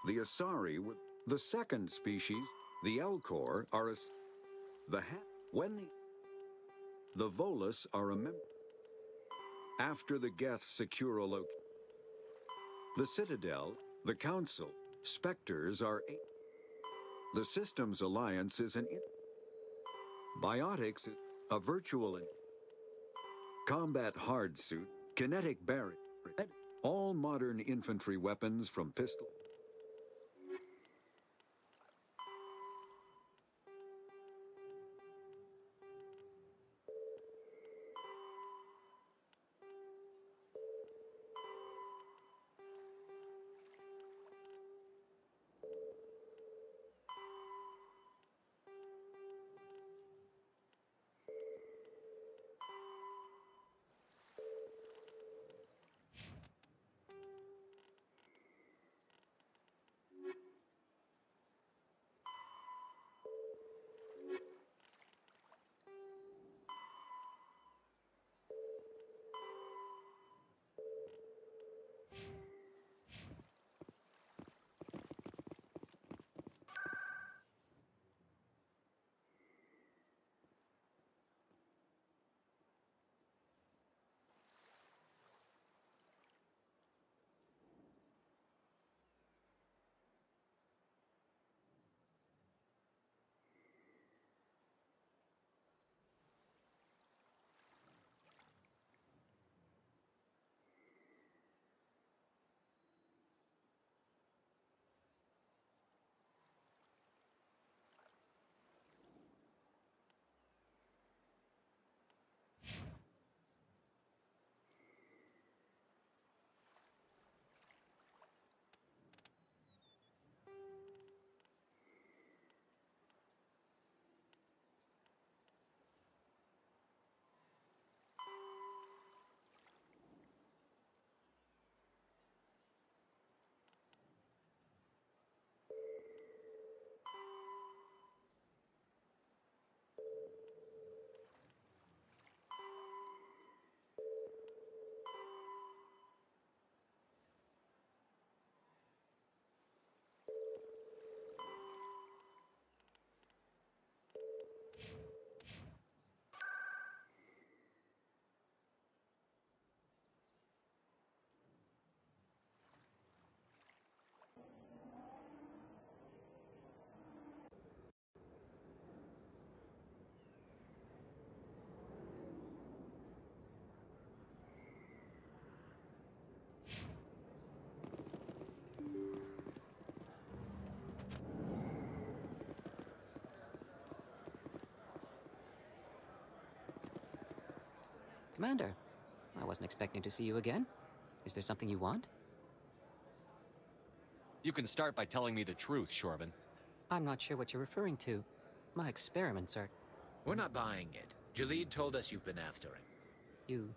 The Asari were the second species. The Elcor are the Volus are a member. After the Geth secure a location. The Citadel, the Council, Specters are the Systems Alliance is an Biotics, a virtual combat hard suit, kinetic barrier, all modern infantry weapons from pistol. Commander, I wasn't expecting to see you again. Is there something you want? You can start by telling me the truth, Shorban. I'm not sure what you're referring to. My experiments are... We're not buying it. Jalid told us you've been after him. You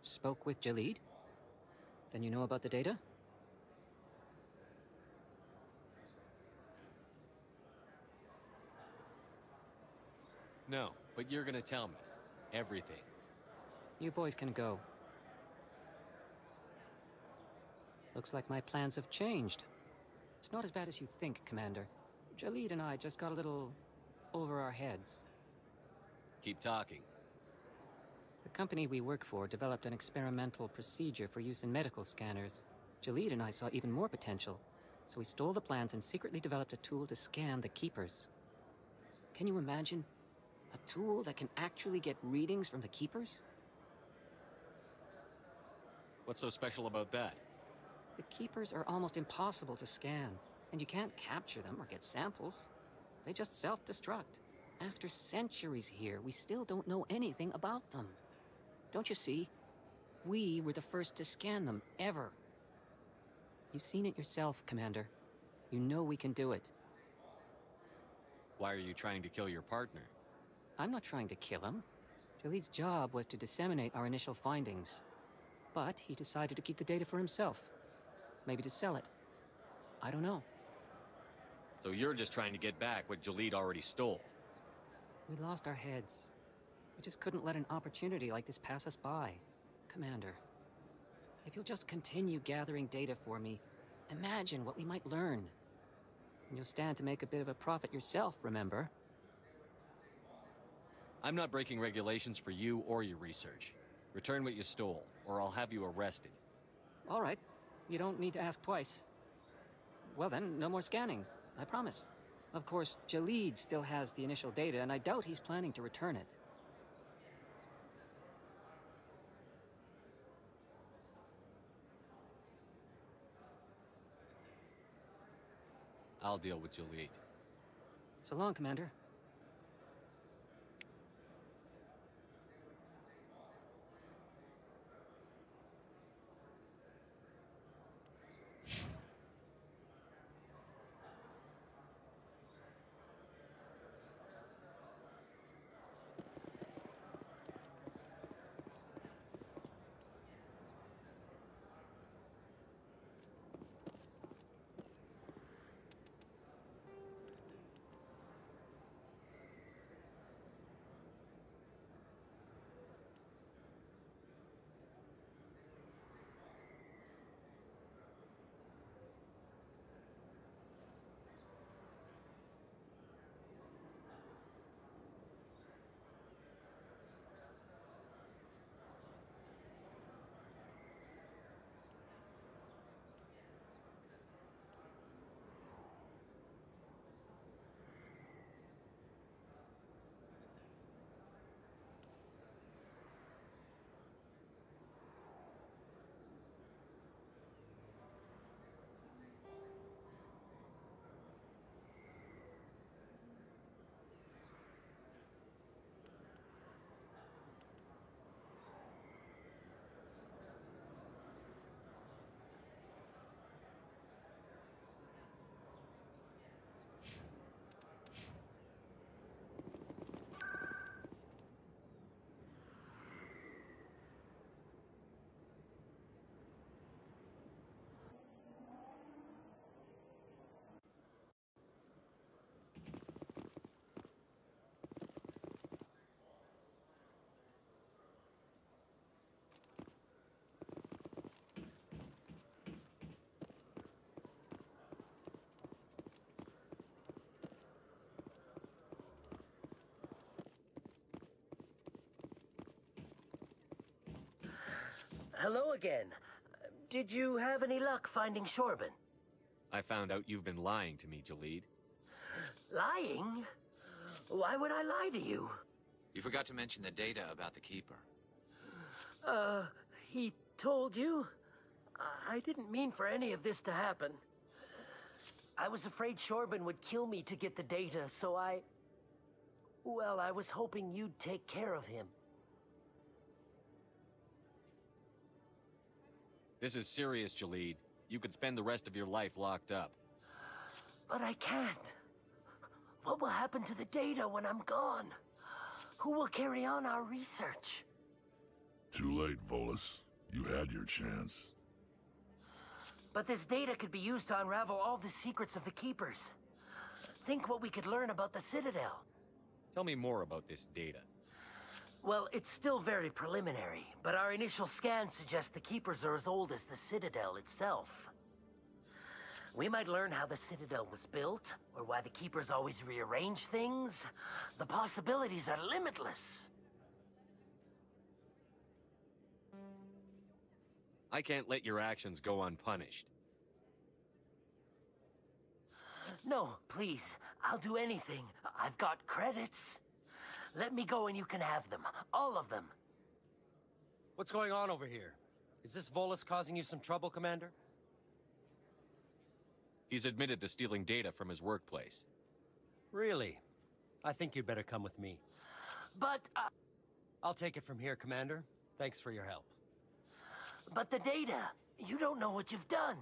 spoke with Jalid? Then you know about the data? No, but you're gonna tell me. Everything. You boys can go. Looks like my plans have changed. It's not as bad as you think, Commander. Jalid and I just got a little over our heads. Keep talking. The company we work for developed an experimental procedure for use in medical scanners. Jalid and I saw even more potential, so we stole the plans and secretly developed a tool to scan the Keepers. Can you imagine? A tool that can actually get readings from the Keepers? What's so special about that? The Keepers are almost impossible to scan, and you can't capture them or get samples. They just self-destruct. After centuries here, we still don't know anything about them. Don't you see? We were the first to scan them, ever. You've seen it yourself, Commander. You know we can do it. Why are you trying to kill your partner? I'm not trying to kill him. Jalid's job was to disseminate our initial findings. But he decided to keep the data for himself. Maybe to sell it. I don't know. So you're just trying to get back what Jalid already stole? We lost our heads. We just couldn't let an opportunity like this pass us by. Commander, if you'll just continue gathering data for me, imagine what we might learn. And you'll stand to make a bit of a profit yourself, remember? I'm not breaking regulations for you or your research. Return what you stole, or I'll have you arrested. All right. You don't need to ask twice. Well then, no more scanning. I promise. Of course, Jalid still has the initial data, and I doubt he's planning to return it. I'll deal with Jalid. So long, Commander. Hello again. Did you have any luck finding Shorban? I found out you've been lying to me, Jalid. Lying? Why would I lie to you? You forgot to mention the data about the Keeper. He told you? I didn't mean for any of this to happen. I was afraid Shorban would kill me to get the data, so well, I was hoping you'd take care of him. This is serious, Jalid. You could spend the rest of your life locked up. But I can't. What will happen to the data when I'm gone? Who will carry on our research? Too late, Volus. You had your chance. But this data could be used to unravel all the secrets of the Keepers. Think what we could learn about the Citadel. Tell me more about this data. Well, it's still very preliminary, but our initial scans suggest the Keepers are as old as the Citadel itself. We might learn how the Citadel was built, or why the Keepers always rearrange things. The possibilities are limitless. I can't let your actions go unpunished. No, please. I'll do anything. I've got credits. Let me go and you can have them. All of them. What's going on over here? Is this Volus causing you some trouble, Commander? He's admitted to stealing data from his workplace. Really? I think you'd better come with me. But, I'll take it from here, Commander. Thanks for your help. But the data, you don't know what you've done.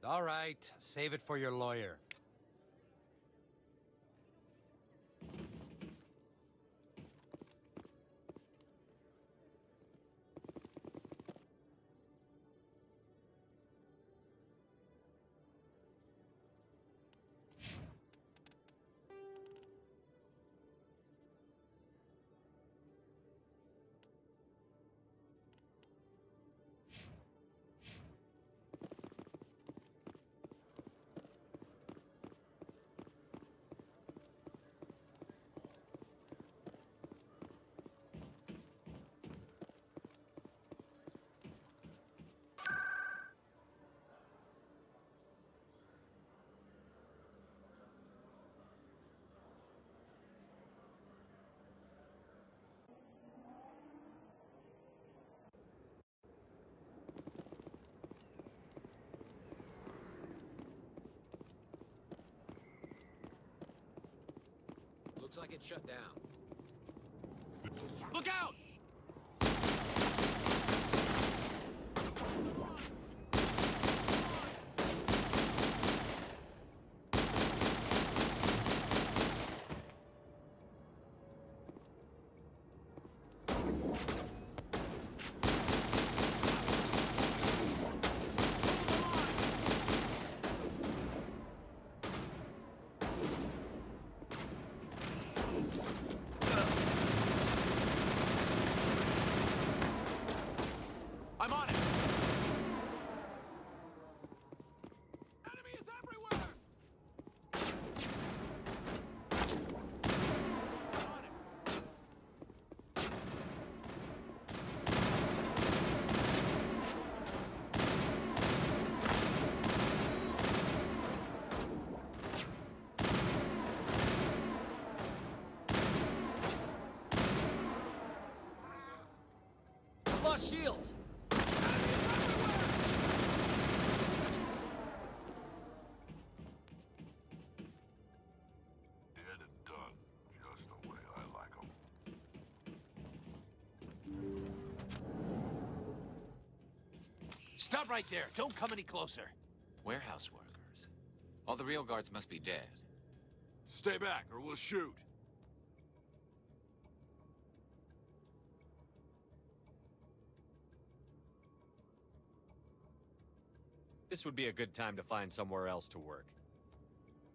All right, save it for your lawyer. Looks like it's shut down. Look out! I'm on it! Enemy is everywhere! I'm on it! I've lost shields! Dead and done, just the way I like 'em. Stop right there. Don't come any closer. Warehouse workers. All the real guards must be dead. Stay back, or we'll shoot. This would be a good time to find somewhere else to work.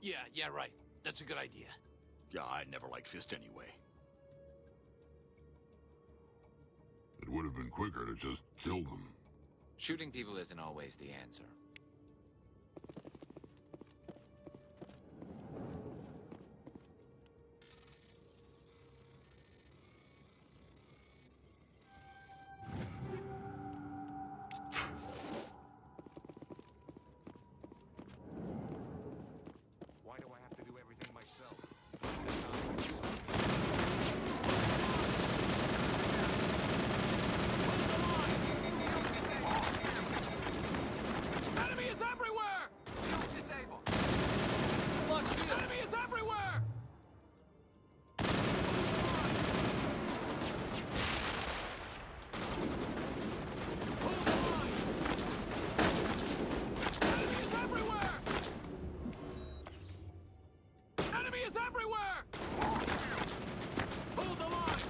Yeah, right. That's a good idea. Yeah, I never liked Fist anyway. It would have been quicker to just kill them. Shooting people isn't always the answer. Why do I have to do everything myself? Enemy is everywhere! Shield disabled. Lost shields! Enemy is everywhere! Hold the line! Enemy is everywhere! Enemy is everywhere! Hold the line!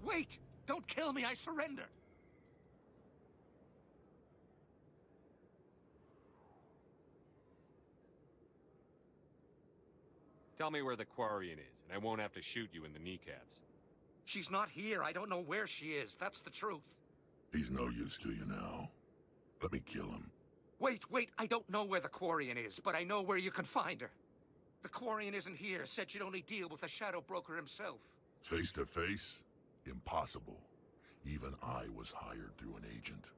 Wait! Don't kill me, I surrender! Tell me where the Quarian is, and I won't have to shoot you in the kneecaps. She's not here. I don't know where she is. That's the truth. He's no use to you now. Let me kill him. Wait. I don't know where the Quarian is, but I know where you can find her. The Quarian isn't here. Said she'd only deal with the Shadow Broker himself. Face to face? Impossible. Even I was hired through an agent.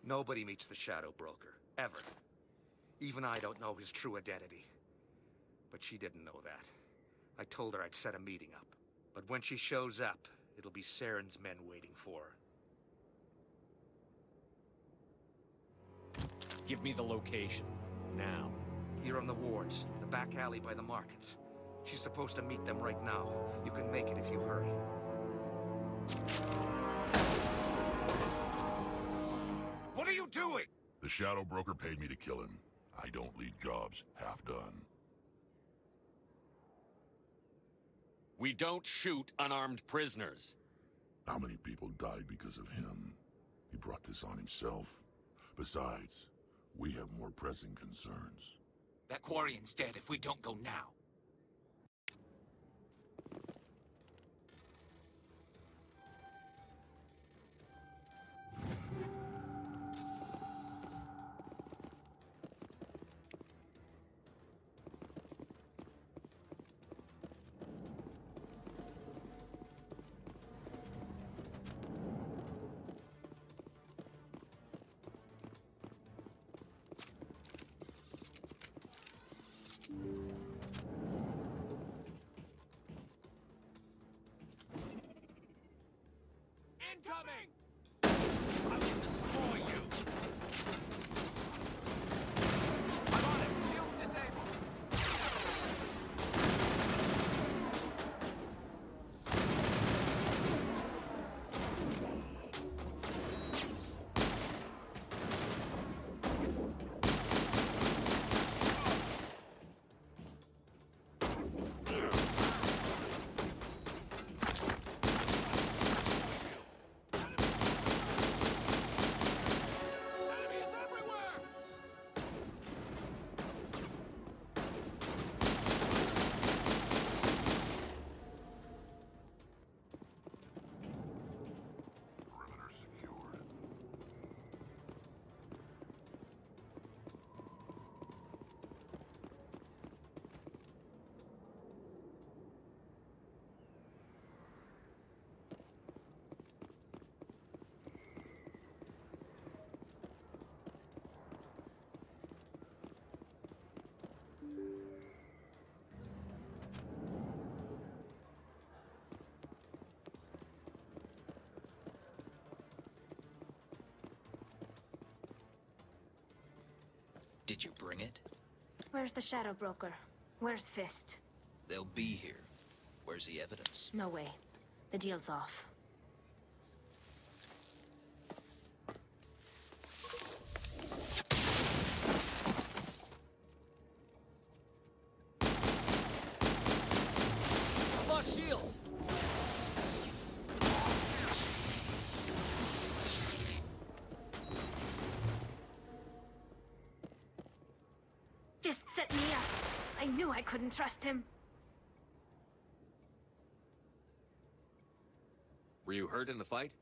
Nobody meets the Shadow Broker. Ever. Even I don't know his true identity. But she didn't know that. I told her I'd set a meeting up. But when she shows up, it'll be Saren's men waiting for her. Give me the location. Now. Here on the wards, the back alley by the markets. She's supposed to meet them right now. You can make it if you hurry. What are you doing? The Shadow Broker paid me to kill him. I don't leave jobs half done. We don't shoot unarmed prisoners. How many people died because of him? He brought this on himself. Besides, we have more pressing concerns. That Quarian's dead if we don't go now. Did you bring it? Where's the Shadow Broker? Where's Fist? They'll be here. Where's the evidence? No way. The deal's off. Lost shields! Fist set me up. I knew I couldn't trust him. Were you hurt in the fight?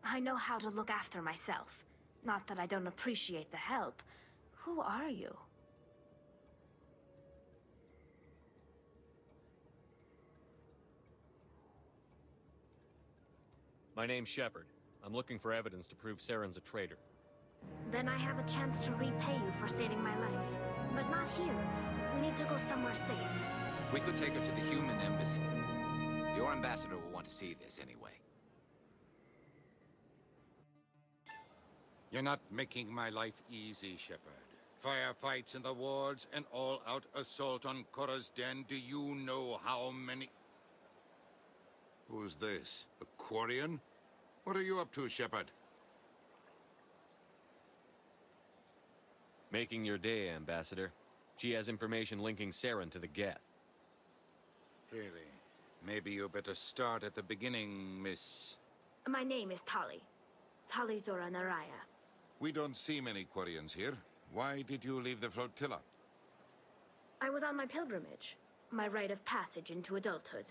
I know how to look after myself. Not that I don't appreciate the help. Who are you? My name's Shepard. I'm looking for evidence to prove Saren's a traitor. Then I have a chance to repay you for saving my life. But not here. We need to go somewhere safe. We could take her to the human embassy. Your ambassador will want to see this anyway. You're not making my life easy, Shepard. Firefights in the wards, an all-out assault on Korra's den. Do you know how many... Who's this? The Quarian? What are you up to, Shepard? Making your day, Ambassador. She has information linking Saren to the Geth. Really? Maybe you better start at the beginning, Miss... My name is Tali. Tali Zora Naraya. We don't see many Quarians here. Why did you leave the flotilla? I was on my pilgrimage. My rite of passage into adulthood.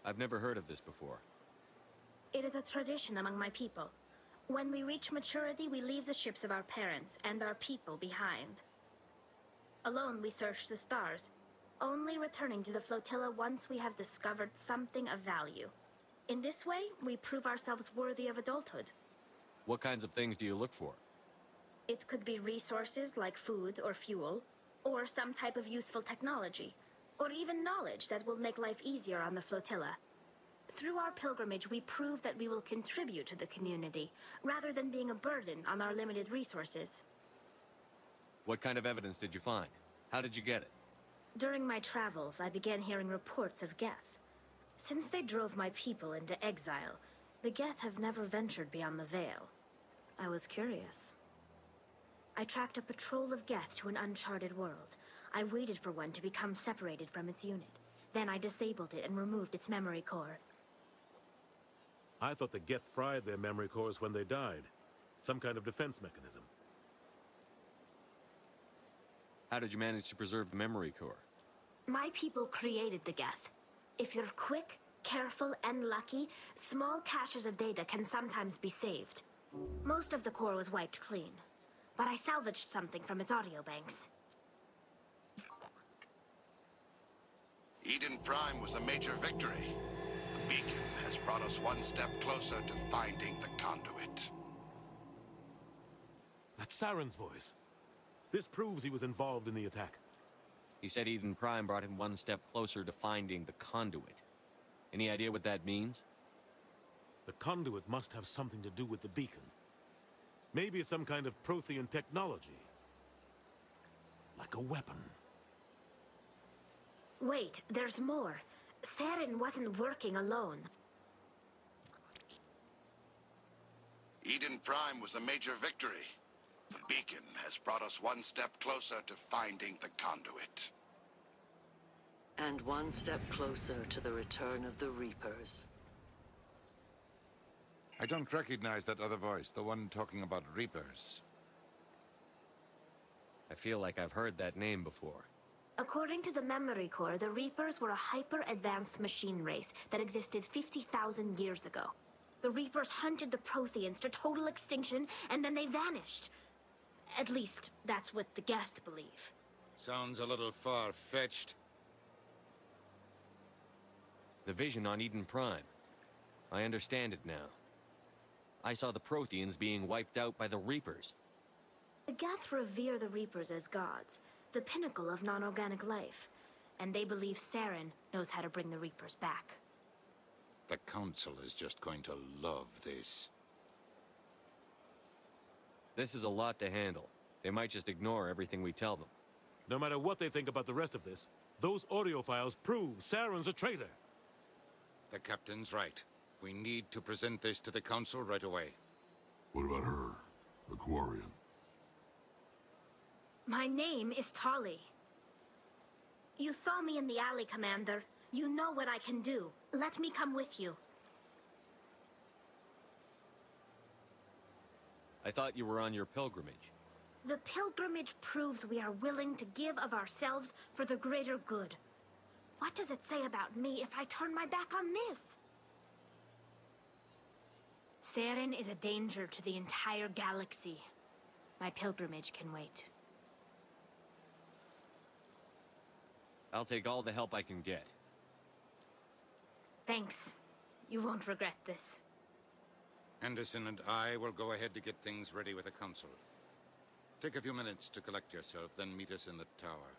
I've never heard of this before. It is a tradition among my people. When we reach maturity, we leave the ships of our parents and our people behind. Alone, we search the stars, only returning to the flotilla once we have discovered something of value. In this way, we prove ourselves worthy of adulthood. What kinds of things do you look for? It could be resources like food or fuel, or some type of useful technology, or even knowledge that will make life easier on the flotilla. Through our pilgrimage, we prove that we will contribute to the community, rather than being a burden on our limited resources. What kind of evidence did you find? How did you get it? During my travels, I began hearing reports of Geth. Since they drove my people into exile, the Geth have never ventured beyond the Veil. I was curious. I tracked a patrol of Geth to an uncharted world. I waited for one to become separated from its unit. Then I disabled it and removed its memory core. I thought the Geth fried their memory cores when they died. Some kind of defense mechanism. How did you manage to preserve the memory core? My people created the Geth. If you're quick, careful, and lucky, small caches of data can sometimes be saved. Most of the core was wiped clean, but I salvaged something from its audio banks. Eden Prime was a major victory. The beacon has brought us one step closer to finding the conduit. That's Saren's voice. This proves he was involved in the attack. He said Eden Prime brought him one step closer to finding the conduit. Any idea what that means? The conduit must have something to do with the beacon. Maybe it's some kind of Prothean technology. Like a weapon. Wait, there's more. Saren wasn't working alone. Eden Prime was a major victory. The beacon has brought us one step closer to finding the conduit. And one step closer to the return of the Reapers. I don't recognize that other voice, the one talking about Reapers. I feel like I've heard that name before. According to the memory core, the Reapers were a hyper-advanced machine race that existed 50,000 years ago. The Reapers hunted the Protheans to total extinction, and then they vanished. At least, that's what the Geth believe. Sounds a little far-fetched. The vision on Eden Prime. I understand it now. I saw the Protheans being wiped out by the Reapers. The Geth revere the Reapers as gods, the pinnacle of non-organic life. And they believe Saren knows how to bring the Reapers back. The Council is just going to love this. This is a lot to handle. They might just ignore everything we tell them. No matter what they think about the rest of this, those audio files prove Saren's a traitor. The captain's right. We need to present this to the council right away. What about her, the Quarian? My name is Tolly. You saw me in the alley, Commander. You know what I can do. Let me come with you. I thought you were on your pilgrimage. The pilgrimage proves we are willing to give of ourselves for the greater good. What does it say about me if I turn my back on this? Saren is a danger to the entire galaxy. My pilgrimage can wait. I'll take all the help I can get. Thanks. You won't regret this. Anderson and I will go ahead to get things ready with the council. Take a few minutes to collect yourself, then meet us in the tower.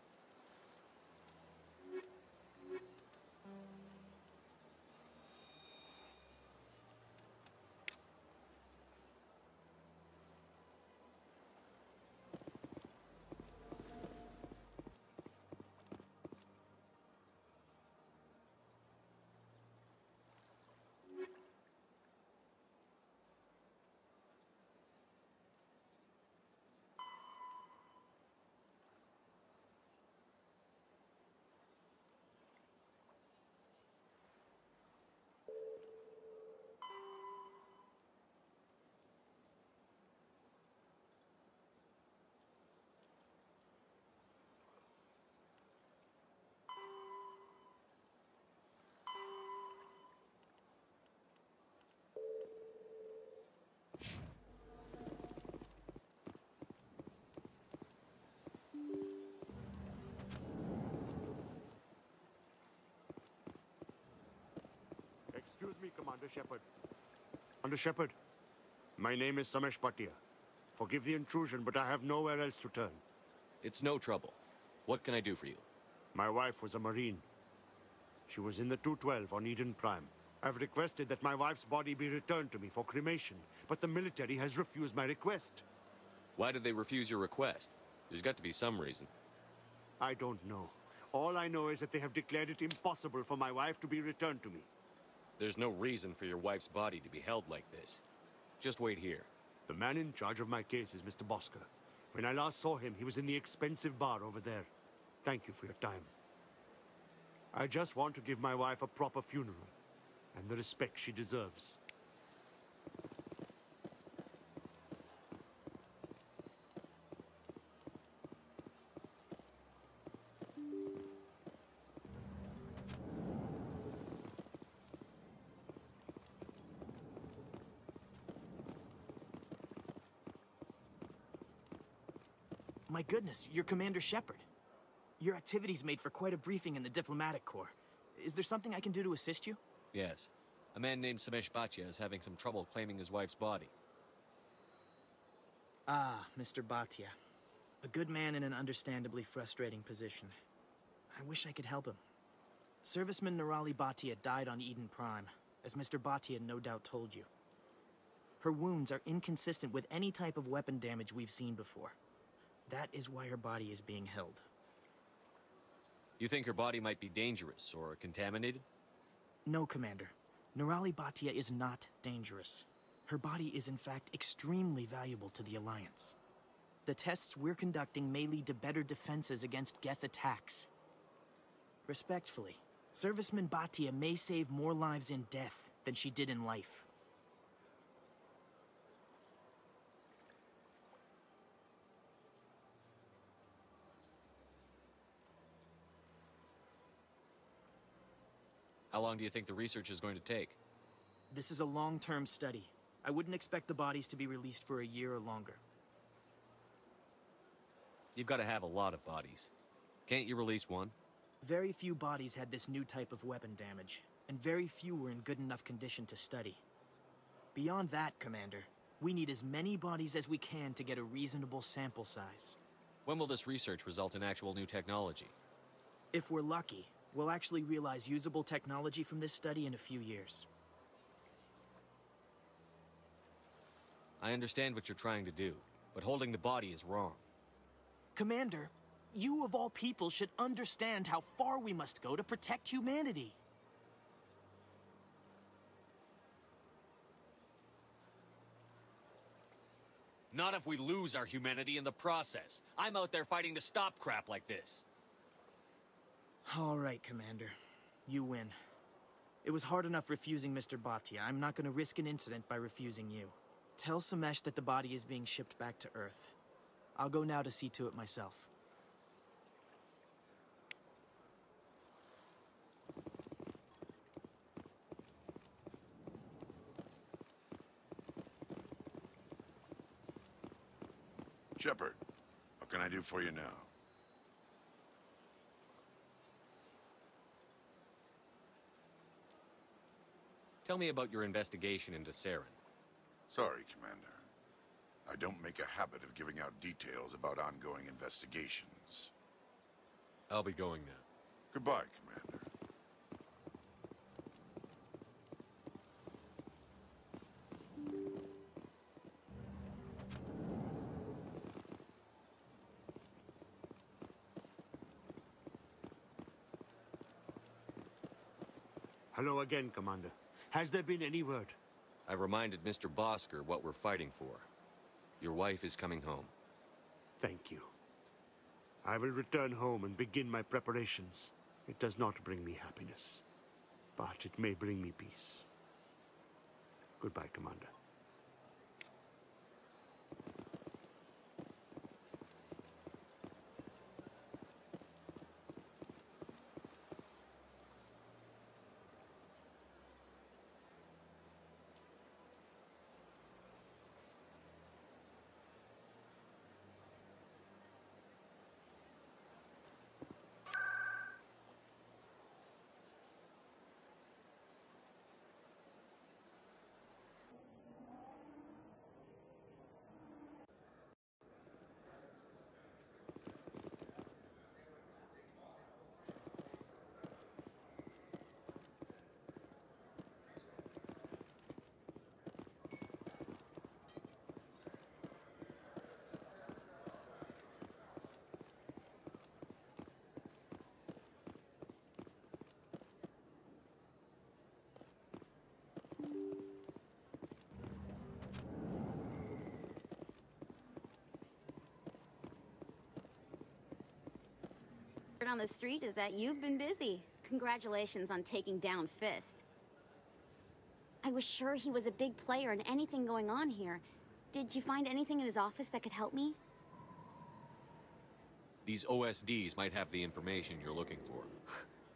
Excuse me, Commander Shepard. Commander Shepard, my name is Samesh Bhatia. Forgive the intrusion, but I have nowhere else to turn. It's no trouble. What can I do for you? My wife was a Marine. She was in the 212 on Eden Prime. I've requested that my wife's body be returned to me for cremation, but the military has refused my request. Why did they refuse your request? There's got to be some reason. I don't know. All I know is that they have declared it impossible for my wife to be returned to me. There's no reason for your wife's body to be held like this. Just wait here. The man in charge of my case is Mr. Bosker. When I last saw him, he was in the expensive bar over there. Thank you for your time. I just want to give my wife a proper funeral, and the respect she deserves. My goodness, you're Commander Shepard. Your activities made for quite a briefing in the Diplomatic Corps. Is there something I can do to assist you? Yes. A man named Samesh Bhatia is having some trouble claiming his wife's body. Ah, Mr. Bhatia. A good man in an understandably frustrating position. I wish I could help him. Serviceman Nirali Bhatia died on Eden Prime, as Mr. Bhatia no doubt told you. Her wounds are inconsistent with any type of weapon damage we've seen before. That is why her body is being held. You think her body might be dangerous or contaminated? No, Commander. Nirali Bhatia is not dangerous. Her body is in fact extremely valuable to the Alliance. The tests we're conducting may lead to better defenses against Geth attacks. Respectfully, Serviceman Bhatia may save more lives in death than she did in life. How long do you think the research is going to take? This is a long-term study. I wouldn't expect the bodies to be released for a year or longer. You've got to have a lot of bodies. Can't you release one? Very few bodies had this new type of weapon damage, and very few were in good enough condition to study. Beyond that, Commander, we need as many bodies as we can to get a reasonable sample size. When will this research result in actual new technology? If we're lucky, we'll actually realize usable technology from this study in a few years. I understand what you're trying to do, but holding the body is wrong. Commander, you of all people should understand how far we must go to protect humanity. Not if we lose our humanity in the process. I'm out there fighting to stop crap like this. All right, Commander. You win. It was hard enough refusing Mr. Bhatia. I'm not going to risk an incident by refusing you. Tell Samesh that the body is being shipped back to Earth. I'll go now to see to it myself. Shepard, what can I do for you now? Tell me about your investigation into Saren. Sorry, Commander. I don't make a habit of giving out details about ongoing investigations. I'll be going now. Goodbye, Commander. Hello again, Commander. Has there been any word? I reminded Mr. Bosker what we're fighting for. Your wife is coming home. Thank you. I will return home and begin my preparations. It does not bring me happiness, but it may bring me peace. Goodbye, Commander. On the street is that you've been busy. Congratulations on taking down Fist. I was sure he was a big player in anything going on here. Did you find anything in his office that could help me? These OSDs might have the information you're looking for.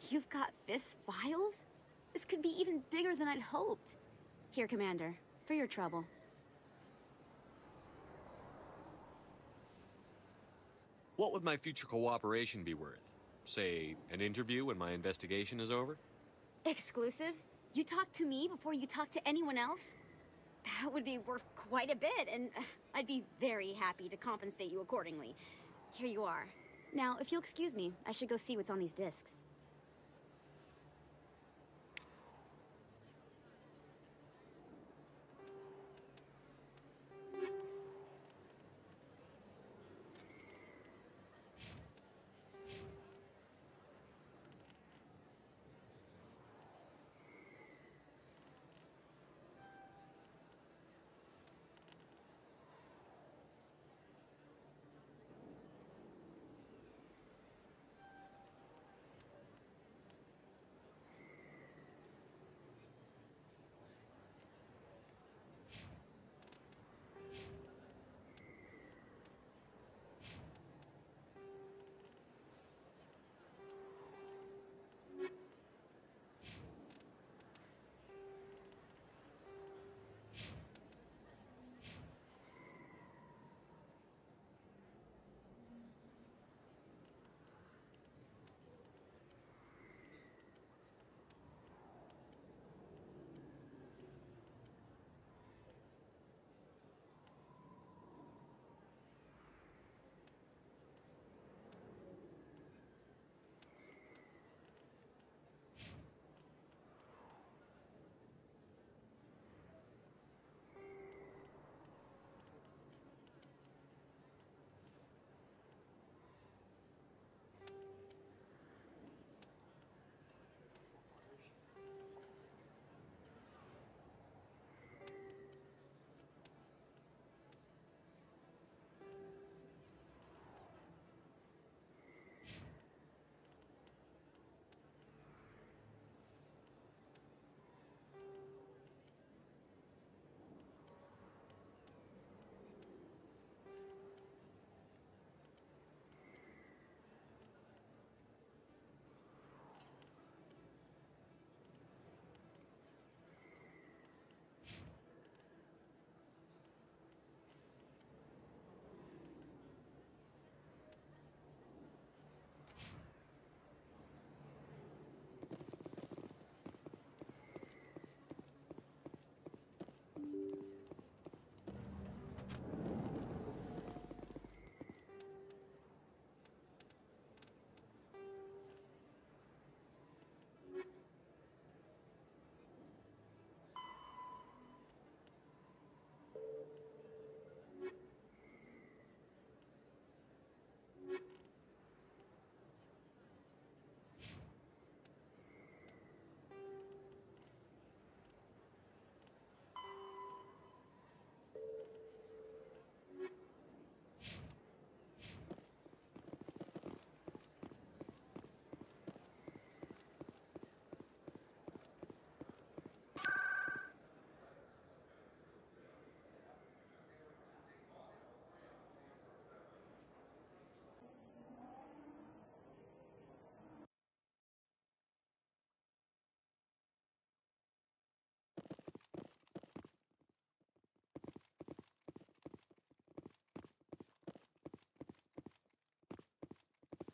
You've got Fist's files? This could be even bigger than I'd hoped. Here, Commander, for your trouble. What would my future cooperation be worth? Say, an interview when my investigation is over? Exclusive? You talk to me before you talk to anyone else? That would be worth quite a bit, and I'd be very happy to compensate you accordingly. Here you are. Now, if you'll excuse me, I should go see what's on these discs.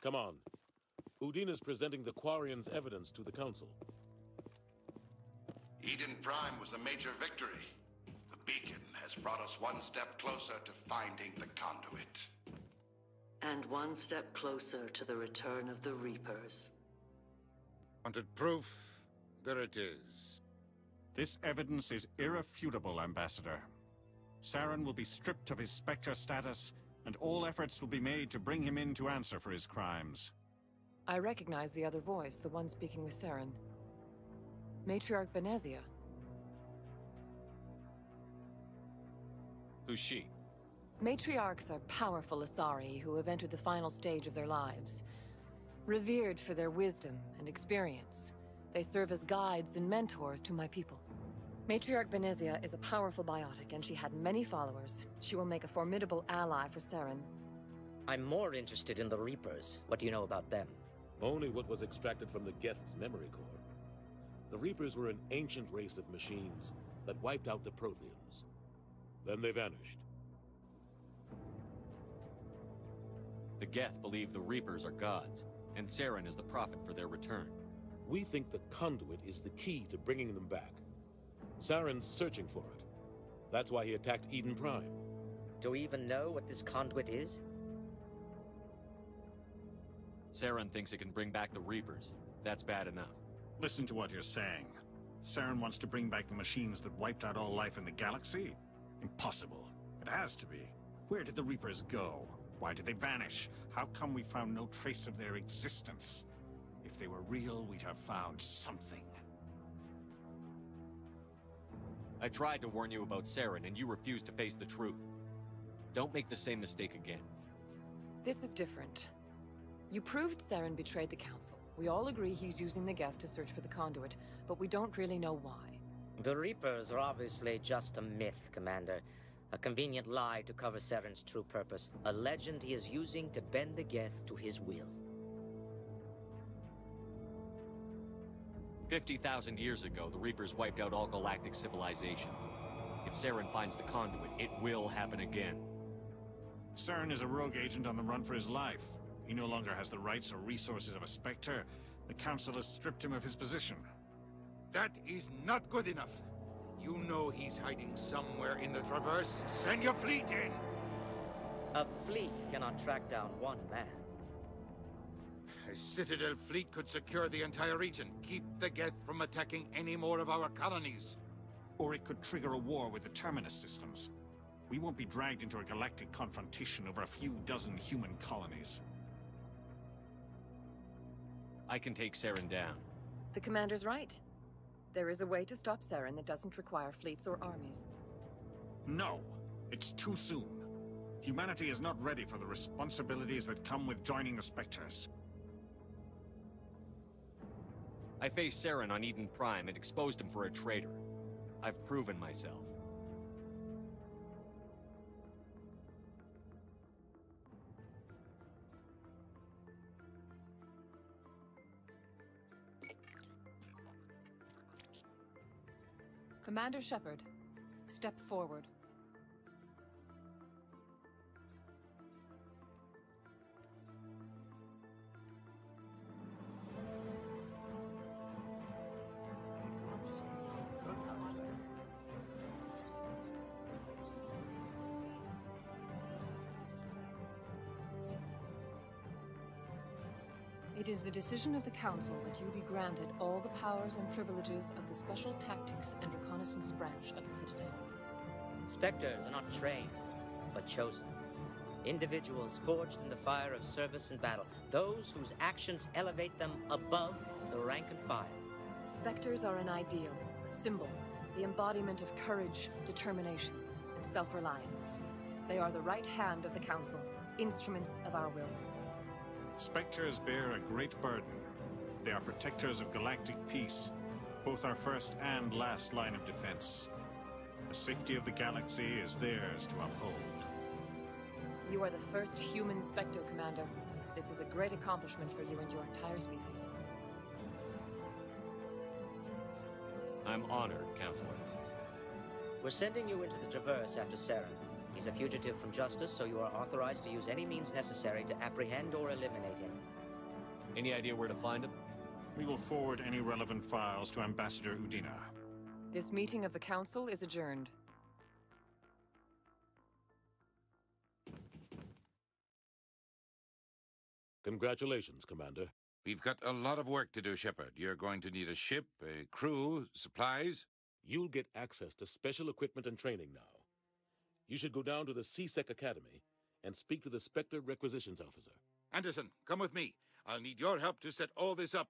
Come on. Udina's presenting the Quarian's evidence to the Council. Eden Prime was a major victory. The beacon has brought us one step closer to finding the conduit. And one step closer to the return of the Reapers. Wanted proof? There it is. This evidence is irrefutable, Ambassador. Saren will be stripped of his Spectre status, and all efforts will be made to bring him in to answer for his crimes. I recognize the other voice, the one speaking with Saren. Matriarch Benezia. Who's she? Matriarchs are powerful Asari who have entered the final stage of their lives. Revered for their wisdom and experience, they serve as guides and mentors to my people. Matriarch Benezia is a powerful biotic, and she had many followers. She will make a formidable ally for Saren. I'm more interested in the Reapers. What do you know about them? Only what was extracted from the Geth's memory core. The Reapers were an ancient race of machines that wiped out the Protheans. Then they vanished. The Geth believe the Reapers are gods, and Saren is the prophet for their return. We think the conduit is the key to bringing them back. Saren's searching for it. That's why he attacked Eden Prime. Do we even know what this conduit is? Saren thinks it can bring back the Reapers. That's bad enough. Listen to what you're saying. Saren wants to bring back the machines that wiped out all life in the galaxy? Impossible. It has to be. Where did the Reapers go? Why did they vanish? How come we found no trace of their existence? If they were real, we'd have found something. I tried to warn you about Saren, and you refused to face the truth. Don't make the same mistake again. This is different. You proved Saren betrayed the Council. We all agree he's using the Geth to search for the conduit, but we don't really know why. The Reapers are obviously just a myth, Commander. A convenient lie to cover Saren's true purpose. A legend he is using to bend the Geth to his will. 50,000 years ago, the Reapers wiped out all galactic civilization. If Saren finds the conduit, it will happen again. Saren is a rogue agent on the run for his life. He no longer has the rights or resources of a Spectre. The Council has stripped him of his position. That is not good enough. You know he's hiding somewhere in the Traverse. Send your fleet in! A fleet cannot track down one man. A Citadel fleet could secure the entire region, keep the Geth from attacking any more of our colonies. Or it could trigger a war with the Terminus systems. We won't be dragged into a galactic confrontation over a few dozen human colonies. I can take Saren down. The Commander's right. There is a way to stop Saren that doesn't require fleets or armies. No, it's too soon. Humanity is not ready for the responsibilities that come with joining the Spectres. I faced Saren on Eden Prime and exposed him for a traitor. I've proven myself. Commander Shepard, step forward. It is the decision of the Council that you be granted all the powers and privileges of the Special Tactics and Reconnaissance Branch of the Citadel. Spectres are not trained, but chosen. Individuals forged in the fire of service and battle. Those whose actions elevate them above the rank and file. Spectres are an ideal, a symbol, the embodiment of courage, determination, and self-reliance. They are the right hand of the Council, instruments of our will. Spectres bear a great burden. They are protectors of galactic peace, both our first and last line of defense. The safety of the galaxy is theirs to uphold. You are the first human Spectre, Commander. This is a great accomplishment for you and your entire species. I'm honored, Counselor. We're sending you into the Traverse after Saren. He's a fugitive from justice, so you are authorized to use any means necessary to apprehend or eliminate him. Any idea where to find him? We will forward any relevant files to Ambassador Udina. This meeting of the Council is adjourned. Congratulations, Commander. We've got a lot of work to do, Shepard. You're going to need a ship, a crew, supplies. You'll get access to special equipment and training now. You should go down to the CSEC Academy and speak to the Specter Requisitions Officer. Anderson, come with me. I'll need your help to set all this up.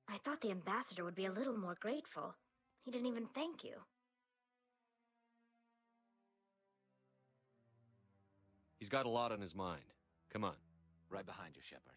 I thought the ambassador would be a little more grateful. He didn't even thank you. He's got a lot on his mind. Come on. Right behind you, Shepard.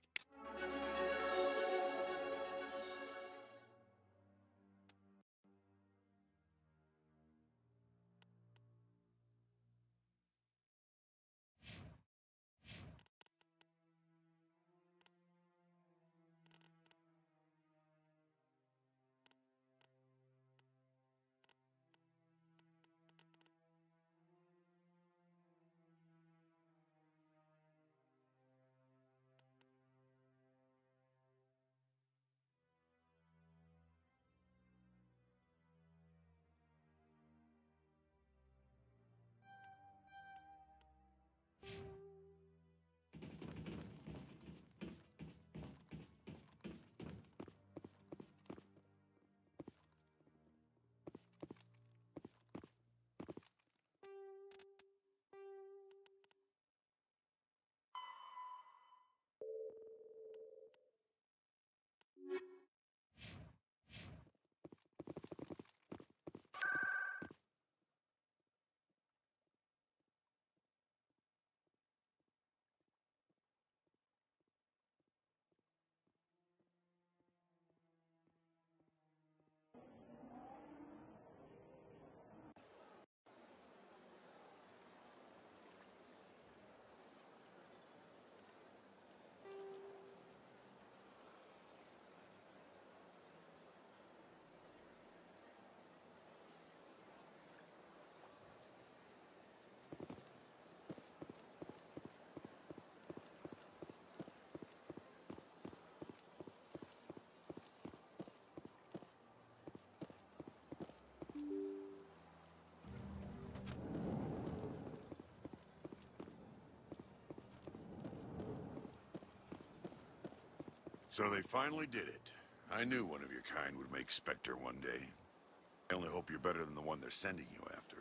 So they finally did it. I knew one of your kind would make Spectre one day. I only hope you're better than the one they're sending you after.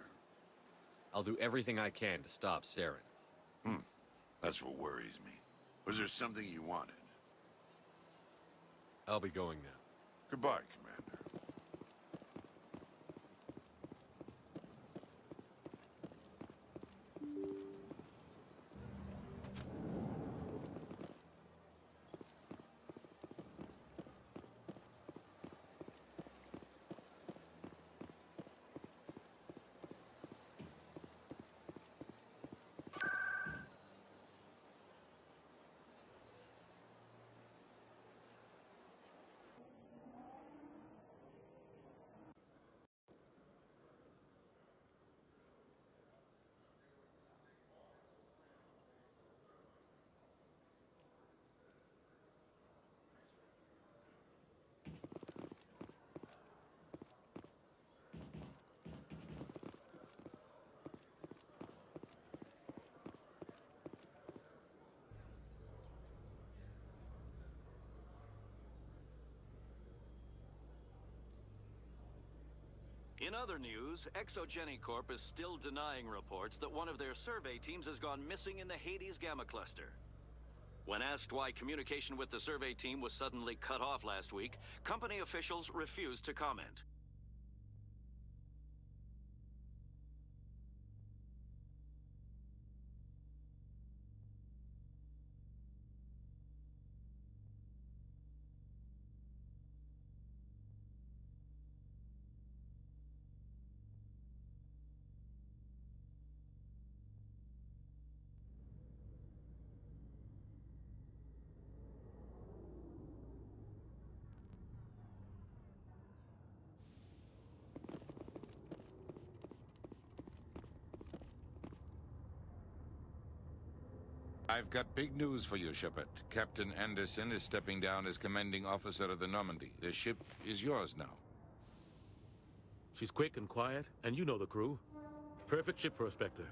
I'll do everything I can to stop Saren. That's what worries me. Was there something you wanted? I'll be going now. Goodbye, Commander. In other news, Exogeny Corp is still denying reports that one of their survey teams has gone missing in the Hades Gamma Cluster. When asked why communication with the survey team was suddenly cut off last week, company officials refused to comment. I've got big news for you, Shepard. Captain Anderson is stepping down as commanding officer of the Normandy. The ship is yours now. She's quick and quiet, and you know the crew. Perfect ship for a Spectre.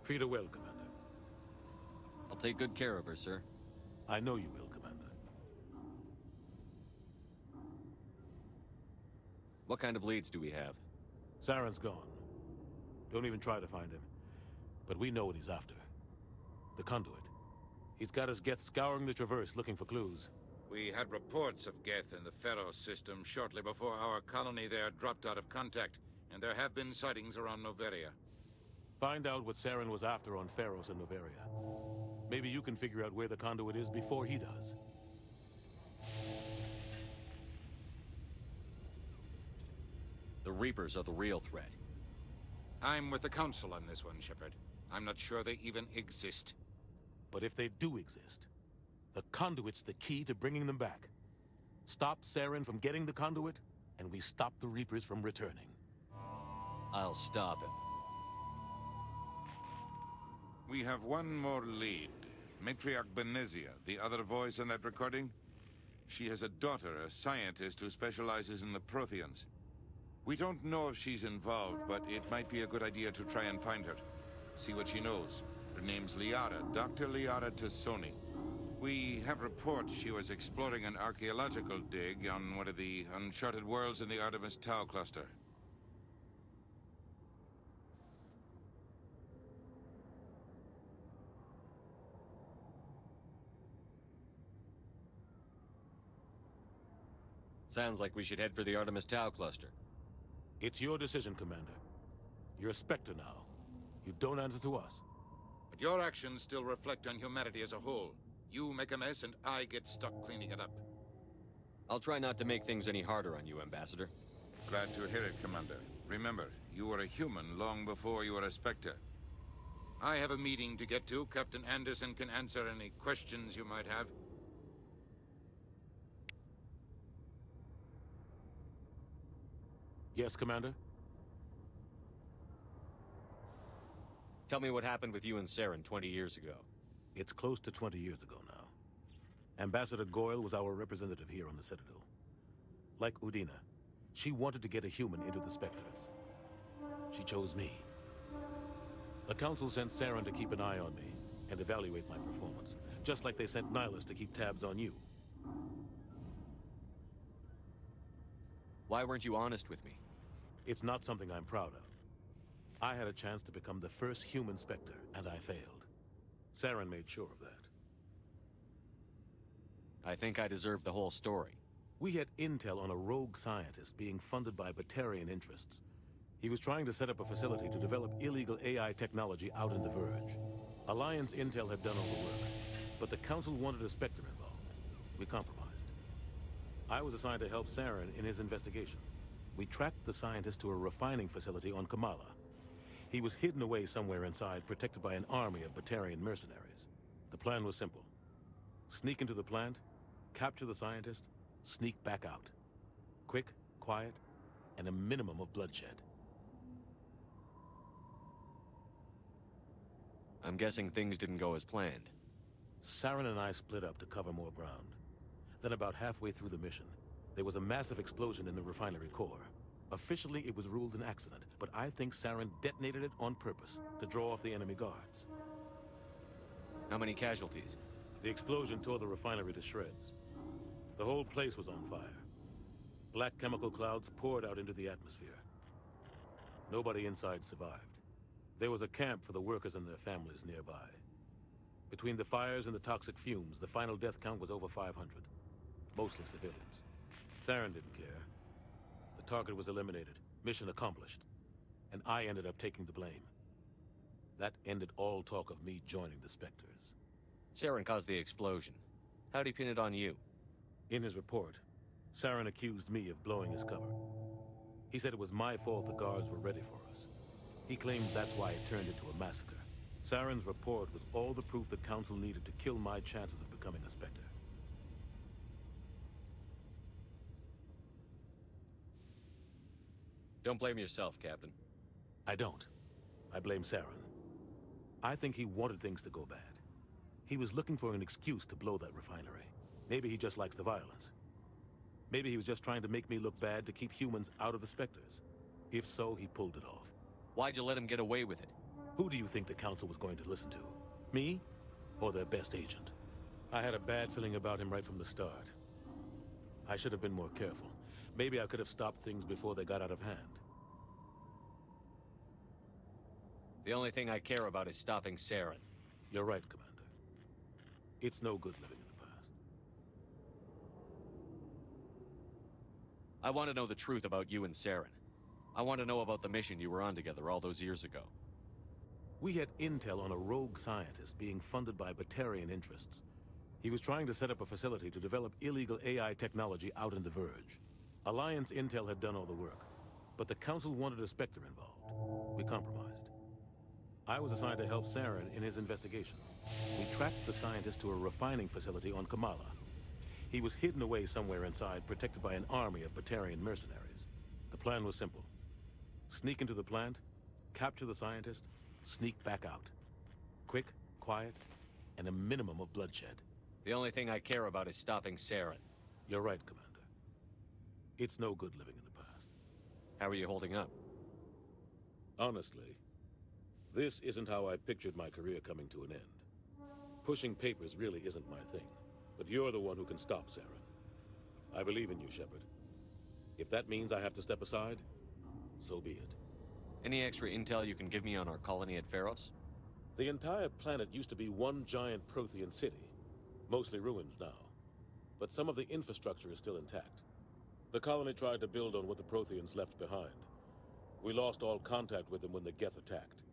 Treat her well, Commander. I'll take good care of her, sir. I know you will, Commander. What kind of leads do we have? Saren's gone. Don't even try to find him. But we know what he's after. The conduit. He's got his Geth scouring the Traverse looking for clues. We had reports of Geth in the Pharaoh system shortly before our colony there dropped out of contact, and there have been sightings around Noveria. Find out what Saren was after on Pharos and Noveria. Maybe you can figure out where the conduit is before he does. The Reapers are the real threat. I'm with the Council on this one, Shepard. I'm not sure they even exist. But if they do exist, the conduit's the key to bringing them back. Stop Saren from getting the conduit, and we stop the Reapers from returning. I'll stop him. We have one more lead. Matriarch Benezia, the other voice in that recording. She has a daughter, a scientist who specializes in the Protheans. We don't know if she's involved, but it might be a good idea to try and find her. See what she knows. Her name's Liara, Dr. Liara Tassoni. We have reports she was exploring an archaeological dig on one of the uncharted worlds in the Artemis Tau cluster. Sounds like we should head for the Artemis Tau cluster. It's your decision, Commander. You're a Spectre now. You don't answer to us. But your actions still reflect on humanity as a whole. You make a mess and I get stuck cleaning it up. I'll try not to make things any harder on you, Ambassador. Glad to hear it, Commander. Remember, you were a human long before you were a Spectre. I have a meeting to get to. Captain Anderson can answer any questions you might have. Yes, Commander? Tell me what happened with you and Saren 20 years ago. It's close to 20 years ago now. Ambassador Goyle was our representative here on the Citadel. Like Udina, she wanted to get a human into the Spectres. She chose me. The Council sent Saren to keep an eye on me and evaluate my performance, just like they sent Nihilus to keep tabs on you. Why weren't you honest with me? It's not something I'm proud of. I had a chance to become the first human Spectre, and I failed. Saren made sure of that. I think I deserve the whole story. We had intel on a rogue scientist being funded by Batarian interests. He was trying to set up a facility to develop illegal AI technology out in the Verge. Alliance intel had done all the work, but the Council wanted a Spectre involved. We compromised. I was assigned to help Saren in his investigation. We tracked the scientist to a refining facility on Kamala. He was hidden away somewhere inside, protected by an army of Batarian mercenaries. The plan was simple. Sneak into the plant, capture the scientist, sneak back out. Quick, quiet, and a minimum of bloodshed. I'm guessing things didn't go as planned. Saren and I split up to cover more ground. Then about halfway through the mission, there was a massive explosion in the refinery core. Officially, it was ruled an accident, but I think Saren detonated it on purpose to draw off the enemy guards. How many casualties? The explosion tore the refinery to shreds. The whole place was on fire. Black chemical clouds poured out into the atmosphere. Nobody inside survived. There was a camp for the workers and their families nearby. Between the fires and the toxic fumes, the final death count was over 500. Mostly civilians. Saren didn't care. The target was eliminated, mission accomplished. And I ended up taking the blame. That ended all talk of me joining the Spectres. Saren caused the explosion. How'd he pin it on you? In his report, Saren accused me of blowing his cover. He said it was my fault the guards were ready for us. He claimed that's why it turned into a massacre. Saren's report was all the proof the Council needed to kill my chances of becoming a Spectre. Don't blame yourself, Captain. I don't. I blame Saren. I think he wanted things to go bad. He was looking for an excuse to blow that refinery. Maybe he just likes the violence. Maybe he was just trying to make me look bad to keep humans out of the Specters. If so, he pulled it off. Why'd you let him get away with it? Who do you think the Council was going to listen to? Me? Or their best agent? I had a bad feeling about him right from the start. I should have been more careful. Maybe I could have stopped things before they got out of hand. The only thing I care about is stopping Saren. You're right, Commander. It's no good living in the past. I want to know the truth about you and Saren. I want to know about the mission you were on together all those years ago. We had intel on a rogue scientist being funded by Batarian interests. He was trying to set up a facility to develop illegal AI technology out in the Verge. Alliance intel had done all the work, but the Council wanted a Specter involved. We compromised. I was assigned to help Saren in his investigation. We tracked the scientist to a refining facility on Kamala. He was hidden away somewhere inside, protected by an army of Batarian mercenaries. The plan was simple. Sneak into the plant, capture the scientist, sneak back out. Quick, quiet, and a minimum of bloodshed. The only thing I care about is stopping Saren. You're right, Commander. It's no good living in the past. How are you holding up? Honestly, this isn't how I pictured my career coming to an end. Pushing papers really isn't my thing, but you're the one who can stop Saren. I believe in you, Shepard. If that means I have to step aside, so be it. Any extra intel you can give me on our colony at Pharos? The entire planet used to be one giant Prothean city. Mostly ruins now. But some of the infrastructure is still intact. The colony tried to build on what the Protheans left behind. We lost all contact with them when the Geth attacked.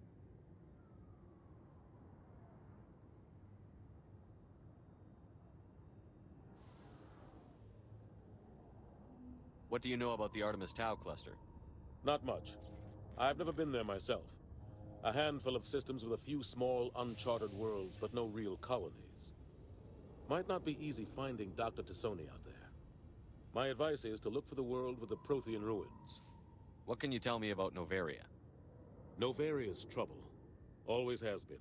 What do you know about the Artemis Tau cluster? Not much. I've never been there myself. A handful of systems with a few small, uncharted worlds, but no real colonies. Might not be easy finding Dr. Tassoni out there. My advice is to look for the world with the Prothean ruins. What can you tell me about Noveria? Noveria's trouble. Always has been.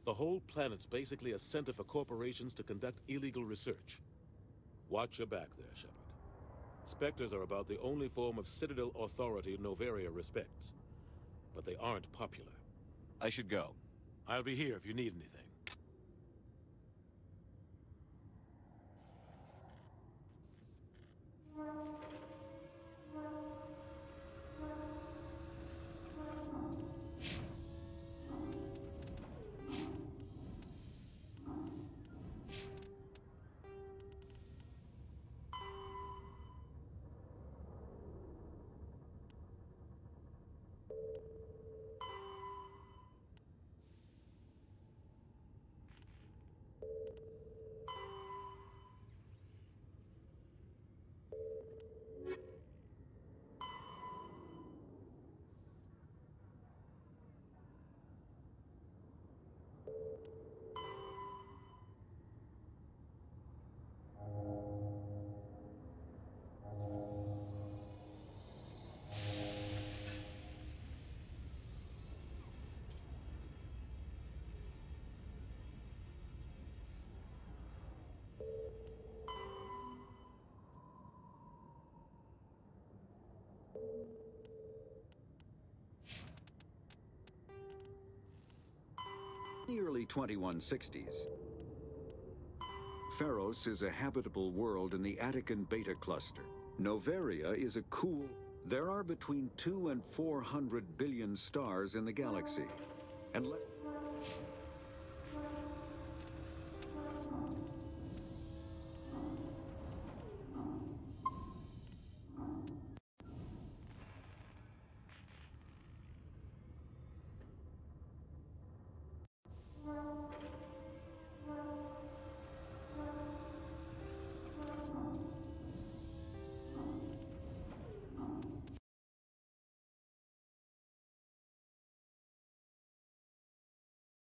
The whole planet's basically a center for corporations to conduct illegal research. Watch your back there, Shepard. Specters are about the only form of Citadel authority Noveria respects. But they aren't popular. I should go. I'll be here if you need anything. In the early 2160s, Pharos is a habitable world in the Attican Beta Cluster. Noveria is a cool... There are between 200 and 400 billion stars in the galaxy, and